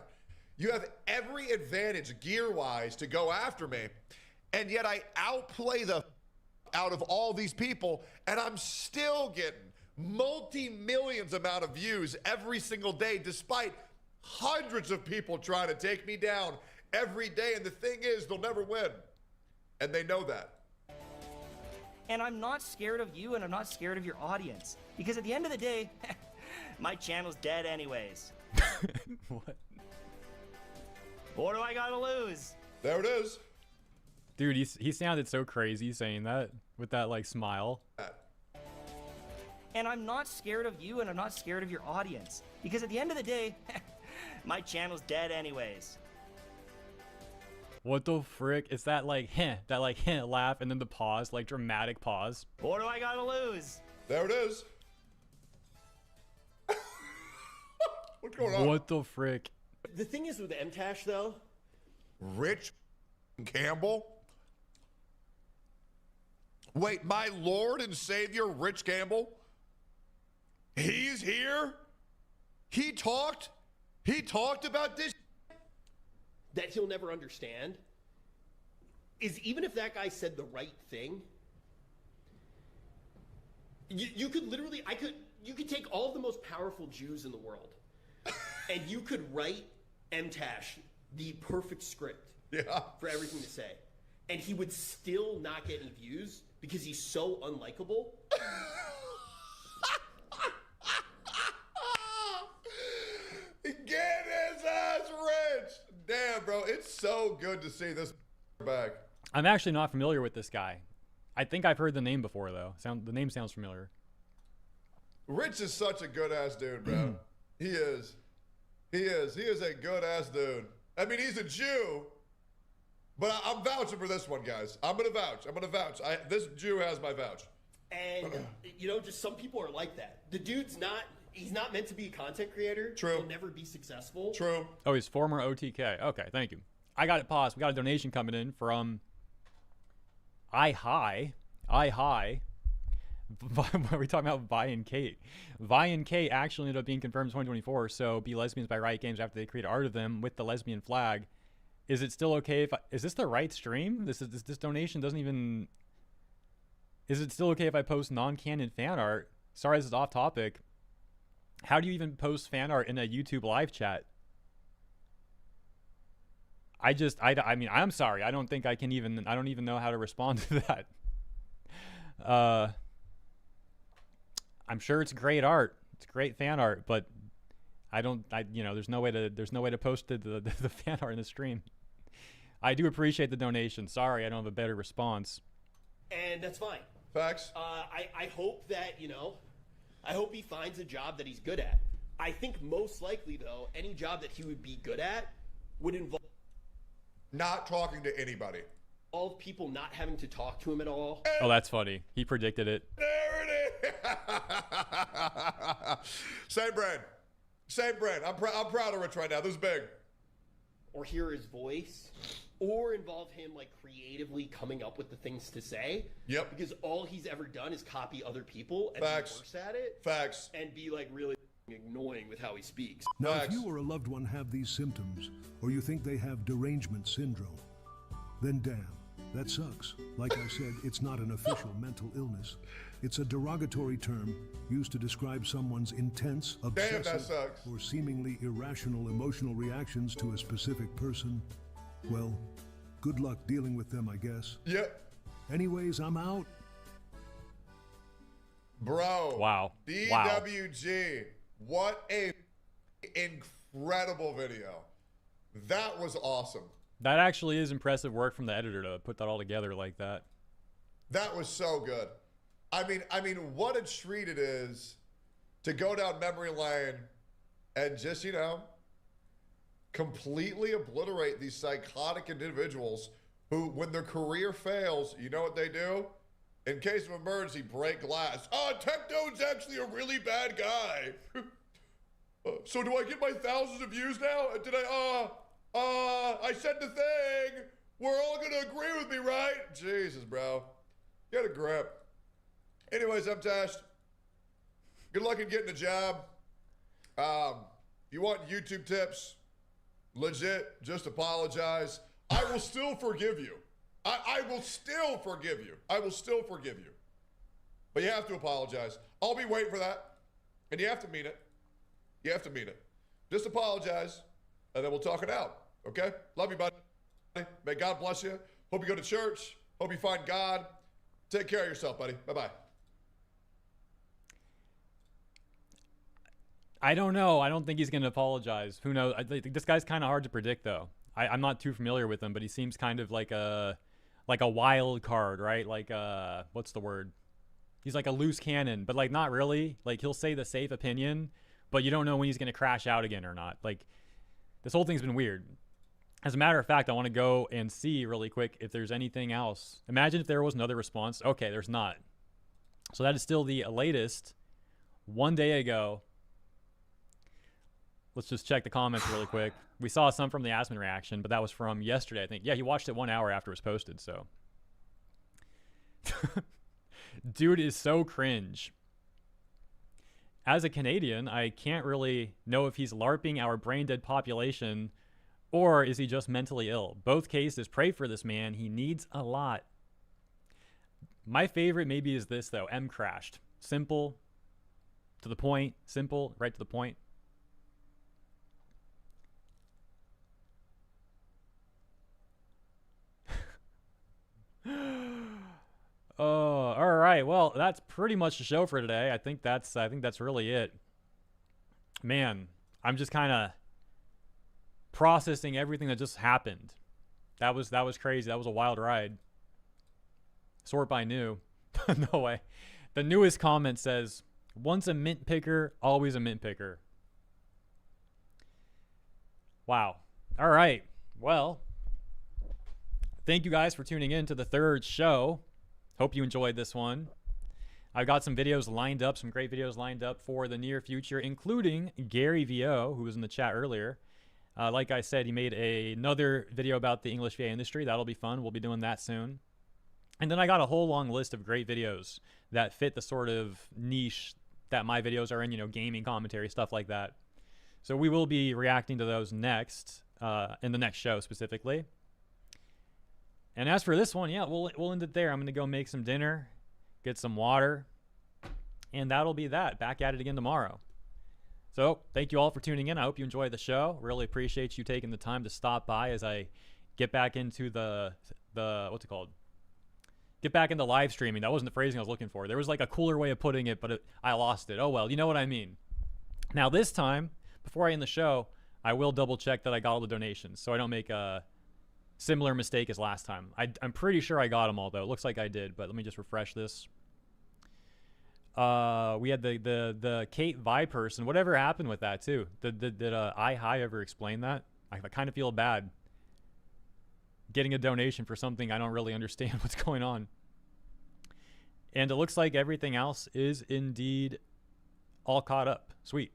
You have every advantage gear-wise to go after me, and yet I outplay the out of all these people, and I'm still getting multi-millions amount of views every single day, despite hundreds of people trying to take me down every day. And the thing is, they'll never win, and they know that. And I'm not scared of you, and I'm not scared of your audience, because at the end of the day, my channel's dead anyways. What? What do I gotta lose? There it is. Dude, he sounded so crazy saying that with that like smile. And I'm not scared of you, and I'm not scared of your audience, because at the end of the day, my channel's dead anyways. What the frick? It's that like laugh and then the pause, like dramatic pause. What do I gotta lose? There it is. What's going on? What the frick? The thing is with Mtashed though, Rich Campbell Wait, my Lord and Savior, Rich Gamble? He's here? He talked about this? That he'll never understand is even if that guy said the right thing, you could literally, you could take all of the most powerful Jews in the world and you could write Mtashed the perfect script for everything to say. And he would still not get any views because he's so unlikable. Get his ass rich! Damn, bro, it's so good to see this back. I'm actually not familiar with this guy. I think I've heard the name before, though. The name sounds familiar. Rich is such a good ass dude, bro. He is. He is a good ass dude. I mean, he's a Jew, but I'm vouching for this one, guys. I'm gonna vouch. This Jew has my vouch. And you know, just some people are like that. The dude's not. He's not meant to be a content creator. True. He'll never be successful. True. Oh, he's former OTK. Okay, thank you. I got it paused. We got a donation coming in from I High. What are we talking about? Vi and Kate. Vi and Kate actually ended up being confirmed in 2024. So be lesbians by Riot Games after they create art of them with the lesbian flag. Is it still okay if is this the right stream? This donation doesn't even. Is it still okay if I post non-canon fan art? Sorry, this is off topic. How do you even post fan art in a YouTube live chat? I mean, I'm sorry. I don't think I can even. I don't even know how to respond to that. I'm sure it's great art. It's great fan art, but you know, there's no way to post the fan art in the stream. I do appreciate the donation. Sorry, I don't have a better response. And that's fine. Facts. I hope that, you know, I hope he finds a job that he's good at. I think most likely, though, any job that he would be good at would involve not talking to anybody. All people not having to talk to him at all. Oh, that's funny. He predicted it. There it is. Same brain. I'm proud of Rich right now. This is big. Or hear his voice, or involve him like creatively coming up with the things to say. Yep. Because all he's ever done is copy other people and Facts. be worse at it. Facts. And be like really annoying with how he speaks. Now, if you or a loved one have these symptoms, or you think they have derangement syndrome, then damn, that sucks. Like I said, it's not an official mental illness. It's a derogatory term used to describe someone's intense, obsessive, or seemingly irrational emotional reactions to a specific person. Well, good luck dealing with them, I guess. Yep. Anyways, I'm out. Bro. Wow. DWG. What a incredible video. That was awesome. That actually is impressive work from the editor to put that all together like that. That was so good. I mean, what a treat it is to go down memory lane and just, you know, completely obliterate these psychotic individuals who, when their career fails, you know what they do? In case of emergency, break glass. Oh, Tectone's actually a really bad guy. So do I get my thousands of views now? Did I said the thing. We're all gonna agree with me, right? Jesus, bro. Get a grip. Anyways, Mtashed. Good luck in getting a job. If you want YouTube tips, legit, just apologize. I will still forgive you. I will still forgive you. I will still forgive you. But you have to apologize. I'll be waiting for that. And you have to mean it. You have to mean it. Just apologize, and then we'll talk it out. Okay? Love you, buddy. May God bless you. Hope you go to church. Hope you find God. Take care of yourself, buddy. Bye-bye. I don't know. I don't think he's going to apologize. Who knows? I think this guy's kind of hard to predict, though. I'm not too familiar with him, but he seems kind of like a wild card, right? Like what's the word? He's like a loose cannon, but like not really. Like he'll say the safe opinion, but you don't know when he's going to crash out again or not. Like this whole thing's been weird. As a matter of fact, I want to go and see really quick if there's anything else. Imagine if there was another response. Okay, there's not. So that is still the latest. One day ago. Let's just check the comments really quick. We saw some from the Asmon reaction, but that was from yesterday, I think. Yeah, he watched it 1 hour after it was posted, so. Dude is so cringe. As a Canadian, I can't really know if he's LARPing our brain-dead population or is he just mentally ill. Both cases, pray for this man. He needs a lot. My favorite maybe is this, though. M crashed. Simple, to the point. Simple, right to the point. Oh, all right. Well, that's pretty much the show for today. I think that's really it. Man, I'm just kind of processing everything that just happened. That was crazy. That was a wild ride. Sort by new. No way. The newest comment says, "Once a mint picker, always a mint picker." Wow. All right. Well, thank you guys for tuning in to the third show. Hope you enjoyed this one. I've got some videos lined up, some great videos lined up for the near future, including Gary VO, who was in the chat earlier. Like I said, he made another video about the English VA industry. That'll be fun. We'll be doing that soon. And then I got a whole long list of great videos that fit the sort of niche that my videos are in, you know, gaming commentary, stuff like that. So we will be reacting to those next, in the next show specifically. And as for this one, yeah, we'll end it there. I'm going to go make some dinner, get some water, and that'll be that. Back at it again tomorrow. So thank you all for tuning in. I hope you enjoyed the show. Really appreciate you taking the time to stop by as I get back into the what's it called? Get back into live streaming. That wasn't the phrasing I was looking for. There was like a cooler way of putting it, but I lost it. Oh, well, you know what I mean. Now this time, before I end the show, I will double check that I got all the donations so I don't make a similar mistake as last time. I'm pretty sure I got them all, though. It looks like I did, but let me just refresh this. We had the Kate Vi person. Whatever happened with that, too? Did I ever explain that? I kind of feel bad getting a donation for something I don't really understand what's going on. And it looks like everything else is indeed all caught up. Sweet.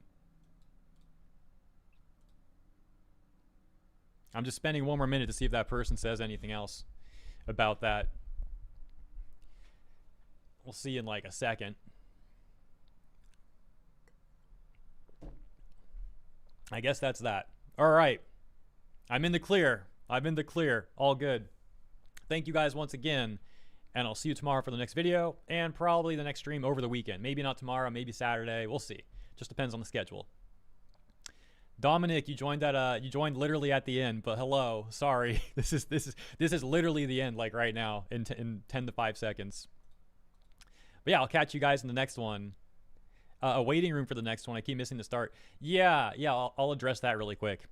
I'm just spending one more minute to see if that person says anything else about that. We'll see in like a second. I guess that's that. All right. I'm in the clear. I'm in the clear. All good. Thank you guys once again. And I'll see you tomorrow for the next video and probably the next stream over the weekend. Maybe not tomorrow, maybe Saturday. We'll see. Just depends on the schedule. Dominic, you joined literally at the end, but hello, sorry. This is literally the end, like right now in 10 to 5 seconds. But yeah, I'll catch you guys in the next one. A waiting room for the next one. I keep missing the start. Yeah, I'll address that really quick.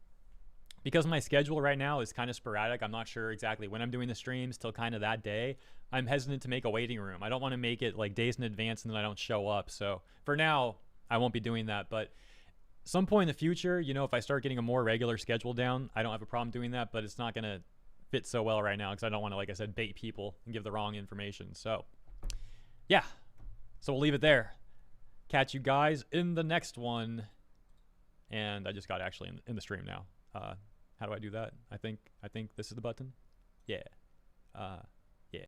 Because my schedule right now is kind of sporadic. I'm not sure exactly when I'm doing the streams till kind of that day. I'm hesitant to make a waiting room. I don't want to make it like days in advance and then I don't show up. So for now, I won't be doing that. But some point in the future, you know, if I start getting a more regular schedule down, I don't have a problem doing that, but it's not going to fit so well right now because I don't want to, like I said, bait people and give the wrong information. So yeah, so we'll leave it there. Catch you guys in the next one. And I just got actually in the stream now. How do I do that? I think this is the button. Yeah.